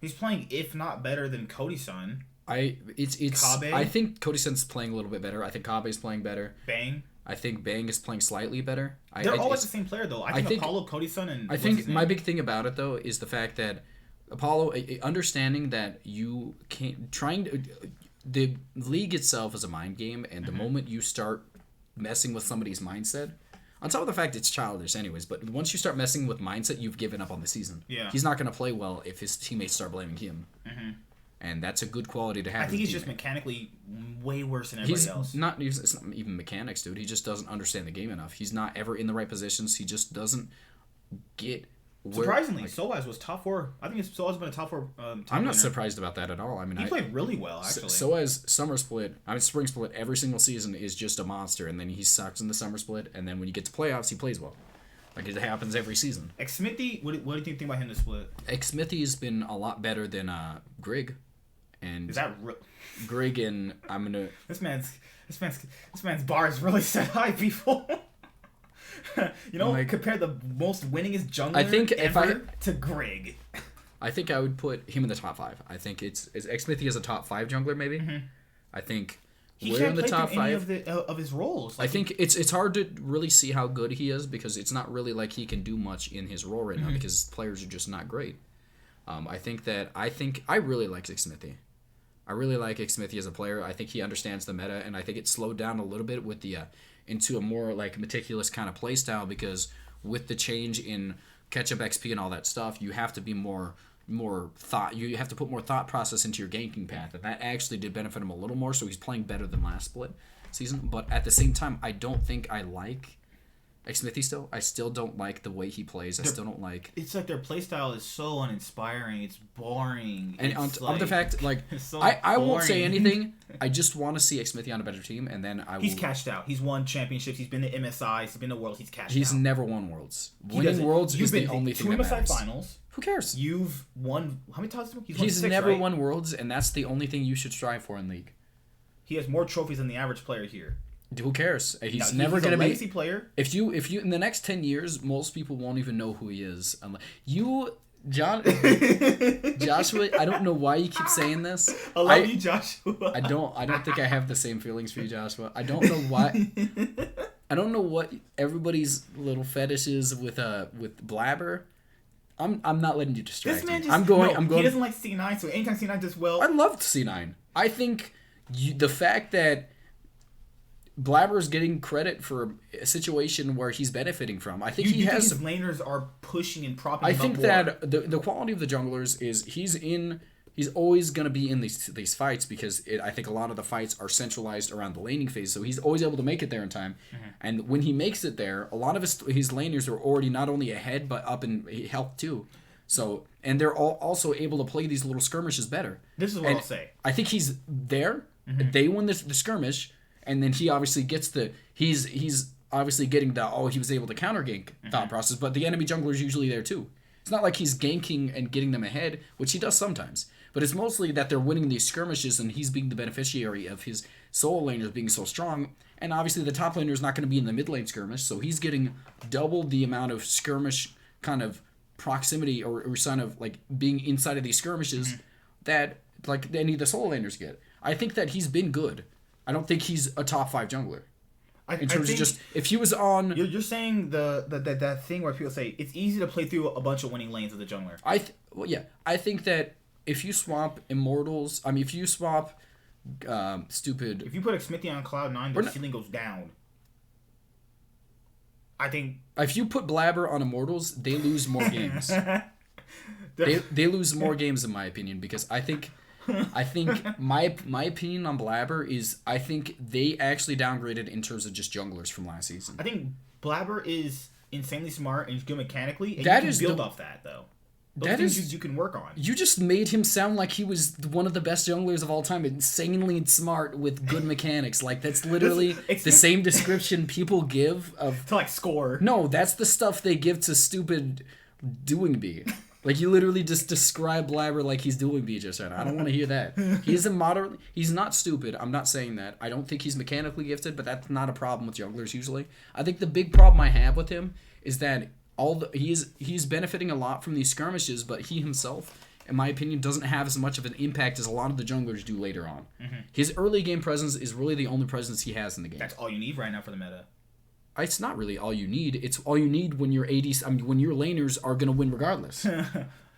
He's playing, if not better than Cody-san. It's Kabe? I think Cody-san's playing a little bit better. I think Kabe's playing better. Bang. I think Bang is playing slightly better. They're all like the same player though. I think Apollo, Cody-san, and I think my big thing about it though is the fact that Apollo understanding that you can't the league itself is a mind game, and the moment you start messing with somebody's mindset. On top of the fact it's childish anyways, but once you start messing with mindset, you've given up on the season. Yeah. He's not going to play well if his teammates start blaming him. Mm-hmm. And that's a good quality to have. I think he's just mechanically way worse than everybody else. It's not even mechanics, dude. He just doesn't understand the game enough. He's not ever in the right positions. He just doesn't get Surprisingly, Solaz was top 4. I think Solaz been a top 4. I'm not surprised about that at all. I mean, he played really well actually. Solaz spring split every single season is just a monster, and then he sucks in the summer split, and then when you get to playoffs, he plays well. Like it happens every season. Xmithy, what do you think about him to split? Xmithy has been a lot better than Grig, and is that real? Grig and I'm gonna. This man's bar is really set high, people. Compare the most winningest jungler to Grig. I think I would put him in the top 5. I think it's Xmithy as a top 5 jungler maybe. Mm-hmm. I think we're in the top 5 of his roles. Like I think it's hard to really see how good he is because it's not really like he can do much in his role right now because players are just not great. I think I really like Xmithy. I really like Xmithy as a player. I think he understands the meta, and I think it slowed down a little bit with the into a more like meticulous kind of play style because with the change in catch-up XP and all that stuff, you have to be more thought. You have to put more thought process into your ganking path, and that actually did benefit him a little more. So he's playing better than last split season. But at the same time, I don't think I like Xmithy still. I still don't like the way he plays. I still don't like. It's like their playstyle is so uninspiring. It's boring. And on the fact, like, so I won't say anything. I just want to see Xmithy on a better team, and then I will. He's cashed out. He's won championships. He's been to MSIs. He's been to Worlds. He's cashed out. He's never won Worlds. Winning Worlds is the only thing that matters. 2 MSI finals. Who cares? You've won. How many times? He's never won Worlds, and that's the only thing you should strive for in League. He has more trophies than the average player here. Who cares? He's never going to be a legacy player. If you in the next 10 years, most people won't even know who he is. Joshua, I don't know why you keep saying this. I love you, Joshua. I don't think I have the same feelings for you, Joshua. I don't know why. I don't know what everybody's little fetish is with Blabber. I'm not letting you distract this man me. I'm going. He doesn't like C9, so anytime C9 does well. I loved C9. I think the fact that Blabber's getting credit for a situation where he's benefiting from. I think think his laners are pushing and propping. I think that the quality of the junglers is he's always going to be in these fights because I think a lot of the fights are centralized around the laning phase, so he's always able to make it there in time. Mm-hmm. And when he makes it there, a lot of his laners are already not only ahead but up in health too. So and they're also able to play these little skirmishes better. This is what I'll say. I think he's there. Mm-hmm. They win the skirmish. And then he obviously gets he's obviously getting he was able to counter gank thought process, but the enemy jungler is usually there too. It's not like he's ganking and getting them ahead, which he does sometimes, but it's mostly that they're winning these skirmishes and he's being the beneficiary of his solo laners being so strong. And obviously the top laner is not going to be in the mid lane skirmish, so he's getting double the amount of skirmish kind of proximity or sign of like being inside of these skirmishes that like any of the solo laners get. I think that he's been good. I don't think he's a top 5 jungler. In terms of just if he was on, you're saying that thing where people say it's easy to play through a bunch of winning lanes as a jungler. I think that if you swap Immortals, if you swap stupid. If you put Xmithy on Cloud9, the ceiling goes down. I think if you put Blabber on Immortals, they lose more games. they lose more games in my opinion because I think my opinion on Blabber is I think they actually downgraded in terms of just junglers from last season. I think Blabber is insanely smart and good mechanically, and you can build off that though. Those things you can work on. You just made him sound like he was one of the best junglers of all time, insanely smart with good mechanics. Like that's literally the same description people give of to like score. No, that's the stuff they give to stupid doing B. Like, you literally just describe Blabber like he's doing B just right now. I don't want to hear that. He's not stupid. I'm not saying that. I don't think he's mechanically gifted, but that's not a problem with junglers usually. I think the big problem I have with him is that he's benefiting a lot from these skirmishes, but he himself, in my opinion, doesn't have as much of an impact as a lot of the junglers do later on. Mm-hmm. His early game presence is really the only presence he has in the game. That's all you need right now for the meta. It's not really all you need. It's all you need when your when your laners are gonna win regardless.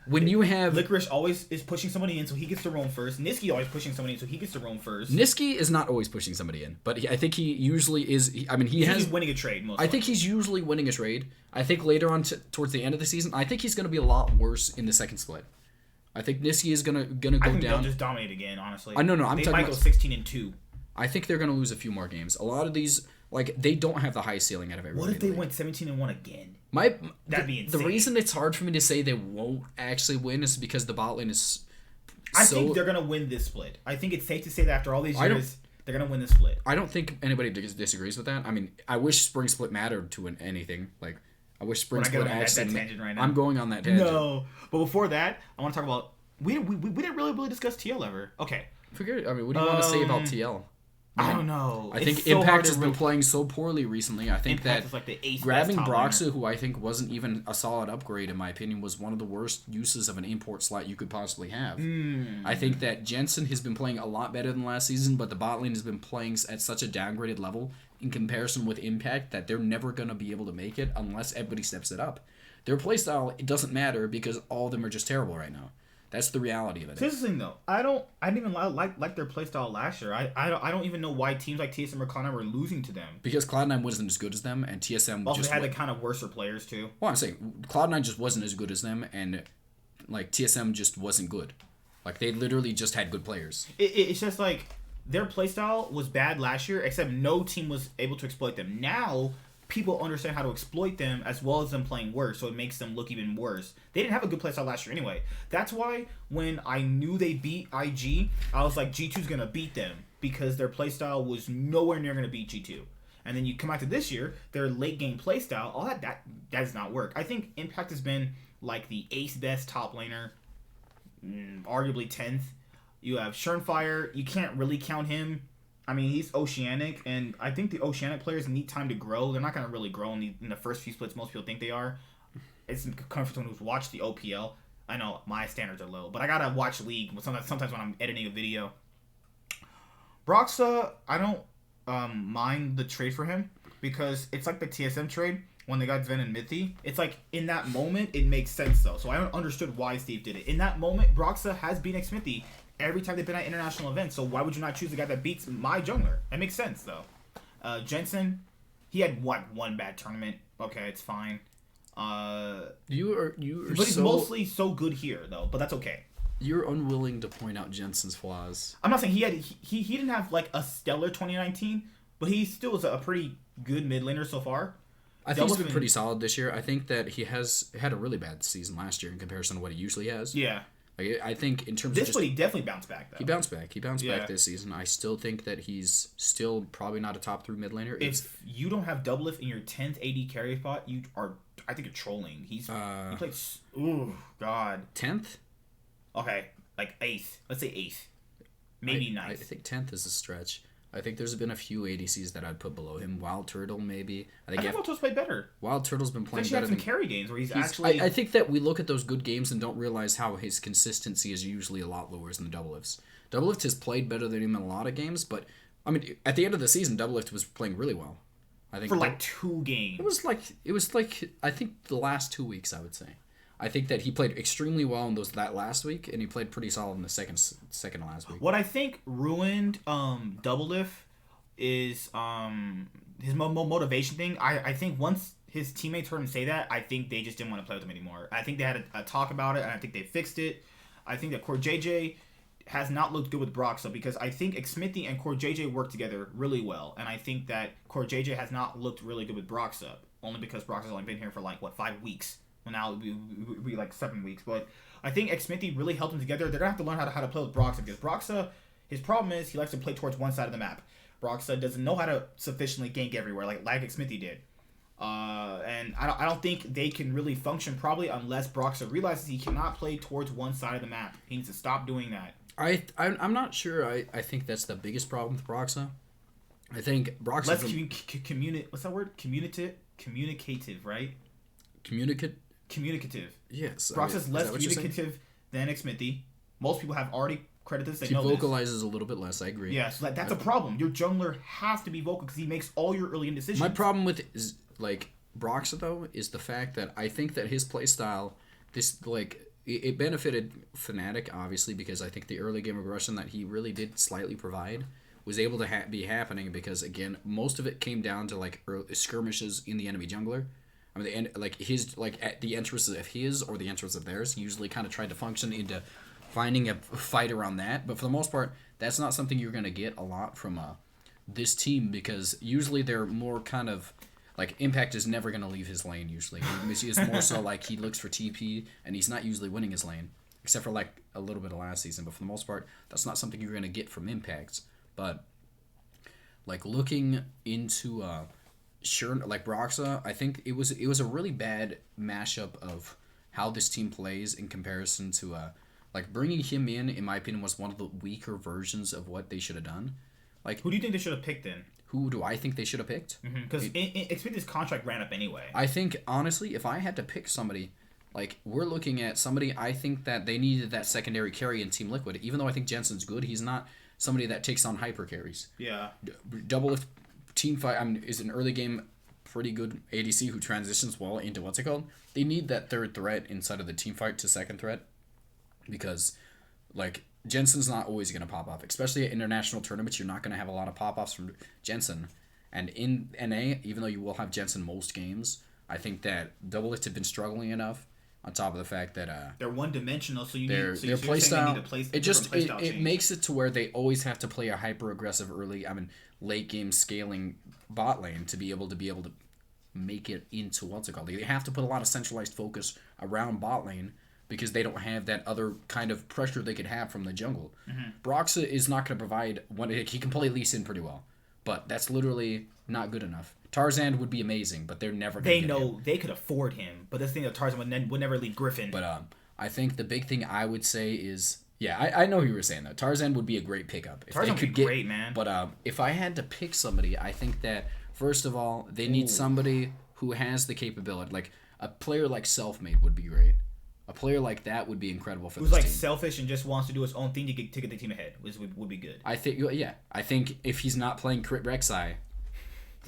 When you have Licorice always is pushing somebody in, so he gets to roam first. Niski always pushing somebody in, so he gets to roam first. Niski is not always pushing somebody in, but I think he usually is. He's winning a trade. I think he's usually winning a trade. I think later on towards the end of the season, I think he's gonna be a lot worse in the second split. I think Niski is gonna go down. They'll just dominate again. Honestly, No. They might go 16-2. I think they're gonna lose a few more games. A lot of these Like, they don't have the high ceiling out of everybody. What if they went 17-1 again? That'd be insane. The reason it's hard for me to say they won't actually win is because the bot lane is I think they're going to win this split. I think it's safe to say that after all these years, they're going to win this split. I don't think anybody disagrees with that. I mean, I wish Spring Split mattered to anything. Like, I wish Spring Split actually... that tangent right now. I'm going on that tangent. No. But before that, I want to talk about... We didn't really discuss TL ever. Okay. Forget it. I mean, what do you want to say about TL? I don't know. I think Impact has been playing so poorly recently. I think Impact is like the grabbing Broxah, who I think wasn't even a solid upgrade in my opinion, was one of the worst uses of an import slot you could possibly have. I think that Jensen has been playing a lot better than last season, but the bot lane has been playing at such a downgraded level in comparison with Impact that they're never going to be able to make it unless everybody steps it up. Their playstyle, it doesn't matter because all of them are just terrible right now. That's the reality of it. Here's the thing, though. I didn't even like their playstyle last year. I don't even know why teams like TSM or Cloud9 were losing to them. Because Cloud9 wasn't as good as them, and TSM also just had the kind of worser players too. Well, I'm saying Cloud9 just wasn't as good as them, and like TSM just wasn't good. Like they literally just had good players. It's just like their playstyle was bad last year, except no team was able to exploit them. Now people understand how to exploit them as well as them playing worse, so it makes them look even worse. They didn't have a good playstyle last year anyway. That's why when I knew they beat IG, I was like, G2's going to beat them because their playstyle was nowhere near going to beat G2. And then you come out to this year, their late game playstyle, all that does not work. I think Impact has been like the 8th best top laner, arguably 10th. You have Schernfire, you can't really count him. I mean, he's Oceanic, and I think the Oceanic players need time to grow. They're not going to really grow in the first few splits most people think they are. It's coming from someone who's watched the OPL. I know my standards are low, but I got to watch League sometimes when I'm editing a video. Broxah, I don't mind the trade for him because it's like the TSM trade when they got Ven and Mithy. It's like in that moment, it makes sense, though. So I understood why Steve did it. In that moment, Broxah has beaten Smithy every time they've been at international events, so why would you not choose the guy that beats my jungler? That makes sense, though. Jensen, he had one bad tournament. Okay, it's fine. But he's mostly so good here, though. But that's okay. You're unwilling to point out Jensen's flaws. I'm not saying he didn't have like a stellar 2019, but he still was a pretty good mid laner so far. I think he's been pretty solid this year. I think that he has had a really bad season last year in comparison to what he usually has. Yeah. Like, I think in terms of this one, he definitely bounced back, though. He bounced back this season. I still think that he's still probably not a top 3 mid laner. If you don't have Doublelift in your 10th AD carry spot, I think you're trolling. He played... Ooh, God. 10th? Okay, like 8th. Let's say 8th. Maybe 9th. I think 10th is a stretch. I think there's been a few ADCs that I'd put below him. Wild Turtle, maybe. I think Wild Turtle's played better. Wild Turtle's been playing better. He's had some carry games where he's actually... I think that we look at those good games and don't realize how his consistency is usually a lot lower than the Doublelifts. Doublelift has played better than him in a lot of games, but, I mean, at the end of the season, Doublelift was playing really well. I think for like 2 games. It was like, I think the last 2 weeks, I would say. I think that he played extremely well in that last week, and he played pretty solid in the second to last week. What I think ruined Doublelift is his motivation thing. I think once his teammates heard him say that, I think they just didn't want to play with him anymore. I think they had a talk about it, and I think they fixed it. I think that Core JJ has not looked good with Broxah because I think Xmithy and Core JJ work together really well, and I think that Core JJ has not looked really good with Broxah, only because Broxah's only been here for 5 weeks. Well, now it'll be like 7 weeks, but I think Xmithy really helped them together. They're gonna have to learn how to play with Broxah because Broxah, his problem is he likes to play towards one side of the map. Broxah doesn't know how to sufficiently gank everywhere like Smithy did. And I don't think they can really function probably unless Broxah realizes he cannot play towards one side of the map. He needs to stop doing that. I'm not sure. I think that's the biggest problem with Broxah. I think Broxah... What's that word? Communicative, right? Communicative. Yes. Broxah's less communicative than Xmithy. Most people have already... credit this. He vocalizes a little bit less. I agree. Yeah, so that's a problem. Your jungler has to be vocal because he makes all your early decisions. My problem with Broxah though is the fact that I think that his playstyle, it benefited Fnatic obviously because I think the early game aggression that he really did slightly provide was able to be happening because again most of it came down to skirmishes in the enemy jungler. I mean the entrances of his or the entrances of theirs he usually kind of tried to function into finding a fight around that, but for the most part, that's not something you're going to get a lot from this team because usually they're more kind of like Impact is never going to leave his lane usually. He's more so like he looks for TP and he's not usually winning his lane except for like a little bit of last season, but for the most part that's not something you're going to get from Impact. But like looking into like Broxa, I think it was a really bad mashup of how this team plays in comparison to like bringing him in my opinion was one of the weaker versions of what they should have done. Like who do you think they should have picked then? Who do I think they should have picked? Because his contract ran up anyway. I think, honestly, if I had to pick somebody, like, we're looking at somebody, I think that they needed that secondary carry in Team Liquid. Even though I think Jensen's good, he's not somebody that takes on hyper carries. Yeah. Double if Team Fight is an early game pretty good ADC who transitions well into what's it called. They need that third threat inside of the team fight to second threat because, like, Jensen's not always going to pop off. Especially at international tournaments, you're not going to have a lot of pop-offs from Jensen. And in NA, even though you will have Jensen most games, I think that Doublelift have been struggling enough on top of the fact that they're one-dimensional, so you their need playstyle. It it makes it to where they always have to play a hyper-aggressive late game scaling bot lane to be able to make it into what's it called. They have to put a lot of centralized focus around bot lane because they don't have that other kind of pressure they could have from the jungle. Broxa is not going to provide he can play Lee Sin pretty well, but that's literally not good enough. Tarzan would be amazing, but they're never going to get him. They could afford him, but this thing that Tarzan would never leave Griffin. But I think the big thing I would say is, I know who you were saying though. Tarzan would be a great pickup. Tarzan would be great, man. But if I had to pick somebody, I think that first of all, they need somebody who has the capability. Like a player like Selfmade would be great. A player like that would be incredible for this team. Who's like selfish and just wants to do his own thing to get the team ahead, would be good. I think if he's not playing Crit Rek'Sai,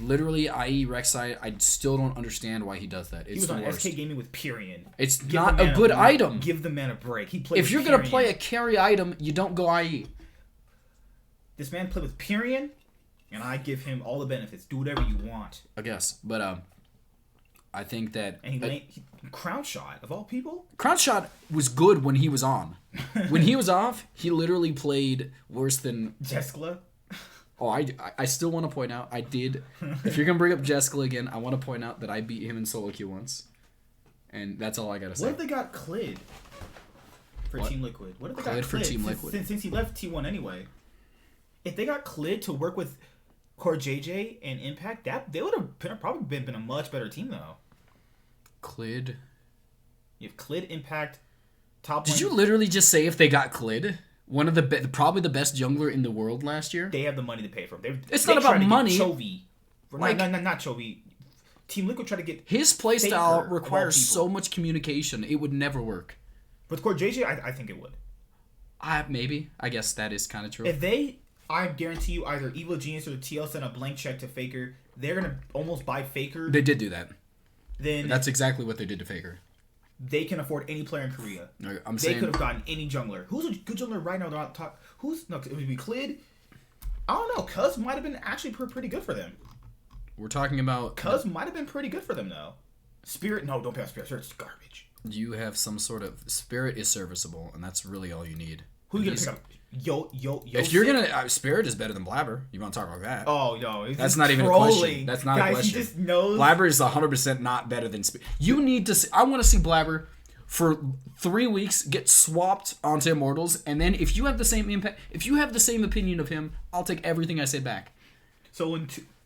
literally, i.e. Rek'Sai, I still don't understand why he does that. It's he was the on worst. SK Gaming with Pyrion. It's not a good item. Give the man a break. He played. If you're gonna play a carry item, you don't go IE. This man played with Pyrion, and I give him all the benefits. Do whatever you want. I guess, but I think that and Crown Shot of all people. Crown Shot was good when he was on. When he was off, he literally played worse than Jeskla. Oh, I still want to point out I did. If you're gonna bring up Jeskla again, I want to point out that I beat him in solo queue once, and that's all I gotta say. What if they got Clid for Team Liquid? What if they got Clid for Team Liquid? Since he left T1 anyway, if they got Clid to work with Core JJ and Impact, they would have probably been a much better team though. Clid. You have Clid, Impact, top. Did you literally just say if they got Clid? One of the probably the best jungler in the world last year. They have the money to pay for him. It's not about money. Chovy. Like, not Chovy. Team Liquid tried to get his playstyle requires so much communication. It would never work. With Core JJ, I think it would. Maybe. I guess that is kind of true. If I guarantee you, either Evil Genius or the TL send a blank check to Faker, they're gonna almost buy Faker. They did do that. Then that's exactly what they did to Faker. They can afford any player in Korea. They could have gotten any jungler. Who's a good jungler right now? They're on top. It would be Clid. I don't know. Cuz might have been actually pretty good for them. We're talking about Cuz might have been pretty good for them though. Spirit, no, don't pay on Spirit. Spirit's garbage. You have some sort of Spirit is serviceable, and that's really all you need. Who are you gonna pick up? Yo. If you're gonna Spirit is better than Blabber. You want to talk about that? Oh no, that's not even a question. That's not a question. He just knows. Blabber is 100% not better than Spirit. You need to. I want to see Blabber for 3 weeks get swapped onto Immortals, and then if you have the same impact, if you have the same opinion of him, I'll take everything I say back. So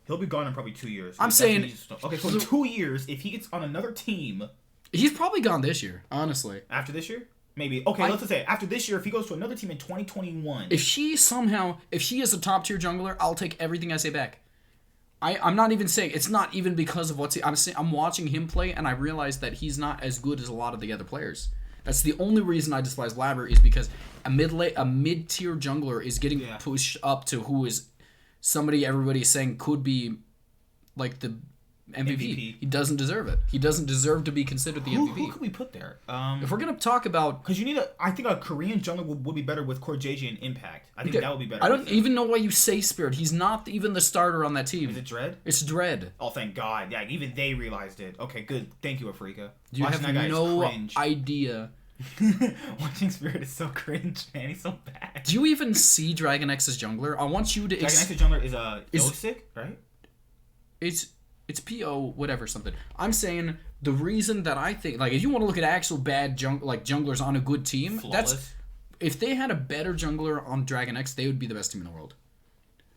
he'll be gone in probably 2 years. I'm saying okay. So in 2 years, if he gets on another team, he's probably gone this year. Honestly, after this year. Maybe. Okay, let's just say after this year, if he goes to another team in 2021. If she is a top tier jungler, I'll take everything I say back. I'm not even saying, it's not even because of I'm watching him play and I realize that he's not as good as a lot of the other players. That's the only reason I despise Blabber is because a mid-tier jungler is getting pushed up to who is somebody everybody's saying could be like the MVP. He doesn't deserve it. He doesn't deserve to be considered the MVP. Who could we put there? If we're gonna talk about, because I think a Korean jungler would be better with Core JJ and Impact. I think that would be better. I don't even know why you say Spirit. He's not even the starter on that team. Is it Dread? It's Dread. Oh, thank God! Yeah, even they realized it. Okay, good. Thank you, Afrika. You have no idea Watching Spirit is so cringe, man. He's so bad. Do you even see Dragon X's jungler? I want you to. Dragon X's jungler is Ilsic, right? It's PO whatever something. I'm saying the reason that I think if you want to look at actual bad junglers on a good team, Flawless. If they had a better jungler on Dragon X, they would be the best team in the world.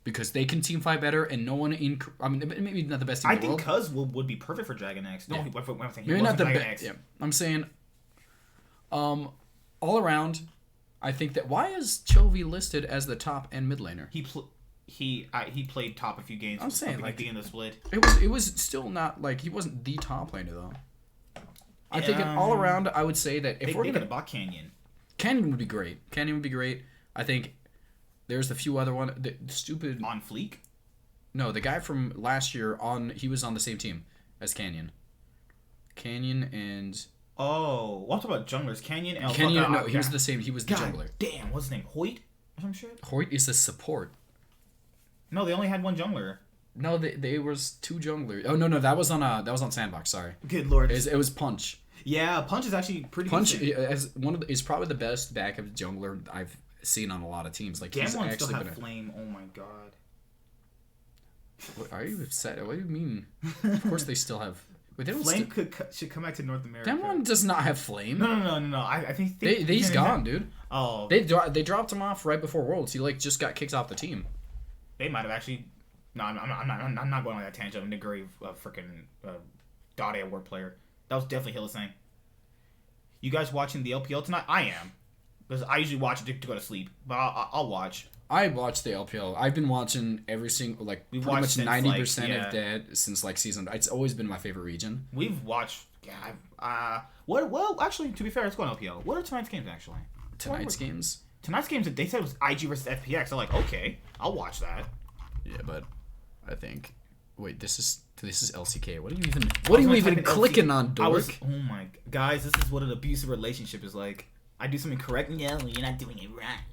Because they can team fight better, and no one maybe not the best team in the world. I think Cuz would be perfect for Dragon X. No, yeah. I'm saying maybe not the best. Yeah, I'm saying, all around, I think that why is Chovy listed as the top and mid laner? He played top a few games. I'm saying being the split. It was still not he wasn't the top laner though. I think all around, I would say that if we're gonna bot Canyon would be great. Canyon would be great. I think. There's a few other one. The stupid on Fleek. No, the guy from last year he was on the same team as Canyon. Canyon and what about junglers? Canyon. He was the same. He was the jungler. Damn, what's his name? Hoyt or some shit. Hoyt is the support. No, they only had one jungler. No, they was two junglers. Oh no, that was on Sandbox. Sorry. Good lord. It was Punch. Yeah, Punch is actually pretty. Punch is probably the best backup jungler I've seen on a lot of teams. He's actually still have Flame. Oh my god. What, are you upset? What do you mean? Of course they still have. Wait, Flame should come back to North America. That one does not have Flame. No. I think he's gone, dude. Oh. They dropped him off right before Worlds. He just got kicked off the team. They might have actually. No, I'm not going on that tangent. I'm Naguri, freaking Dade Award player. That was definitely Hillsang. You guys watching the LPL tonight? I am. Because I usually watch it to go to sleep, but I'll watch. I watch the LPL. I've been watching every single pretty much 90% of that since season. It's always been my favorite region. We've watched. Yeah. Well, actually, to be fair, let's go on LPL. What are tonight's games actually? Tonight's games. They said it was IG versus FPX. I'm like, okay, I'll watch that. Yeah, but I think. Wait, this is LCK. What are you even clicking on, dork? Oh my guys, this is what an abusive relationship is like. I do something correct, and yeah, well, you're not doing it right.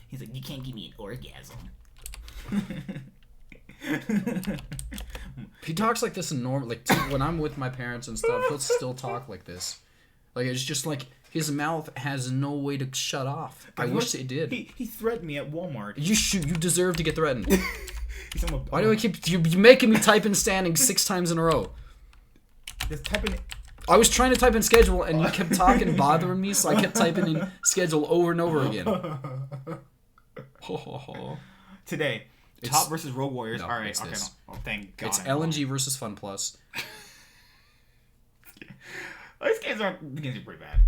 He's like, you can't give me an orgasm. He talks like this in normal, when I'm with my parents and stuff, he'll still talk like this. It's just his mouth has no way to shut off. I wish it did. He threatened me at Walmart. You deserve to get threatened. Why do I keep you making me type in standing 6 times in a row? Just typing. I was trying to type in schedule and you kept talking, bothering me, so I kept typing in schedule over and over again. Today, Top versus Rogue Warriors. No, all right, okay. No. Oh, thank God. It's LNG versus Fun Plus. These games are pretty bad.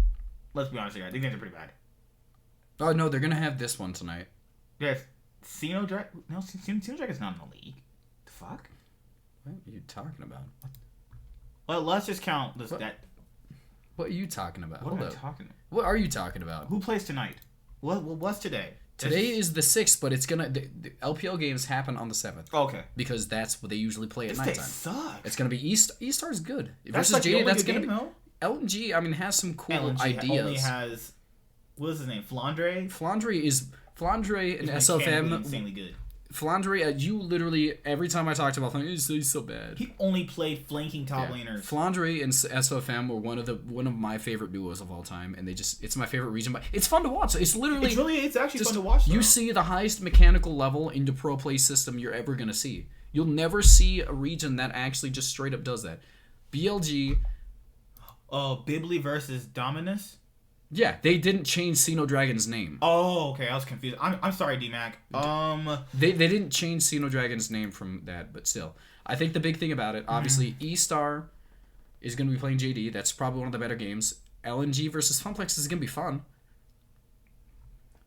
Let's be honest here. These games are pretty bad. Oh no, they're gonna have this one tonight. Yes, Xenodrag. No, Xenodrag is not in the league. The fuck? What are you talking about? Well, let's just count this. What are you talking about? What am I talking about? What are you talking about? Who plays tonight? What's today? Today is the 6th, but it's gonna the LPL games happen on the 7th. Oh, okay. Because that's what they usually play at nighttime. Sucks. It's gonna be E-Star's good versus JD. That's gonna be LNG. I mean, has some cool ideas. Only has what is his name? Flandre. Flandre and SFM. Insanely good. Flandre, you literally every time I talked about Flandre, he's so bad. He only played flanking top laners. Flandre and SFM were one of my favorite duos of all time, and it's my favorite region. But it's fun to watch. It's actually fun to watch. Though. You see the highest mechanical level into pro play system you're ever gonna see. You'll never see a region that actually just straight up does that. BLG. Bibli versus Dominus. Yeah, they didn't change Xenodragon's name. Oh, okay. I was confused. I'm sorry, D-Mac. They didn't change Xenodragon's name from that, but still. I think the big thing about it, obviously, E-Star is going to be playing JD. That's probably one of the better games. LNG versus Funplex is going to be fun.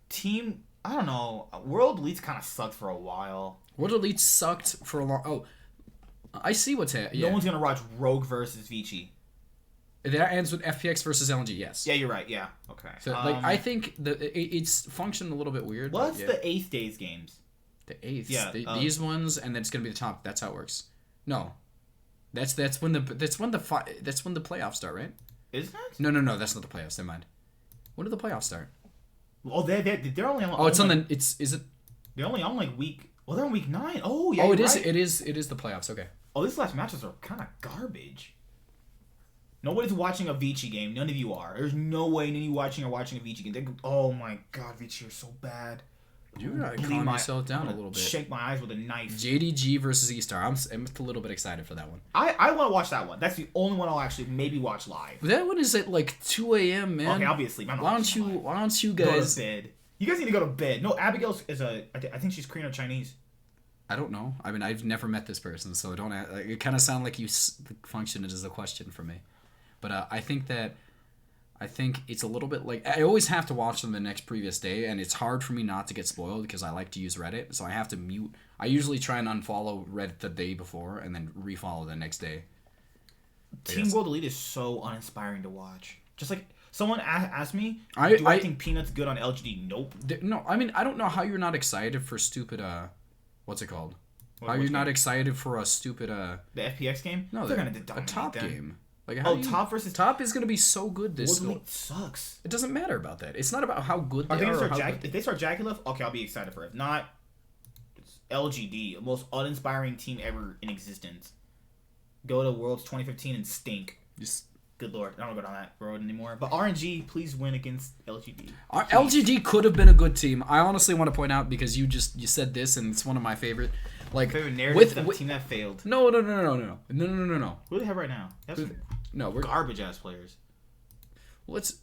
Team, I don't know. World Elites kind of sucked for a while. World Elites sucked for a long... Oh, I see what's happening. No one's going to watch Rogue versus Vici. That ends with FPX versus LNG, yes. Yeah, you're right, yeah. Okay. So, I think it's functioned a little bit weird. What's the 8th days games? The 8th? Yeah. These ones, and then it's going to be the top. That's how it works. No. That's when the playoffs start, right? Is that? No, that's not the playoffs. Never mind. When do the playoffs start? Oh, they're only on... Oh, it's on the... Is it... They're only on week... Well, they're on week 9. Oh, yeah, it is. right. It is the playoffs, okay. Oh, these last matches are kind of garbage. Nobody's watching a Vici game. None of you are. There's no way none of you watching a Vici game. Oh my god, Vici, you're so bad. You gotta calm yourself down a little bit. Shake my eyes with a knife. JDG versus E-Star. I'm a little bit excited for that one. I want to watch that one. That's the only one I'll actually maybe watch live. That one is at like 2 a.m., man. Okay, obviously. Why don't you guys go to bed? You guys need to go to bed. No, Abigail is I think she's Korean or Chinese. I don't know. I mean, I've never met this person, so don't. It kind of sound like you function as a question for me. But I think it's a little bit like I always have to watch them the next previous day, and it's hard for me not to get spoiled because I like to use Reddit, so I have to mute. I usually try and unfollow Reddit the day before and then refollow the next day. Team World Elite is so uninspiring to watch. Just like someone asked me, do I think Peanut's good on LGD? Nope. No, I mean I don't know how you're not excited for stupid what's it called? How you're not excited for a stupid the FPX game? No, they're gonna dominate a top game. Like top versus top is gonna be so good this World Elite sucks. It doesn't matter about that. It's not about how good they are. If they start Jackie okay, I'll be excited for it. If not, it's LGD, the most uninspiring team ever in existence. Go to Worlds 2015 and stink. Good lord, I don't want to go down that road anymore. But RNG, please win against LGD. LGD could have been a good team. I honestly want to point out because you said this and it's one of my favorite. Like favorite narrative team that failed. No. Who do they have right now? We're garbage ass players. Let's.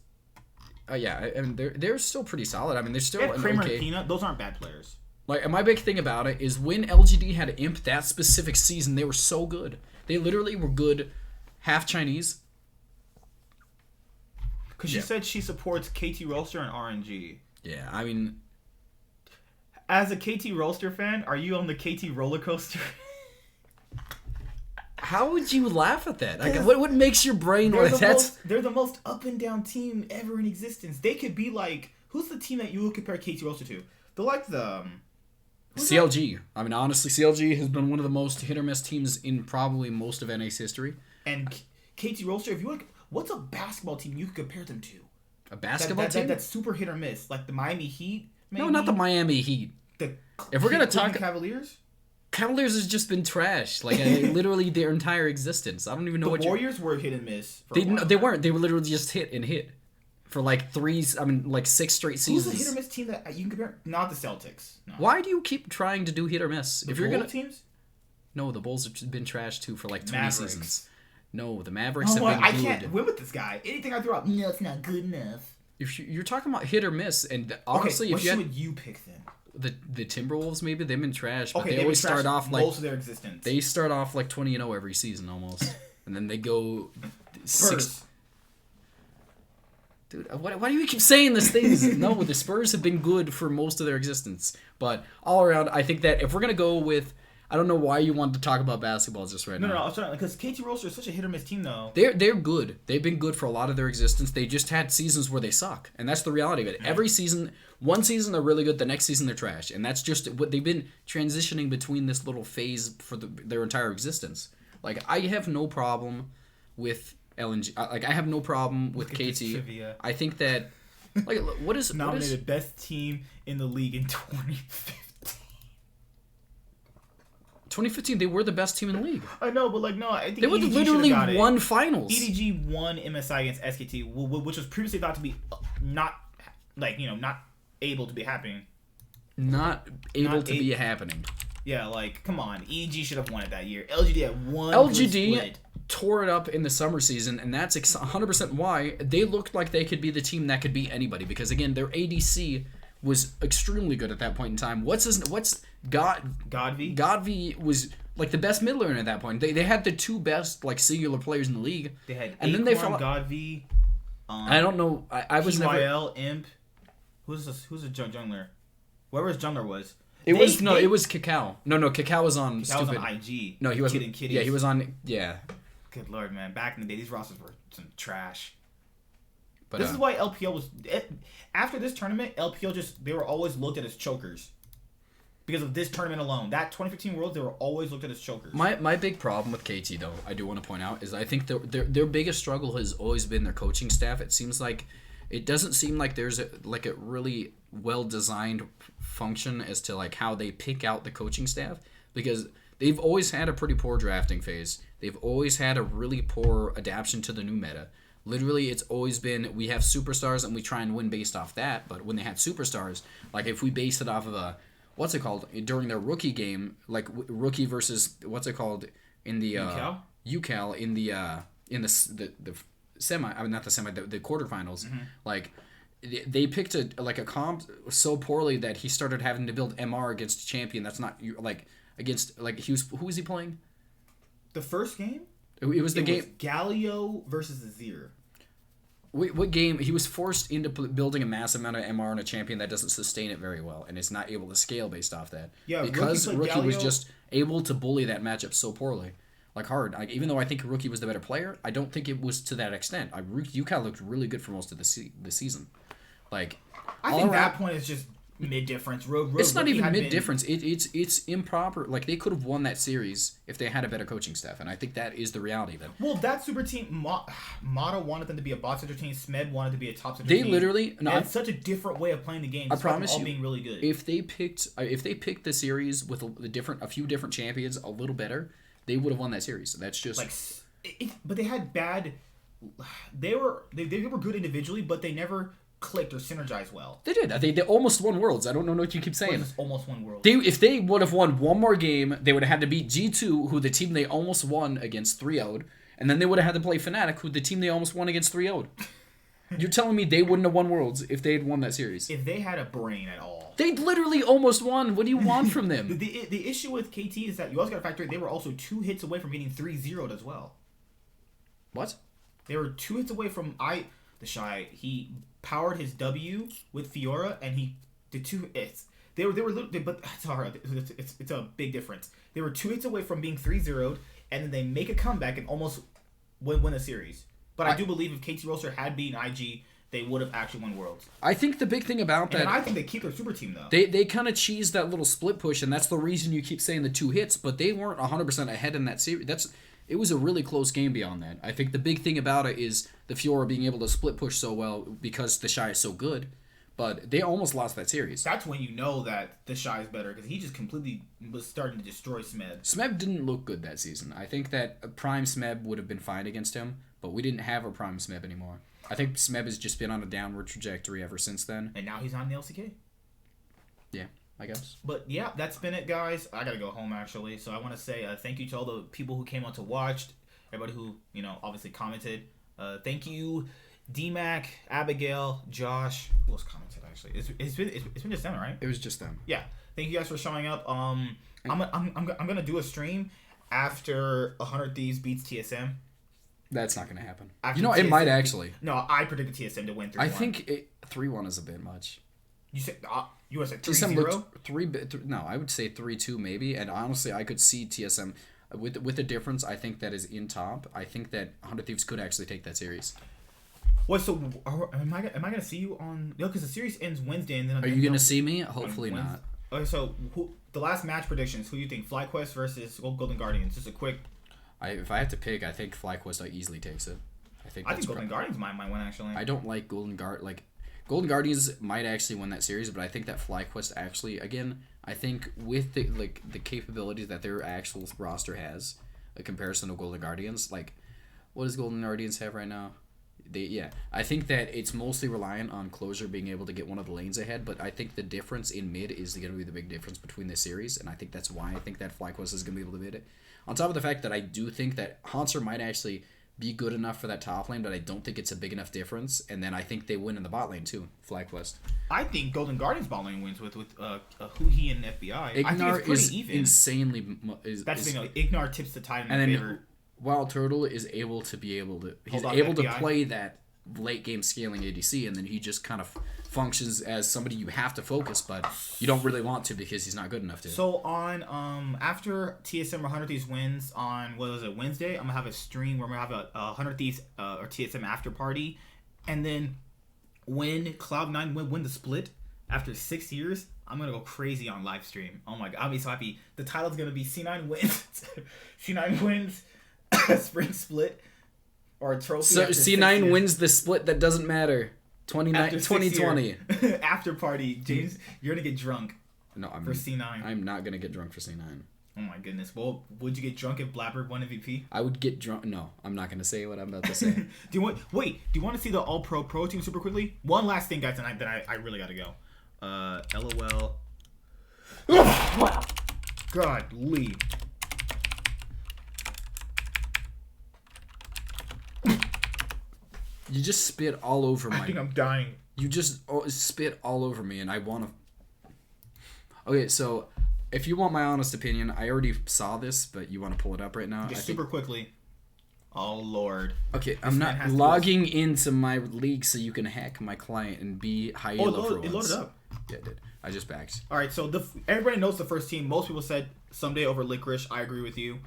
Yeah, I mean they're still pretty solid. I mean they're still Kramer and Peanut. Those aren't bad players. Like, and my big thing about it is when LGD had Imp that specific season, they were so good. They literally were good, half Chinese. Because she said she supports KT Roaster and RNG. Yeah, I mean, as a KT Roaster fan, are you on the KT roller coaster? How would you laugh at that? Like, what makes your brain like that? They're the most up and down team ever in existence. They could be like, who's the team that you would compare KT Roaster to? They're like the CLG. I mean, honestly, CLG has been one of the most hit or miss teams in probably most of NA's history. And KT Roaster, if you want, what's a basketball team you could compare them to? A basketball team that's super hit or miss, like the Miami Heat. Maybe? No, not the Miami Heat. If we're gonna talk Cavaliers. Cavaliers has just been trash, like literally their entire existence. I don't even know what. The Warriors were hit and miss. They weren't. They were literally just hit and hit for like 6 straight seasons. Who's a hit or miss team that you can compare? Not the Celtics. No. Why do you keep trying to do hit or miss? If you're gonna teams. No, the Bulls have been trash too for like 20 seasons. No, the Mavericks have been good. I can't win with this guy. Anything I throw out, no, it's not good enough. If you're talking about hit or miss, and honestly, what would you pick then? The Timberwolves, maybe they've been trash, but they always start off like most of their existence. They start off like 20-0 every season almost, and then they go Spurs. Dude, why do you keep saying these things? No, the Spurs have been good for most of their existence, but all around, I think that if we're gonna go with, I don't know why you wanted to talk about basketball just right now. No, I'm sorry, because KT Roaster is such a hit or miss team, though. They're good. They've been good for a lot of their existence. They just had seasons where they suck, and that's the reality of it. Yeah. Every season, one season they're really good, the next season they're trash, and that's just what they've been transitioning between this little phase for their entire existence. Like, I have no problem with LNG. Like, I have no problem with KT. I think that, like, what is nominated best team in the league in 2015. 2015, they were the best team in the league. I know, but like, no, I think they would literally won finals. EDG won MSI against SKT, which was previously thought to be not able to be happening. Not able to be happening. Yeah, like, come on, EDG should have won it that year. LGD had one. LGD tore it up in the summer season, and that's 100% why they looked like they could be the team that could beat anybody. Because again, their ADC was extremely good at that point in time. Godv was like the best mid laner at that point. They had the two best like singular players in the league. They had and then they fell. Godv. I don't know. I was PYL, Imp. Who's a jungler? Whoever his jungler was. It was Kakao. No, Kakao was on. Kakao was on IG. No, he wasn't. Yeah, he was on. Yeah. Good lord, man! Back in the day, these rosters were some trash. But, this is why LPL was after this tournament. LPL they were always looked at as chokers because of this tournament alone. That 2015 Worlds, they were always looked at as chokers. My big problem with KT though, I do want to point out, is I think their biggest struggle has always been their coaching staff. It doesn't seem like there's a really well designed function as to like how they pick out the coaching staff, because they've always had a pretty poor drafting phase. They've always had a really poor adaptation to the new meta. Literally, it's always been, we have superstars and we try and win based off that. But when they had superstars, like if we based it off of a, what's it called, during their rookie game, like rookie versus, what's it called, in the UCal in the semi, I mean not the semi, the quarterfinals, like they picked a comp so poorly that he started having to build MR against a champion that's not like against like who was he playing? The first game? It was game was Galio versus Azir. What game? He was forced into building a massive amount of MR on a champion that doesn't sustain it very well and is not able to scale based off that. Yeah, because Rookie was just able to bully that matchup so poorly. Like hard. Even though I think Rookie was the better player, I don't think it was to that extent. UCal looked really good for most of the season. Like, I think that point is just mid difference. It's not even mid difference. It's improper. Like they could have won that series if they had a better coaching staff, and I think that is the reality of it. Well, that super team, Mata wanted them to be a bot center team. Smed wanted to be a top center team. They literally, had such a different way of playing the game. I promise you, being really good. If they picked the series with a few different champions a little better, they would have won that series. That's just but they had bad. They were good individually, but they never clicked or synergized well. They did. They almost won Worlds. I don't know what you keep saying. Almost won Worlds. If they would have won one more game, they would have had to beat G2, who the team they almost won against 3-0'd, and then they would have had to play Fnatic, who the team they almost won against 3-0'd. You're telling me they wouldn't have won Worlds if they had won that series? If they had a brain at all. They literally almost won. What do you want from them? The issue with KT is that you also got to factor in they were also 2 hits away from getting 3-0'd as well. What? They were 2 hits away from the Shy. He powered his W with Fiora, and he did 2 hits. They were but it's hard. It's a big difference. They were 2 hits away from being 3-0'd, and then they make a comeback and almost win a series. But I do believe if KT Roaster had beaten IG, they would have actually won Worlds. I think the big thing about that... And I think they keep their super team, though. They kind of cheesed that little split push, and that's the reason you keep saying the 2 hits, but they weren't 100% ahead in that series. It was a really close game beyond that. I think the big thing about it is the Fiora being able to split push so well because the Shy is so good, but they almost lost that series. That's when you know that the Shy is better, because he just completely was starting to destroy Smeb. Smeb didn't look good that season. I think that a Prime Smeb would have been fine against him, but we didn't have a Prime Smeb anymore. I think Smeb has just been on a downward trajectory ever since then. And now he's on the LCK. Yeah, I guess. But yeah, that's been it, guys. I gotta go home, actually. So I want to say thank you to all the people who came out to watch, everybody who, obviously commented. Thank you, D-Mac, Abigail, Josh. Who else commented, actually? It's been just them, right? It was just them. Yeah. Thank you guys for showing up. I'm gonna do a stream after 100 Thieves beats TSM. That's not going to happen. After it might actually. No, I predicted TSM to win 3-1. I think 3-1 is a bit much. You said you want to say 3-0? No, I would say 3-2 maybe. And honestly, I could see TSM with the difference. I think that is in top. I think that 100 Thieves could actually take that series. What? So am I gonna see you on? No, because the series ends Wednesday, and then. Are you gonna see me? Hopefully not. Okay, so the last match predictions? Who do you think? FlyQuest versus Golden Guardians. Just a quick. If I had to pick, I think FlyQuest easily takes it. I think Golden Guardians might win, actually. I don't like Golden Guardians might actually win that series, but I think that FlyQuest actually, again, I think with the capabilities that their actual roster has, a comparison to Golden Guardians, what does Golden Guardians have right now? I think that it's mostly reliant on Closure being able to get one of the lanes ahead, but I think the difference in mid is going to be the big difference between this series, and I think that's why I think that FlyQuest is going to be able to beat it. On top of the fact that I do think that Hanser might actually be good enough for that top lane, but I don't think it's a big enough difference, and then I think they win in the bot lane too, FlyQuest. I think Golden Guardians bot lane wins with Huhi and FBI. Ignar I think it's pretty even. Insanely... That's the thing, Ignar tips the tide in their favor. Wild Turtle is able to play that late game scaling ADC, and then he just kind of functions as somebody you have to focus, but you don't really want to because he's not good enough to. So on after TSM or 100 Thieves wins on Wednesday, I'm gonna have a stream where I'm gonna have a 100 Thieves or TSM after party, and then when Cloud9 win the split after 6 years, I'm gonna go crazy on live stream. Oh my god, I'll be so happy. The title's gonna be C9 wins. C9 wins spring split or a trophy. So C9 wins the split that doesn't matter. 2020. After party, James, you're gonna get drunk. No, for C9. I'm not gonna get drunk for C9. Oh my goodness. Well, would you get drunk if Blabber won MVP? I would get drunk. No, I'm not gonna say what I'm about to say. Do you want to see the All Pro team super quickly? One last thing, guys, tonight that I really gotta go. LOL. Wow. Godly. You just spit all over I think I'm dying. You just spit all over me, and I want to. Okay, so if you want my honest opinion, I already saw this, but you want to pull it up right now? Just super quickly. Oh Lord. Okay, I'm not logging into my league so you can hack my client and be high elo for once. It loaded up. Yeah, it did. I just backed. All right, so everybody knows the first team. Most people said Someday over Licorice. I agree with you.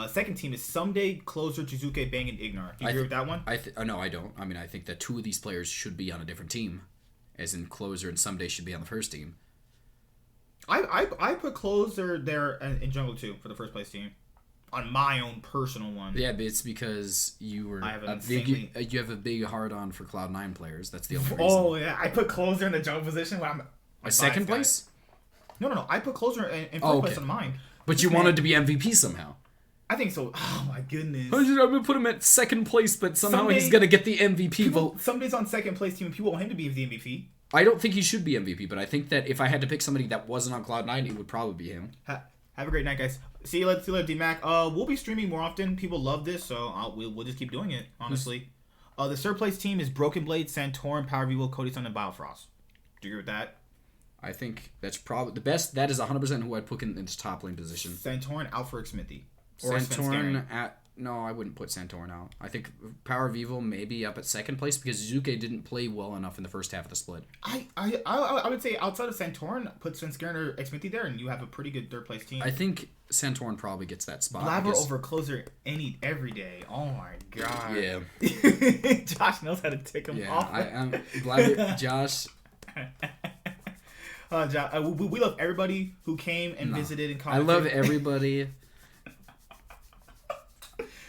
Second team is Someday, Closer, Jizuke, Bang, and Ignar. Do you agree with that one? No, I don't. I mean, I think that two of these players should be on a different team, as in Closer and Someday should be on the first team. I put Closer there in Jungle 2 for the first place team. On my own personal one. Yeah, but it's because you have a big hard on for Cloud9 players. That's the only reason. Oh yeah, I put Closer in the jungle position when I'm a second place. No. I put Closer in first place on mine. But you wanted to be MVP somehow. I think so. Oh my goodness. I'm gonna put him at second place, but somehow he's gonna get the MVP vote. Somebody's on second place team, and people want him to be the MVP. I don't think he should be MVP, but I think that if I had to pick somebody that wasn't on Cloud9, it would probably be him. Have a great night, guys. See you later, D-Mac. We'll be streaming more often. People love this, so we'll just keep doing it, honestly. The third place team is Broken Blade, Santorin, Power Vivo, Cody Sun, and Biofrost. Do you agree with that? I think that's probably the best. That is 100% who I'd put in this top lane position. Santorin out for Smithy. Santorin no, I wouldn't put Santorin out. I think Power Vivo maybe up at second place because Zuke didn't play well enough in the first half of the split. I would say outside of Santorin, put Svenskeren or Xmithy there, and you have a pretty good third place team. I think Santorin probably gets that spot. Blabber over Closer every day. Oh my god. Yeah. Josh knows how to tick him off. Yeah, Blabber, Josh. We love everybody who came and visited and commented. I love everybody.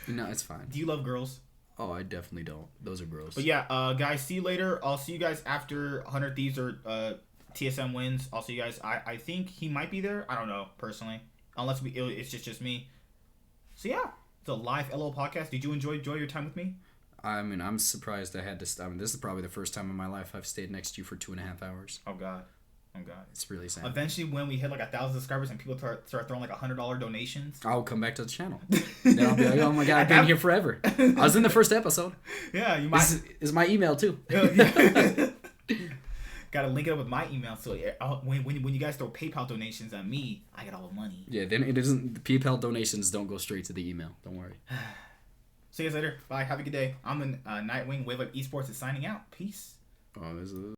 No, it's fine. Do you love girls? Oh, I definitely don't. Those are gross. But yeah, guys, see you later. I'll see you guys after 100 Thieves or TSM wins. I'll see you guys. I think he might be there. I don't know, personally. Unless it's just me. So yeah, it's a live LO podcast. Did you enjoy your time with me? I mean, I'm surprised I had to stop. I mean, this is probably the first time in my life I've stayed next to you for 2.5 hours. Oh, God. It's really sad. Eventually, when we hit like 1,000 subscribers and people start throwing like $100 donations, I'll come back to the channel. Then I'll be like, oh my god, I've been here forever. I was in the first episode. Yeah, you might. This is my email too. Gotta link it up with my email, so when you guys throw PayPal donations at me, I get all the money. Yeah, then it isn't. The PayPal donations don't go straight to the email. Don't worry. See you guys later. Bye. Have a good day. I'm in Nightwing. Wave Up Esports is signing out. Peace. Oh, this is.